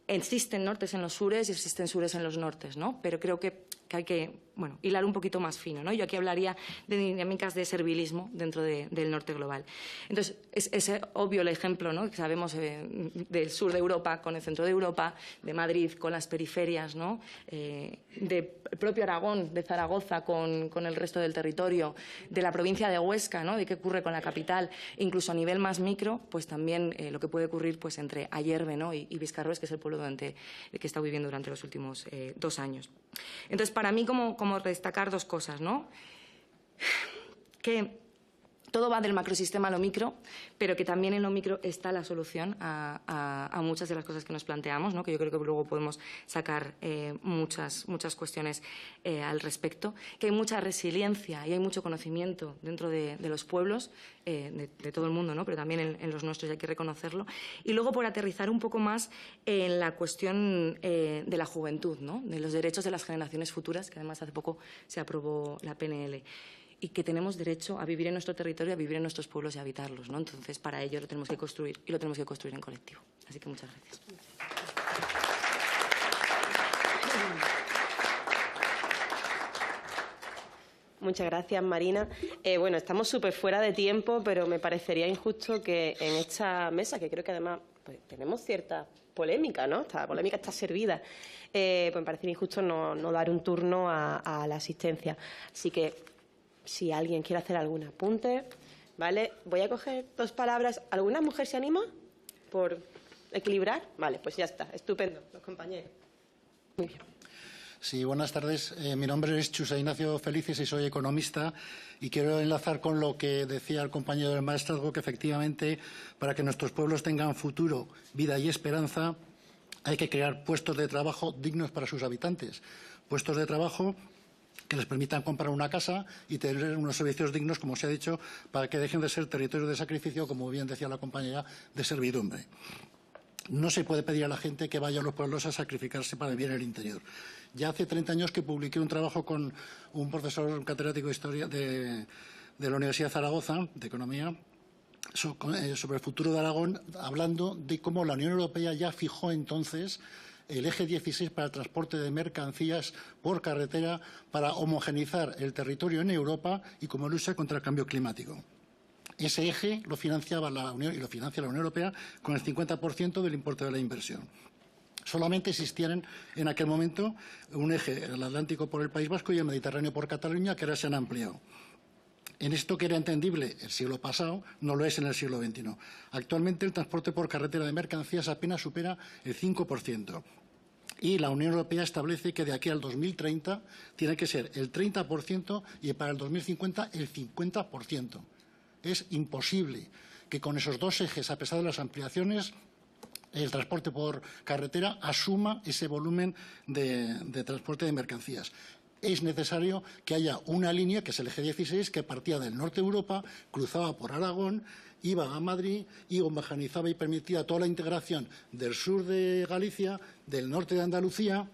[SPEAKER 18] existen nortes en los sures y existen sures en los nortes, ¿no? Pero creo que hay que, bueno, hilar un poquito más fino, ¿no? Yo aquí hablaría de dinámicas de servilismo dentro del norte global. Entonces, es obvio el ejemplo, ¿no?, que sabemos del sur de Europa con el centro de Europa, de Madrid con las periferias, ¿no?, de propio Aragón, de Zaragoza con el resto del territorio, de la provincia de Huesca, ¿no?, de qué ocurre con la capital, incluso a nivel más micro, pues también lo que puede ocurrir, pues, entre Ayerbe, ¿no?, y Viscarroes, que es el pueblo que he estado viviendo durante los últimos 2 años. Entonces, para mí, como destacar 2 cosas, ¿no? Que todo va del macrosistema a lo micro, pero que también en lo micro está la solución a muchas de las cosas que nos planteamos, ¿no?, que yo creo que luego podemos sacar muchas cuestiones al respecto, que hay mucha resiliencia y hay mucho conocimiento dentro de los pueblos, de todo el mundo, ¿no?, pero también en los nuestros, hay que reconocerlo. Y luego, por aterrizar un poco más en la cuestión de la juventud, ¿no?, de los derechos de las generaciones futuras, que además hace poco se aprobó la PNL. Y que tenemos derecho a vivir en nuestro territorio, a vivir en nuestros pueblos y a habitarlos, ¿no? Entonces, para ello lo tenemos que construir y lo tenemos que construir en colectivo. Así que muchas gracias.
[SPEAKER 15] Muchas gracias, Marina. Bueno, estamos súper fuera de tiempo, pero me parecería injusto que en esta mesa, que creo que además pues, tenemos cierta polémica, ¿no? Esta polémica está servida. Pues me parecería injusto no dar un turno a la asistencia. Así que, si alguien quiere hacer algún apunte, ¿vale? Voy a coger 2 palabras. ¿Alguna mujer se anima por equilibrar? Vale, pues ya está. Estupendo, los compañeros. Muy bien.
[SPEAKER 19] Sí, buenas tardes. Mi nombre es Chus Ignacio Felices y soy economista y quiero enlazar con lo que decía el compañero del maestrazgo, que efectivamente para que nuestros pueblos tengan futuro, vida y esperanza hay que crear puestos de trabajo dignos para sus habitantes. Puestos de trabajo que les permitan comprar una casa y tener unos servicios dignos, como se ha dicho, para que dejen de ser territorios de sacrificio, como bien decía la compañera, de servidumbre. No se puede pedir a la gente que vaya a los pueblos a sacrificarse para el bien del interior. Ya hace 30 años que publiqué un trabajo con un profesor catedrático de Historia de la Universidad de Zaragoza, de Economía, sobre el futuro de Aragón, hablando de cómo la Unión Europea ya fijó entonces el eje 16 para el transporte de mercancías por carretera para homogeneizar el territorio en Europa y como lucha contra el cambio climático. Ese eje lo financiaba la Unión y lo financia la Unión Europea con el 50% del importe de la inversión. Solamente existían en aquel momento un eje, el Atlántico por el País Vasco y el Mediterráneo por Cataluña, que ahora se han ampliado. En esto que era entendible el siglo pasado, no lo es en el siglo XXI. Actualmente el transporte por carretera de mercancías apenas supera el 5%. y la Unión Europea establece que de aquí al 2030 tiene que ser el 30% y para el 2050 el 50%. Es imposible que con esos dos ejes, a pesar de las ampliaciones, el transporte por carretera asuma ese volumen de transporte de mercancías. Es necesario que haya una línea, que es el eje 16, que partía del norte de Europa, cruzaba por Aragón, iba a Madrid y homogeneizaba y permitía toda la integración del sur de Galicia, del norte de Andalucía,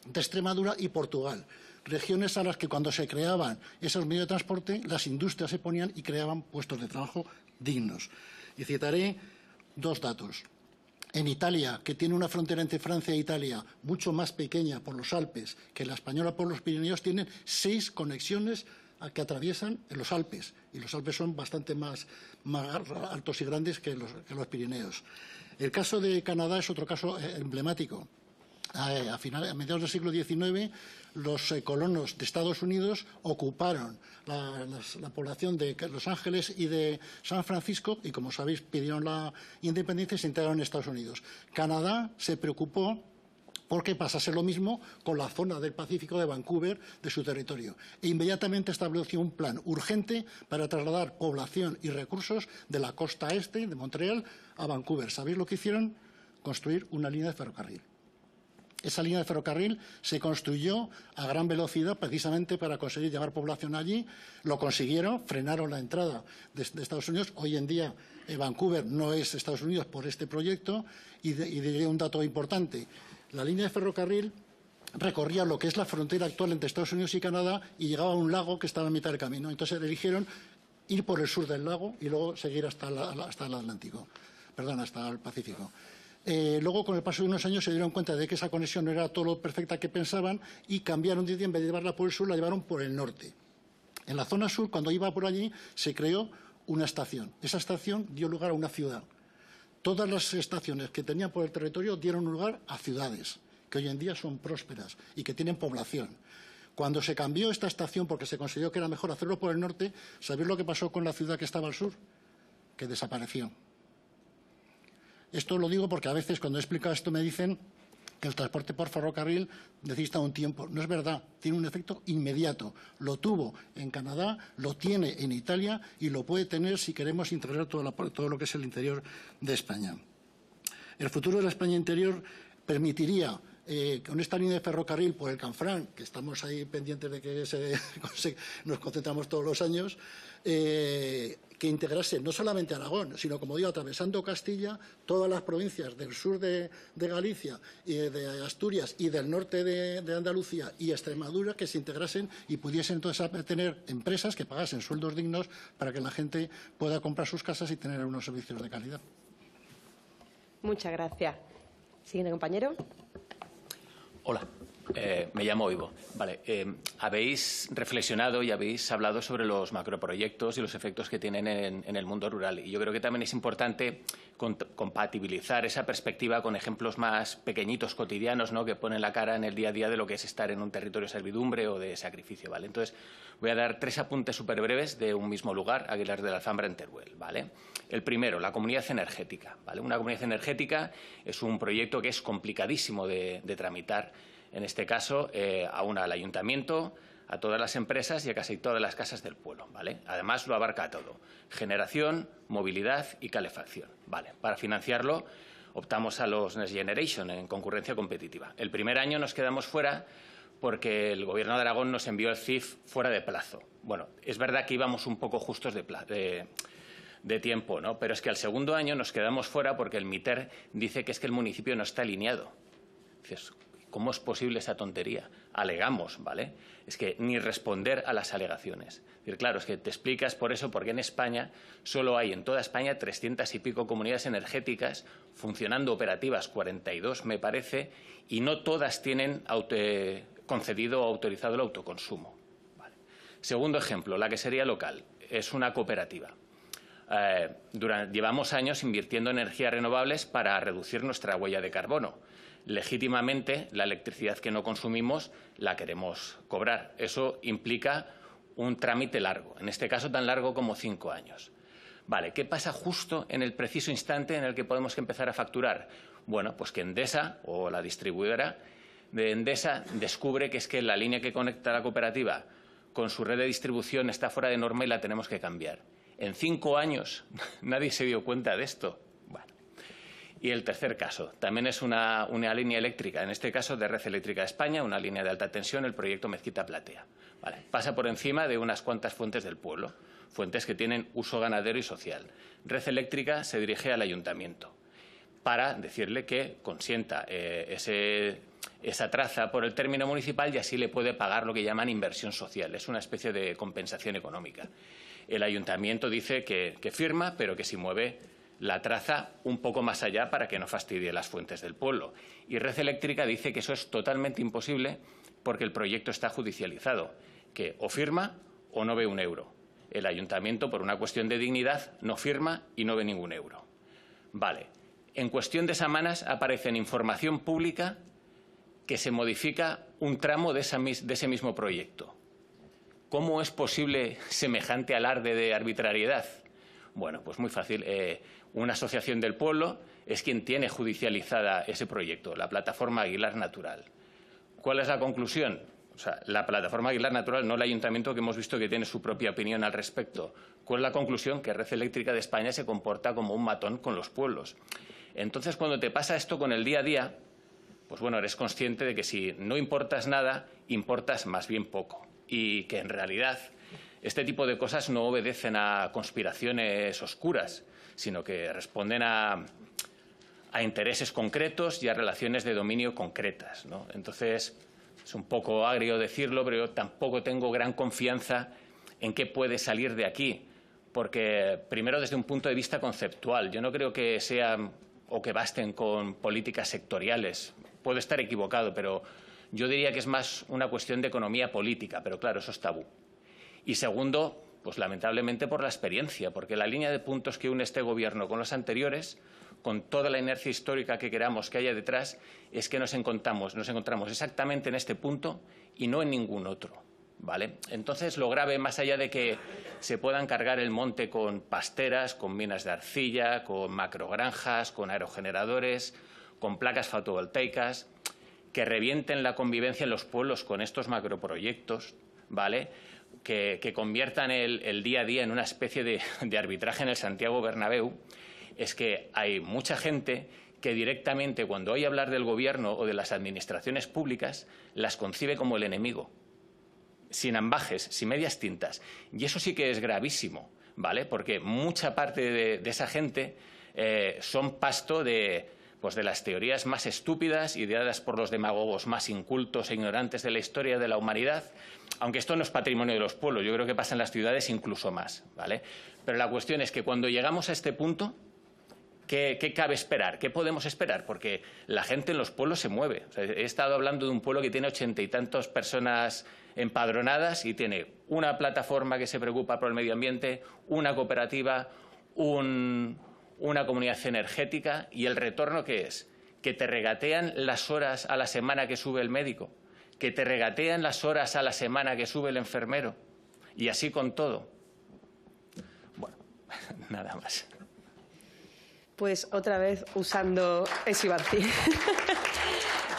[SPEAKER 19] de Extremadura y Portugal. Regiones a las que cuando se creaban esos medios de transporte, las industrias se ponían y creaban puestos de trabajo dignos. Y citaré dos datos. En Italia, que tiene una frontera entre Francia e Italia mucho más pequeña por los Alpes que la española por los Pirineos, tienen 6 conexiones que atraviesan en los Alpes. Y los Alpes son bastante más altos y grandes que los Pirineos. El caso de Canadá es otro caso emblemático. A mediados del siglo XIX, los colonos de Estados Unidos ocuparon la población de Los Ángeles y de San Francisco y, como sabéis, pidieron la independencia y se integraron en Estados Unidos. Canadá se preocupó porque pasase lo mismo con la zona del Pacífico de Vancouver, de su territorio. E inmediatamente estableció un plan urgente para trasladar población y recursos de la costa este, de Montreal, a Vancouver. ¿Sabéis lo que hicieron? Construir una línea de ferrocarril. Esa línea de ferrocarril se construyó a gran velocidad precisamente para conseguir llevar población allí. Lo consiguieron, frenaron la entrada de Estados Unidos. Hoy en día Vancouver no es Estados Unidos por este proyecto. Y diré un dato importante. La línea de ferrocarril recorría lo que es la frontera actual entre Estados Unidos y Canadá y llegaba a un lago que estaba a mitad del camino. Entonces eligieron ir por el sur del lago y luego seguir hasta el Atlántico, hasta el Pacífico. Luego, con el paso de unos años, se dieron cuenta de que esa conexión no era todo lo perfecta que pensaban y cambiaron de idea. En vez de llevarla por el sur, la llevaron por el norte. En la zona sur, cuando iba por allí, se creó una estación. Esa estación dio lugar a una ciudad. Todas las estaciones que tenían por el territorio dieron lugar a ciudades, que hoy en día son prósperas y que tienen población. Cuando se cambió esta estación, porque se consideró que era mejor hacerlo por el norte, ¿sabéis lo que pasó con la ciudad que estaba al sur? Que desapareció. Esto lo digo porque a veces cuando he explicado esto me dicen que el transporte por ferrocarril necesita un tiempo. No es verdad, tiene un efecto inmediato. Lo tuvo en Canadá, lo tiene en Italia y lo puede tener si queremos integrar todo lo que es el interior de España. El futuro de la España interior permitiría, con esta línea de ferrocarril por el Canfranc, que estamos ahí pendientes de que nos concentramos todos los años, que integrase no solamente Aragón, sino, como digo, atravesando Castilla, todas las provincias del sur de Galicia, de Asturias y del norte de Andalucía y Extremadura, que se integrasen y pudiesen entonces tener empresas que pagasen sueldos dignos para que la gente pueda comprar sus casas y tener unos servicios de calidad.
[SPEAKER 15] Muchas gracias. Siguiente compañero.
[SPEAKER 20] Hola, me llamo Ivo. Vale, habéis reflexionado y habéis hablado sobre los macroproyectos y los efectos que tienen en el mundo rural. Y yo creo que también es importante compatibilizar esa perspectiva con ejemplos más pequeñitos, cotidianos, ¿no?, que ponen la cara en el día a día de lo que es estar en un territorio de servidumbre o de sacrificio, ¿vale? Entonces, voy a dar 3 apuntes súper breves de un mismo lugar, Aguilar de la Alfambra, en Teruel, ¿vale? El primero, la comunidad energética, ¿vale? Una comunidad energética es un proyecto que es complicadísimo de tramitar. En este caso, al ayuntamiento, a todas las empresas y a casi todas las casas del pueblo, ¿vale? Además, lo abarca todo. Generación, movilidad y calefacción, ¿vale? Para financiarlo, optamos a los Next Generation en concurrencia competitiva. El primer año nos quedamos fuera porque el Gobierno de Aragón nos envió el CIF fuera de plazo. Bueno, es verdad que íbamos un poco justos de tiempo, ¿no? Pero es que al segundo año nos quedamos fuera porque el MITER dice que es que el municipio no está alineado. Dices, ¿cómo es posible esa tontería? Alegamos, ¿vale? Es que ni responder a las alegaciones. Es decir, claro, es que te explicas por eso, porque en España solo hay en toda España 300 y pico comunidades energéticas funcionando operativas, 42 me parece, y no todas tienen concedido o autorizado el autoconsumo. ¿Vale? Segundo ejemplo, la que sería local, es una cooperativa. Llevamos años invirtiendo en energías renovables para reducir nuestra huella de carbono. Legítimamente, la electricidad que no consumimos la queremos cobrar. Eso implica un trámite largo, en este caso tan largo como 5 años. Vale, ¿qué pasa justo en el preciso instante en el que podemos empezar a facturar? Bueno, pues que Endesa o la distribuidora de Endesa descubre que es que la línea que conecta la cooperativa con su red de distribución está fuera de norma y la tenemos que cambiar. En 5 años nadie se dio cuenta de esto. Bueno. Y el tercer caso, también es una línea eléctrica, en este caso de Red Eléctrica de España, una línea de alta tensión, el proyecto Mezquita Platea. Vale. Pasa por encima de unas cuantas fuentes del pueblo, fuentes que tienen uso ganadero y social. Red Eléctrica se dirige al ayuntamiento para decirle que consienta esa traza por el término municipal y así le puede pagar lo que llaman inversión social. Es una especie de compensación económica. El ayuntamiento dice que firma, pero que si mueve la traza un poco más allá para que no fastidie las fuentes del pueblo. Y Red Eléctrica dice que eso es totalmente imposible porque el proyecto está judicializado, que o firma o no ve un euro. El ayuntamiento, por una cuestión de dignidad, no firma y no ve ningún euro. Vale. En cuestión de semanas aparece en información pública que se modifica un tramo de ese mismo proyecto. ¿Cómo es posible semejante alarde de arbitrariedad? Bueno, pues muy fácil. Una asociación del pueblo es quien tiene judicializada ese proyecto, la Plataforma Aguilar Natural. ¿Cuál es la conclusión? O sea, la Plataforma Aguilar Natural, no el ayuntamiento, que hemos visto que tiene su propia opinión al respecto. ¿Cuál es la conclusión? Que Red Eléctrica de España se comporta como un matón con los pueblos. Entonces, cuando te pasa esto con el día a día, pues bueno, eres consciente de que si no importas nada, importas más bien poco. Y que en realidad este tipo de cosas no obedecen a conspiraciones oscuras, sino que responden a intereses concretos y a relaciones de dominio concretas, ¿no? Entonces, es un poco agrio decirlo, pero yo tampoco tengo gran confianza en qué puede salir de aquí, porque primero desde un punto de vista conceptual, yo no creo que sean o que basten con políticas sectoriales. Puedo estar equivocado, pero yo diría que es más una cuestión de economía política, pero claro, eso es tabú. Y segundo, pues lamentablemente por la experiencia, porque la línea de puntos que une este Gobierno con los anteriores, con toda la inercia histórica que queramos que haya detrás, es que nos encontramos exactamente en este punto y no en ningún otro, ¿vale? Entonces, lo grave, más allá de que se puedan cargar el monte con pasteras, con minas de arcilla, con macrogranjas, con aerogeneradores, con placas fotovoltaicas, que revienten la convivencia en los pueblos con estos macroproyectos, ¿vale?, que conviertan el día a día en una especie de arbitraje en el Santiago Bernabéu, es que hay mucha gente que directamente, cuando oye hablar del Gobierno o de las administraciones públicas, las concibe como el enemigo, sin ambajes, sin medias tintas. Y eso sí que es gravísimo, ¿vale? Porque mucha parte de esa gente son pasto de las teorías más estúpidas, ideadas por los demagogos más incultos e ignorantes de la historia de la humanidad, aunque esto no es patrimonio de los pueblos, yo creo que pasa en las ciudades incluso más, ¿vale? Pero la cuestión es que cuando llegamos a este punto, ¿qué cabe esperar? ¿Qué podemos esperar? Porque la gente en los pueblos se mueve. O sea, he estado hablando de un pueblo que tiene 80 y tantas personas empadronadas y tiene una plataforma que se preocupa por el medio ambiente, una cooperativa, una comunidad energética, y el retorno, ¿qué es? Que te regatean las horas a la semana que sube el médico, que te regatean las horas a la semana que sube el enfermero, y así con todo. Bueno, nada más.
[SPEAKER 15] Pues otra vez usando eso, iba a decir.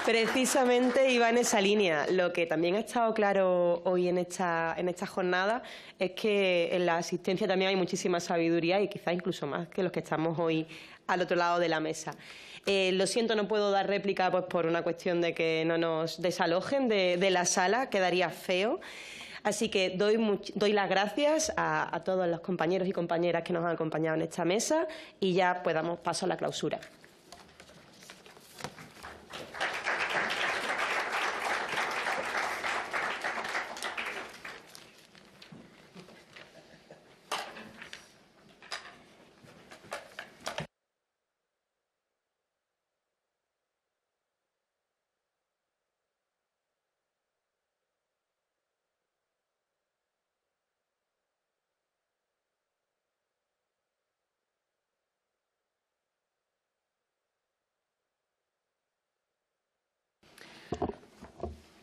[SPEAKER 15] Precisamente iba en esa línea. Lo que también ha estado claro hoy en esta jornada es que en la asistencia también hay muchísima sabiduría y quizá incluso más que los que estamos hoy al otro lado de la mesa. Lo siento, no puedo dar réplica pues por una cuestión de que no nos desalojen de la sala, quedaría feo. Así que doy las gracias a todos los compañeros y compañeras que nos han acompañado en esta mesa y ya pues damos paso a la clausura.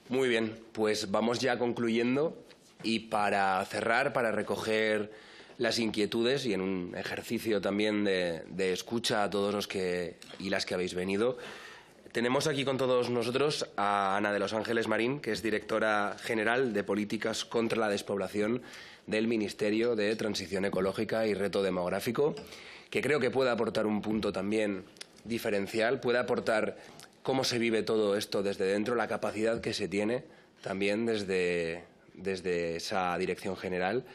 [SPEAKER 1] Muy bien, pues vamos ya concluyendo y para cerrar, para recoger las inquietudes y en un ejercicio también de escucha a todos los que y las que habéis venido, Tenemos aquí con todos nosotros a Ana de los Ángeles Marín, que es directora general de Políticas contra la Despoblación del Ministerio de Transición Ecológica y Reto Demográfico, que creo que puede aportar un punto también diferencial, puede aportar cómo se vive todo esto desde dentro, la capacidad que se tiene también desde esa dirección general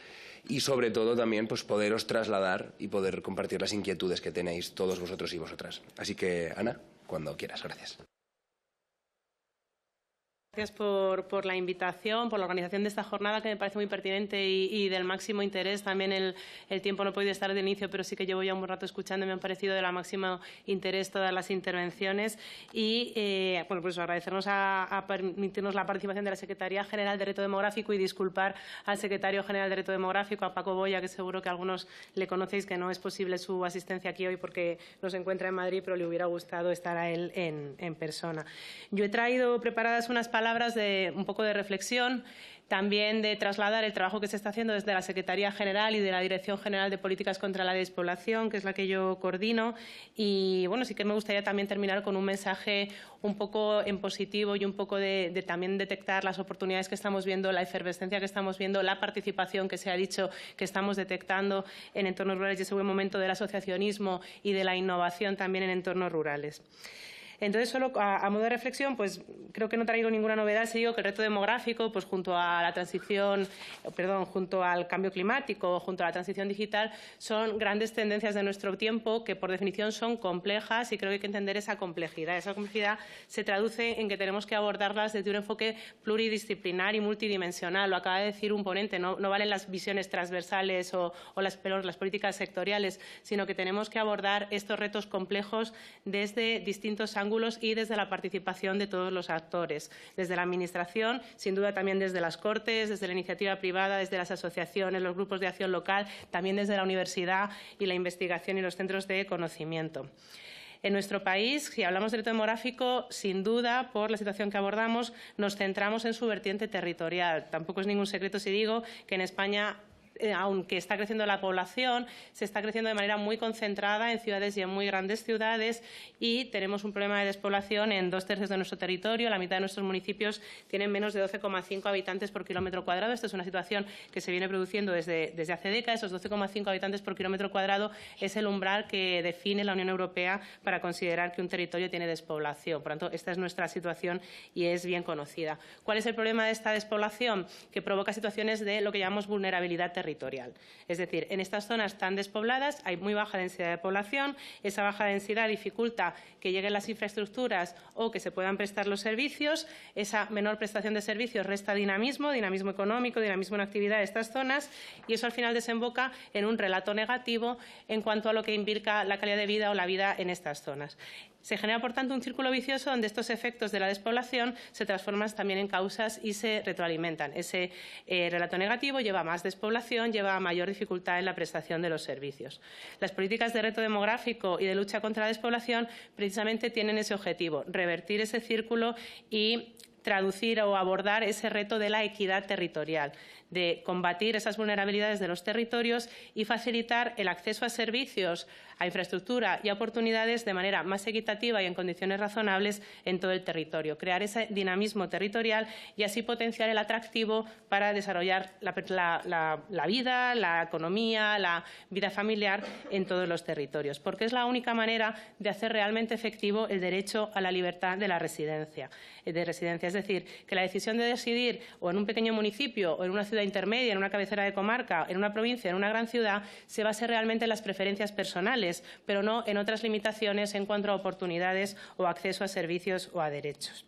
[SPEAKER 1] y, sobre todo, también pues, poderos trasladar y poder compartir las inquietudes que tenéis todos vosotros y vosotras. Así que, Ana, cuando quieras. Gracias.
[SPEAKER 21] Gracias por la invitación, por la organización de esta jornada, que me parece muy pertinente y del máximo interés. También el tiempo no he podido estar de inicio, pero sí que llevo ya un buen rato escuchando y me han parecido de la máximo interés todas las intervenciones. Y bueno, pues agradecernos a permitirnos la participación de la Secretaría General de Reto Demográfico y disculpar al Secretario General de Reto Demográfico, a Paco Boya, que seguro que algunos le conocéis, que no es posible su asistencia aquí hoy porque no se encuentra en Madrid, pero le hubiera gustado estar a él en persona. Yo he traído preparadas unas palabras de un poco de reflexión, también de trasladar el trabajo que se está haciendo desde la Secretaría General y de la Dirección General de Políticas contra la Despoblación, que es la que yo coordino. Y bueno, sí que me gustaría también terminar con un mensaje un poco en positivo y un poco de también detectar las oportunidades que estamos viendo, la efervescencia que estamos viendo, la participación que se ha dicho que estamos detectando en entornos rurales y ese buen momento del asociacionismo y de la innovación también en entornos rurales. Entonces, solo a modo de reflexión, pues creo que no traigo ninguna novedad si digo que el reto demográfico, pues junto a la transición, junto al cambio climático, junto a la transición digital, son grandes tendencias de nuestro tiempo que por definición son complejas y creo que hay que entender esa complejidad. Esa complejidad se traduce en que tenemos que abordarlas desde un enfoque pluridisciplinar y multidimensional. Lo acaba de decir un ponente, no valen las visiones transversales o las políticas sectoriales, sino que tenemos que abordar estos retos complejos desde distintos ángulos y desde la participación de todos los actores, desde la Administración, sin duda también desde las Cortes, desde la iniciativa privada, desde las asociaciones, los grupos de acción local, también desde la universidad y la investigación y los centros de conocimiento. En nuestro país, si hablamos de reto demográfico, sin duda, por la situación que abordamos, nos centramos en su vertiente territorial. Tampoco es ningún secreto si digo que en España, aunque está creciendo la población, se está creciendo de manera muy concentrada en ciudades y en muy grandes ciudades y tenemos un problema de despoblación en 2/3 de nuestro territorio. La mitad de nuestros municipios tienen menos de 12,5 habitantes por kilómetro cuadrado. Esta es una situación que se viene produciendo desde hace décadas. Esos 12,5 habitantes por kilómetro cuadrado es el umbral que define la Unión Europea para considerar que un territorio tiene despoblación. Por tanto, esta es nuestra situación y es bien conocida. ¿Cuál es el problema de esta despoblación? Que provoca situaciones de lo que llamamos vulnerabilidad territorial. Es decir, en estas zonas tan despobladas hay muy baja densidad de población, esa baja densidad dificulta que lleguen las infraestructuras o que se puedan prestar los servicios, esa menor prestación de servicios resta dinamismo económico, dinamismo en actividad de estas zonas y eso al final desemboca en un relato negativo en cuanto a lo que implica la calidad de vida o la vida en estas zonas. Se genera, por tanto, un círculo vicioso donde estos efectos de la despoblación se transforman también en causas y se retroalimentan. Ese relato negativo lleva a más despoblación, lleva a mayor dificultad en la prestación de los servicios. Las políticas de reto demográfico y de lucha contra la despoblación precisamente tienen ese objetivo, revertir ese círculo y traducir o abordar ese reto de la equidad territorial, de combatir esas vulnerabilidades de los territorios y facilitar el acceso a servicios, a infraestructura y a oportunidades de manera más equitativa y en condiciones razonables en todo el territorio. Crear ese dinamismo territorial y así potenciar el atractivo para desarrollar la vida, la economía, la vida familiar en todos los territorios, porque es la única manera de hacer realmente efectivo el derecho a la libertad de la residencia. Es decir, que la decisión de decidir o en un pequeño municipio o en una ciudad intermedia, en una cabecera de comarca, en una provincia, en una gran ciudad, se base realmente en las preferencias personales, pero no en otras limitaciones en cuanto a oportunidades o acceso a servicios o a derechos.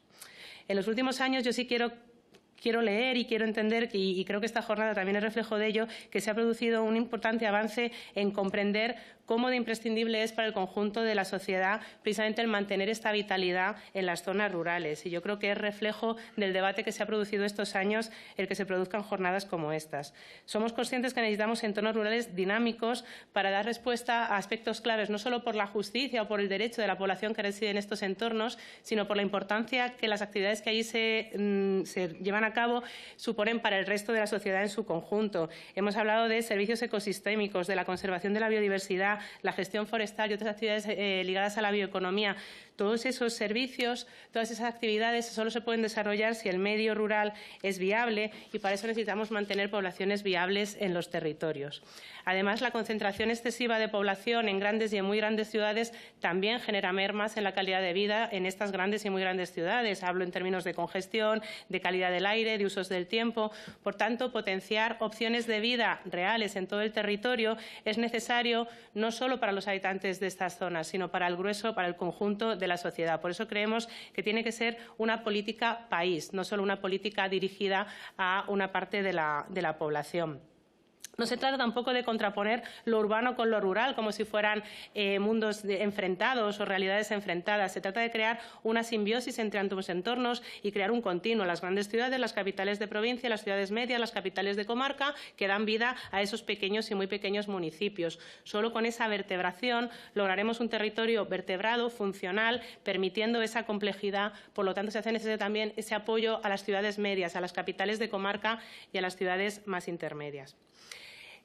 [SPEAKER 21] En los últimos años yo sí quiero leer y quiero entender, y creo que esta jornada también es reflejo de ello, que se ha producido un importante avance en comprender cómo de imprescindible es para el conjunto de la sociedad precisamente el mantener esta vitalidad en las zonas rurales. Y yo creo que es reflejo del debate que se ha producido estos años el que se produzcan jornadas como estas. Somos conscientes que necesitamos entornos rurales dinámicos para dar respuesta a aspectos claves, no solo por la justicia o por el derecho de la población que reside en estos entornos, sino por la importancia que las actividades que allí se llevan a cabo suponen para el resto de la sociedad en su conjunto. Hemos hablado de servicios ecosistémicos, de la conservación de la biodiversidad, la gestión forestal y otras actividades ligadas a la bioeconomía. Todos esos servicios, todas esas actividades solo se pueden desarrollar si el medio rural es viable y para eso necesitamos mantener poblaciones viables en los territorios. Además, la concentración excesiva de población en grandes y en muy grandes ciudades también genera mermas en la calidad de vida en estas grandes y muy grandes ciudades. Hablo en términos de congestión, de calidad del aire, de usos del tiempo. Por tanto, potenciar opciones de vida reales en todo el territorio es necesario no solo para los habitantes de estas zonas, sino para el grueso, para el conjunto de la sociedad. Por eso creemos que tiene que ser una política país, no solo una política dirigida a una parte de la población. No se trata tampoco de contraponer lo urbano con lo rural, como si fueran mundos enfrentados o realidades enfrentadas. Se trata de crear una simbiosis entre ambos entornos y crear un continuo. Las grandes ciudades, las capitales de provincia, las ciudades medias, las capitales de comarca, que dan vida a esos pequeños y muy pequeños municipios. Solo con esa vertebración lograremos un territorio vertebrado, funcional, permitiendo esa complejidad. Por lo tanto, se hace necesario también ese apoyo a las ciudades medias, a las capitales de comarca y a las ciudades más intermedias.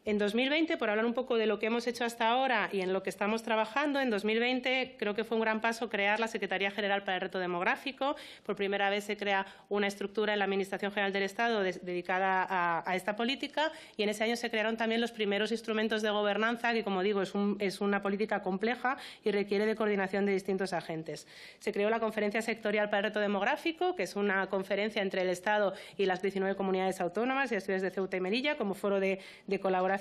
[SPEAKER 21] En 2020, por hablar un poco de lo que hemos hecho hasta ahora y en lo que estamos trabajando, en 2020 creo que fue un gran paso crear la Secretaría General para el Reto Demográfico. Por primera vez se crea una estructura en la Administración General del Estado dedicada a esta política y en ese año se crearon también los primeros instrumentos de gobernanza que, como digo, es una política compleja y requiere de coordinación de distintos agentes. Se creó la Conferencia Sectorial para el Reto Demográfico, que es una conferencia entre el Estado y las 19 comunidades autónomas y las ciudades de Ceuta y Melilla como foro de colaboración.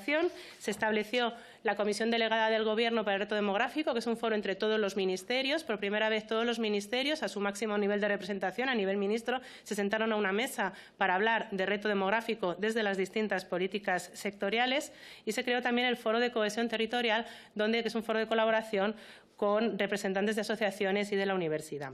[SPEAKER 21] Se estableció la Comisión Delegada del Gobierno para el Reto Demográfico, que es un foro entre todos los ministerios. Por primera vez todos los ministerios, a su máximo nivel de representación, a nivel ministro, se sentaron a una mesa para hablar de reto demográfico desde las distintas políticas sectoriales y se creó también el Foro de Cohesión Territorial, que es un foro de colaboración con representantes de asociaciones y de la universidad.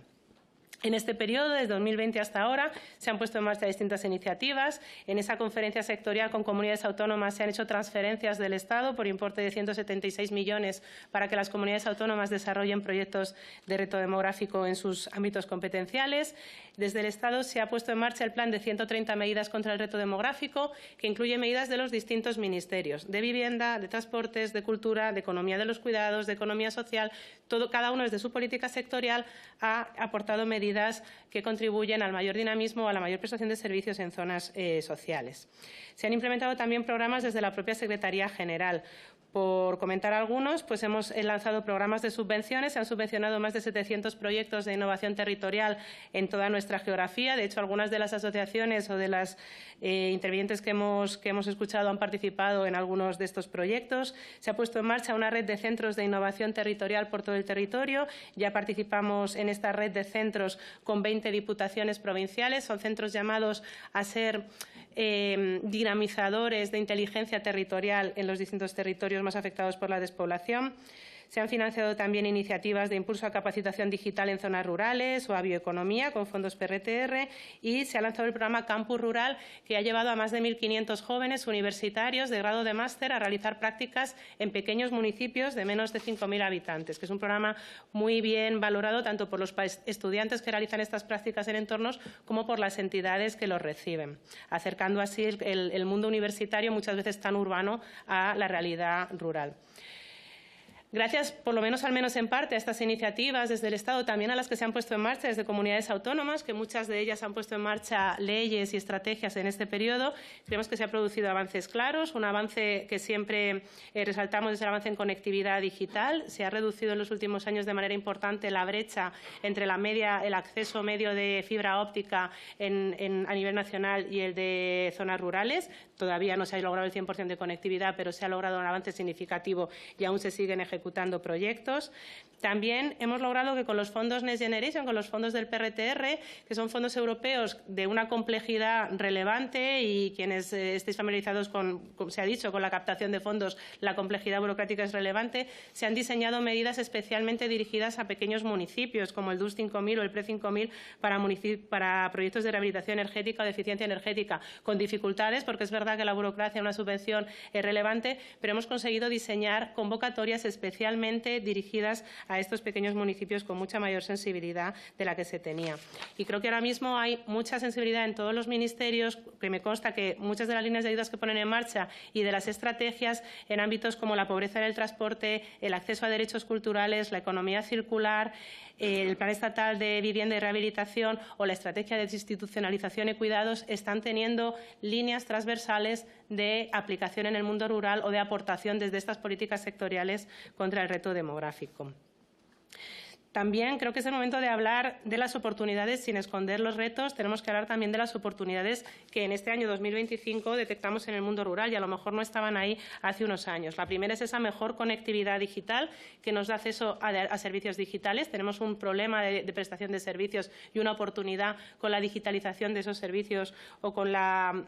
[SPEAKER 21] En este periodo, desde 2020 hasta ahora, se han puesto en marcha distintas iniciativas. En esa conferencia sectorial con comunidades autónomas se han hecho transferencias del Estado por importe de 176 millones para que las comunidades autónomas desarrollen proyectos de reto demográfico en sus ámbitos competenciales. Desde el Estado se ha puesto en marcha el plan de 130 medidas contra el reto demográfico, que incluye medidas de los distintos ministerios, de vivienda, de transportes, de cultura, de economía de los cuidados, de economía social. Cada uno desde su política sectorial ha aportado medidas que contribuyen al mayor dinamismo o a la mayor prestación de servicios en zonas sociales. Se han implementado también programas desde la propia Secretaría General. Por comentar algunos, pues hemos lanzado programas de subvenciones, se han subvencionado más de 700 proyectos de innovación territorial en toda nuestra geografía. De hecho, algunas de las asociaciones o de las intervinientes que hemos escuchado han participado en algunos de estos proyectos. Se ha puesto en marcha una red de centros de innovación territorial por todo el territorio. Ya participamos en esta red de centros con 20 diputaciones provinciales. Son centros llamados a ser dinamizadores de inteligencia territorial en los distintos territorios más afectados por la despoblación. Se han financiado también iniciativas de impulso a capacitación digital en zonas rurales o a bioeconomía con fondos PRTR y se ha lanzado el programa Campus Rural, que ha llevado a más de 1.500 jóvenes universitarios de grado de máster a realizar prácticas en pequeños municipios de menos de 5.000 habitantes, que es un programa muy bien valorado tanto por los estudiantes que realizan estas prácticas en entornos como por las entidades que los reciben, acercando así el mundo universitario, muchas veces tan urbano, a la realidad rural. Gracias, por lo menos, al menos en parte, a estas iniciativas desde el Estado, también a las que se han puesto en marcha desde comunidades autónomas, que muchas de ellas han puesto en marcha leyes y estrategias en este periodo. Creemos que se han producido avances claros, un avance que siempre resaltamos es el avance en conectividad digital. Se ha reducido en los últimos años de manera importante la brecha entre el acceso medio de fibra óptica a nivel nacional y el de zonas rurales. Todavía no se ha logrado el 100% de conectividad, pero se ha logrado un avance significativo y aún se siguen ejecutando proyectos. También hemos logrado que con los fondos Next Generation, con los fondos del PRTR, que son fondos europeos de una complejidad relevante y quienes estéis familiarizados con, como se ha dicho, con la captación de fondos, la complejidad burocrática es relevante, se han diseñado medidas especialmente dirigidas a pequeños municipios, como el DUS 5000 o el PRE 5000 para proyectos de rehabilitación energética o de eficiencia energética, con dificultades, porque es verdad que la burocracia, una subvención es relevante, pero hemos conseguido diseñar convocatorias especialmente dirigidas a estos pequeños municipios con mucha mayor sensibilidad de la que se tenía. Y creo que ahora mismo hay mucha sensibilidad en todos los ministerios, que me consta que muchas de las líneas de ayudas que ponen en marcha y de las estrategias en ámbitos como la pobreza en el transporte, el acceso a derechos culturales, la economía circular, el Plan Estatal de Vivienda y Rehabilitación o la Estrategia de Desinstitucionalización y Cuidados están teniendo líneas transversales de aplicación en el mundo rural o de aportación desde estas políticas sectoriales contra el reto demográfico. También creo que es el momento de hablar de las oportunidades sin esconder los retos. Tenemos que hablar también de las oportunidades que en este año 2025 detectamos en el mundo rural y a lo mejor no estaban ahí hace unos años. La primera es esa mejor conectividad digital que nos da acceso a servicios digitales. Tenemos un problema de prestación de servicios y una oportunidad con la digitalización de esos servicios o con la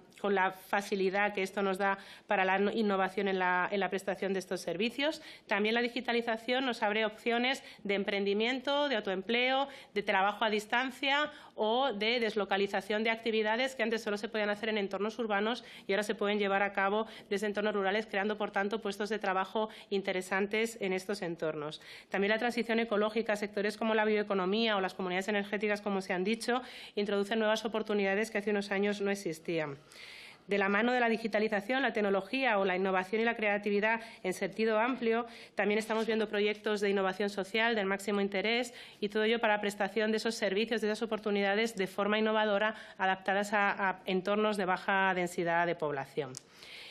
[SPEAKER 21] facilidad que esto nos da para la innovación en la prestación de estos servicios. También la digitalización nos abre opciones de emprendimiento, de autoempleo, de trabajo a distancia o de deslocalización de actividades que antes solo se podían hacer en entornos urbanos y ahora se pueden llevar a cabo desde entornos rurales, creando, por tanto, puestos de trabajo interesantes en estos entornos. También la transición ecológica, sectores como la bioeconomía o las comunidades energéticas, como se han dicho, introducen nuevas oportunidades que hace unos años no existían. De la mano de la digitalización, la tecnología o la innovación y la creatividad en sentido amplio, también estamos viendo proyectos de innovación social del máximo interés y todo ello para la prestación de esos servicios, de esas oportunidades de forma innovadora adaptadas a entornos de baja densidad de población.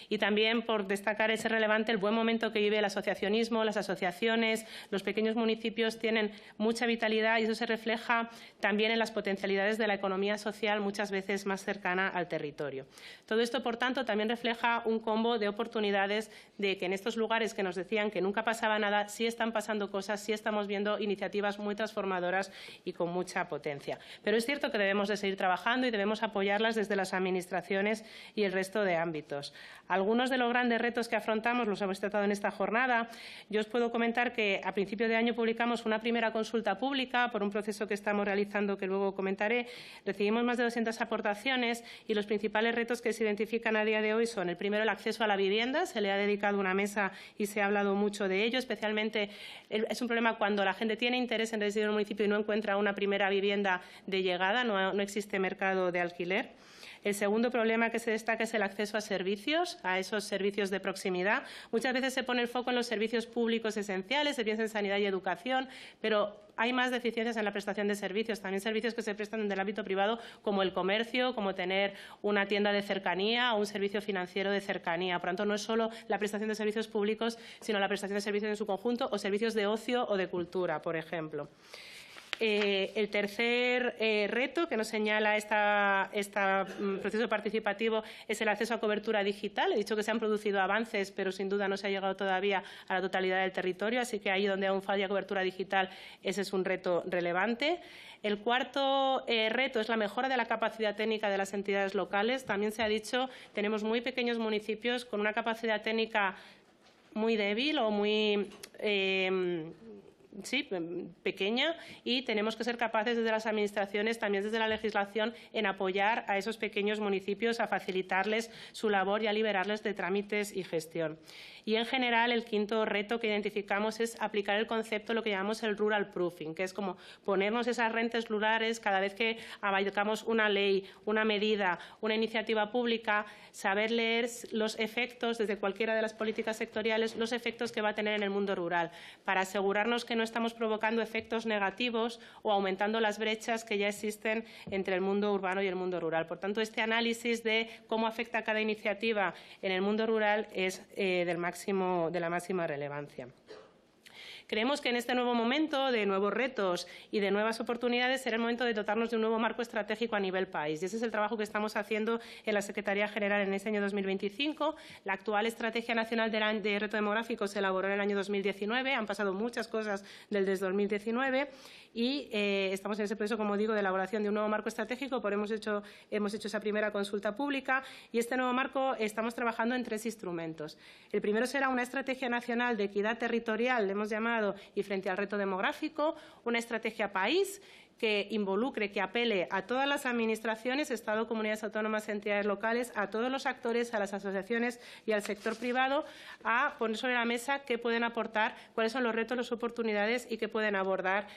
[SPEAKER 21] Y también, por destacar, es relevante el buen momento que vive el asociacionismo, las asociaciones, los pequeños municipios tienen mucha vitalidad y eso se refleja también en las potencialidades de la economía social, muchas veces más cercana al territorio. Todo esto, por tanto, también refleja un combo de oportunidades de que en estos lugares que nos decían que nunca pasaba nada, sí están pasando cosas, sí estamos viendo iniciativas muy transformadoras y con mucha potencia. Pero es cierto que debemos de seguir trabajando y debemos apoyarlas desde las administraciones y el resto de ámbitos. Algunos de los grandes retos que afrontamos los hemos tratado en esta jornada. Yo os puedo comentar que a principio de año publicamos una primera consulta pública por un proceso que estamos realizando que luego comentaré. Recibimos más de 200 aportaciones y los principales retos que se identifican a día de hoy son el primero, el acceso a la vivienda. Se le ha dedicado una mesa y se ha hablado mucho de ello. Especialmente es un problema cuando la gente tiene interés en residir en un municipio y no encuentra una primera vivienda de llegada, no existe mercado de alquiler. El segundo problema que se destaca es el acceso a servicios, a esos servicios de proximidad. Muchas veces se pone el foco en los servicios públicos esenciales, se piensa en sanidad y educación, pero hay más deficiencias en la prestación de servicios, también servicios que se prestan del ámbito privado, como el comercio, como tener una tienda de cercanía o un servicio financiero de cercanía. Por tanto, no es solo la prestación de servicios públicos, sino la prestación de servicios en su conjunto o servicios de ocio o de cultura, por ejemplo. El tercer reto que nos señala este proceso participativo es el acceso a cobertura digital. He dicho que se han producido avances, pero sin duda no se ha llegado todavía a la totalidad del territorio, así que ahí donde aún falla cobertura digital, ese es un reto relevante. El cuarto reto es la mejora de la capacidad técnica de las entidades locales. También se ha dicho, tenemos muy pequeños municipios con una capacidad técnica muy débil o muy pequeña y tenemos que ser capaces desde las administraciones, también desde la legislación, en apoyar a esos pequeños municipios, a facilitarles su labor y a liberarles de trámites y gestión. Y, en general, el quinto reto que identificamos es aplicar el concepto, lo que llamamos el rural proofing, que es como ponernos esas rentas rurales cada vez que abarcamos una ley, una medida, una iniciativa pública, saber leer los efectos desde cualquiera de las políticas sectoriales, los efectos que va a tener en el mundo rural, para asegurarnos que no estamos provocando efectos negativos o aumentando las brechas que ya existen entre el mundo urbano y el mundo rural. Por tanto, este análisis de cómo afecta cada iniciativa en el mundo rural es de la máxima relevancia. Creemos que en este nuevo momento de nuevos retos y de nuevas oportunidades será el momento de dotarnos de un nuevo marco estratégico a nivel país. Y ese es el trabajo que estamos haciendo en la Secretaría General en este año 2025. La actual Estrategia Nacional de Reto Demográfico se elaboró en el año 2019. Han pasado muchas cosas desde 2019 y estamos en ese proceso, como digo, de elaboración de un nuevo marco estratégico. Hemos hecho esa primera consulta pública y este nuevo marco estamos trabajando en 3 instrumentos. El primero será una estrategia nacional de equidad territorial, le hemos llamado, y frente al reto demográfico, una estrategia país que involucre, que apele a todas las administraciones, Estado, comunidades autónomas, entidades locales, a todos los actores, a las asociaciones y al sector privado, a poner sobre la mesa qué pueden aportar, cuáles son los retos, las oportunidades y qué pueden aportar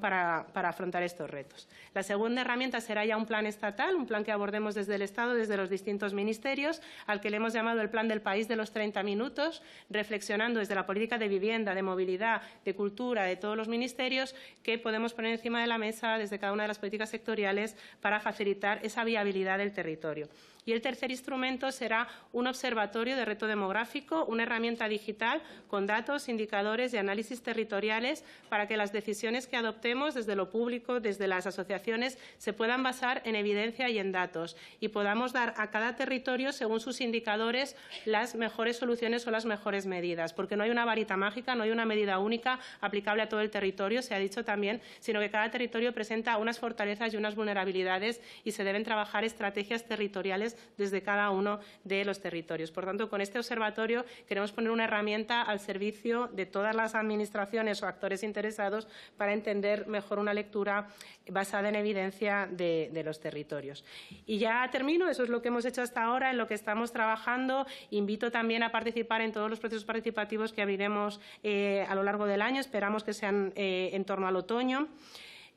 [SPEAKER 21] para afrontar estos retos. La segunda herramienta será ya un plan estatal, un plan que abordemos desde el Estado, desde los distintos ministerios, al que le hemos llamado el Plan del País de los 30 minutos, reflexionando desde la política de vivienda, de movilidad, de cultura, de todos los ministerios que podemos poner encima de la mesa desde cada una de las políticas sectoriales para facilitar esa viabilidad del territorio. Y el tercer instrumento será un observatorio de reto demográfico, una herramienta digital con datos, indicadores y análisis territoriales para que las decisiones que adoptemos desde lo público, desde las asociaciones, se puedan basar en evidencia y en datos y podamos dar a cada territorio, según sus indicadores, las mejores soluciones o las mejores medidas. Porque no hay una varita mágica, no hay una medida única aplicable a todo el territorio, se ha dicho también, sino que cada territorio presenta unas fortalezas y unas vulnerabilidades y se deben trabajar estrategias territoriales desde cada uno de los territorios. Por tanto, con este observatorio queremos poner una herramienta al servicio de todas las administraciones o actores interesados para entender mejor una lectura basada en evidencia de los territorios. Y ya termino, eso es lo que hemos hecho hasta ahora, en lo que estamos trabajando. Invito también a participar en todos los procesos participativos que abriremos a lo largo del año, esperamos que sean en torno al otoño.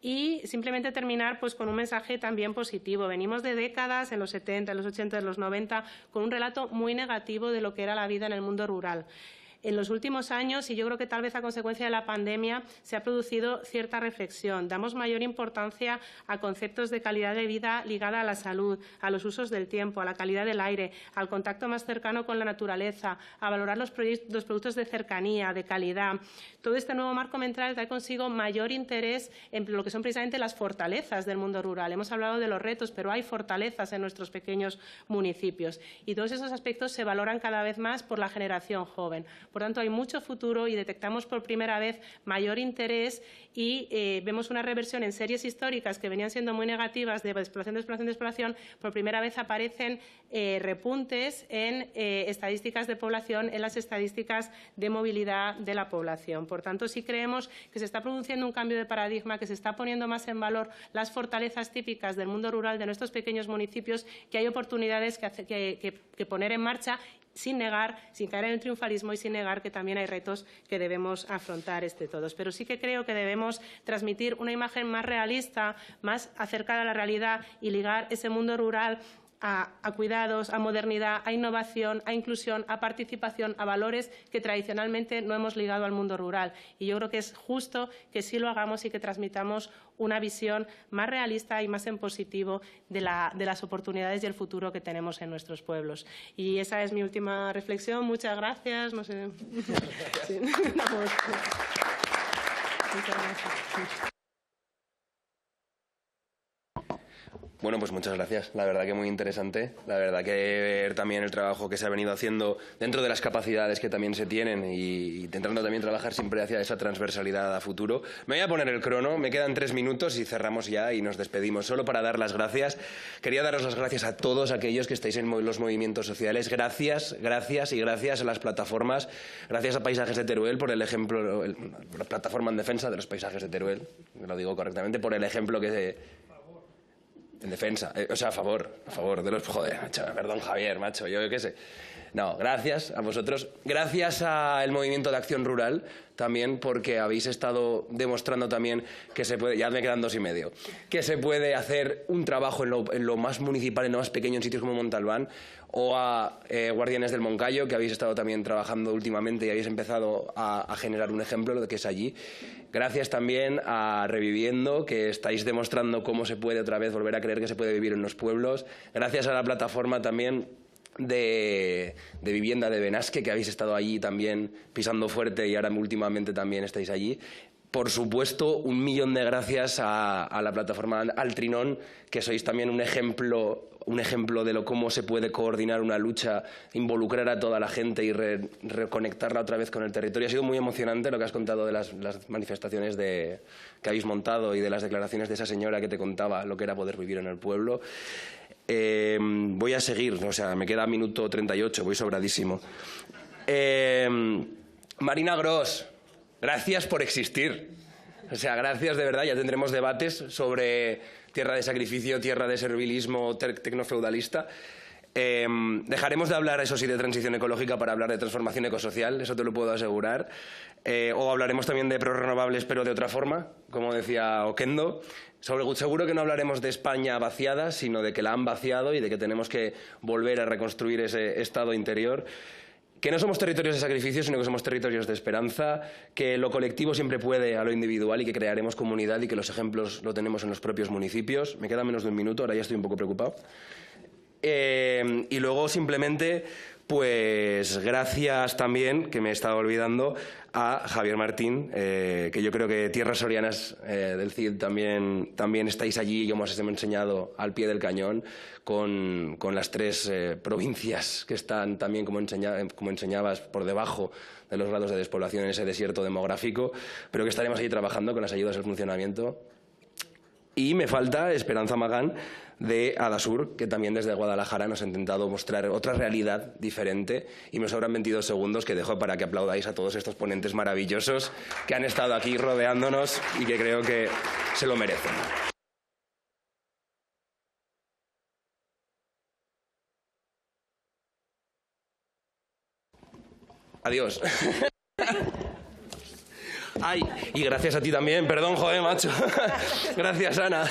[SPEAKER 21] Y simplemente terminar pues, con un mensaje también positivo. Venimos de décadas, en los 70, en los 80, en los 90, con un relato muy negativo de lo que era la vida en el mundo rural. En los últimos años, y yo creo que tal vez a consecuencia de la pandemia, se ha producido cierta reflexión. Damos mayor importancia a conceptos de calidad de vida ligada a la salud, a los usos del tiempo, a la calidad del aire, al contacto más cercano con la naturaleza, a valorar los productos de cercanía, de calidad. Todo este nuevo marco mental trae consigo mayor interés en lo que son precisamente las fortalezas del mundo rural. Hemos hablado de los retos, pero hay fortalezas en nuestros pequeños municipios. Y todos esos aspectos se valoran cada vez más por la generación joven. Por tanto, hay mucho futuro y detectamos por primera vez mayor interés y vemos una reversión en series históricas que venían siendo muy negativas de despoblación. Por primera vez aparecen repuntes en estadísticas de población, en las estadísticas de movilidad de la población. Por tanto, sí creemos que se está produciendo un cambio de paradigma, que se está poniendo más en valor las fortalezas típicas del mundo rural de nuestros pequeños municipios, que hay oportunidades que poner en marcha sin negar, sin caer en el triunfalismo y sin negar que también hay retos que debemos afrontar todos. Pero sí que creo que debemos transmitir una imagen más realista, más acercada a la realidad y ligar ese mundo rural a cuidados, a modernidad, a innovación, a inclusión, a participación, a valores que tradicionalmente no hemos ligado al mundo rural. Y yo creo que es justo que sí lo hagamos y que transmitamos una visión más realista y más en positivo de las oportunidades y el futuro que tenemos en nuestros pueblos. Y esa es mi última reflexión. Muchas gracias. No sé. Sí. Muchas gracias.
[SPEAKER 1] Bueno, pues muchas gracias. La verdad que muy interesante. La verdad que ver también el trabajo que se ha venido haciendo dentro de las capacidades que también se tienen y intentando también trabajar siempre hacia esa transversalidad a futuro. Me voy a poner el crono, me quedan 3 minutos y cerramos ya y nos despedimos. Solo para dar las gracias. Quería daros las gracias a todos aquellos que estáis en los movimientos sociales. Gracias, gracias y gracias a las plataformas. Gracias a Paisajes de Teruel por el ejemplo, la plataforma en defensa de los paisajes de Teruel, lo digo correctamente, por el ejemplo que en defensa, o sea, a favor de los... Joder, macho, perdón, Javier, macho, yo qué sé. No, gracias a vosotros. Gracias al Movimiento de Acción Rural también, porque habéis estado demostrando también que se puede... Ya me quedan 2 y medio. Que se puede hacer un trabajo en lo más municipal, en lo más pequeño, en sitios como Montalbán, o a Guardianes del Moncayo, que habéis estado también trabajando últimamente y habéis empezado a generar un ejemplo de lo que es allí. Gracias también a Reviviendo, que estáis demostrando cómo se puede otra vez volver a creer que se puede vivir en los pueblos. Gracias a la plataforma también de vivienda de Benasque, que habéis estado allí también pisando fuerte y ahora últimamente también estáis allí. Por supuesto, 1.000.000 de gracias a la plataforma Altrinón, que sois también un ejemplo de cómo se puede coordinar una lucha, involucrar a toda la gente y reconectarla otra vez con el territorio. Ha sido muy emocionante lo que has contado de las manifestaciones que habéis montado y de las declaraciones de esa señora que te contaba lo que era poder vivir en el pueblo. Voy a seguir, o sea, me queda minuto 38, voy sobradísimo. Marina Gros, gracias por existir. O sea, gracias de verdad. Ya tendremos debates sobre tierra de sacrificio, tierra de servilismo tecnofeudalista. Dejaremos de hablar, eso sí, de transición ecológica para hablar de transformación ecosocial, eso te lo puedo asegurar. O hablaremos también de prorrenovables, pero de otra forma, como decía Oquendo. Seguro que no hablaremos de España vaciada, sino de que la han vaciado y de que tenemos que volver a reconstruir ese estado interior. que no somos territorios de sacrificio, sino que somos territorios de esperanza, que lo colectivo siempre puede a lo individual y que crearemos comunidad y que los ejemplos lo tenemos en los propios municipios. Me queda menos de un minuto, ahora ya estoy un poco preocupado. Y luego simplemente, pues gracias también, que me he estado olvidando, a Javier Martín, que yo creo que Tierras Sorianas del CID también estáis allí, como os hemos enseñado, al pie del cañón, con las 3 provincias que están también, como enseñabas, por debajo de los grados de despoblación en ese desierto demográfico, pero que estaremos allí trabajando con las ayudas al funcionamiento. Y me falta Esperanza Magán de Adasur, que también desde Guadalajara nos ha intentado mostrar otra realidad diferente, y me sobran 22 segundos que dejo para que aplaudáis a todos estos ponentes maravillosos que han estado aquí rodeándonos y que creo que se lo merecen. Adiós. Ay, y gracias a ti también. Perdón, joder, macho. Gracias, Ana.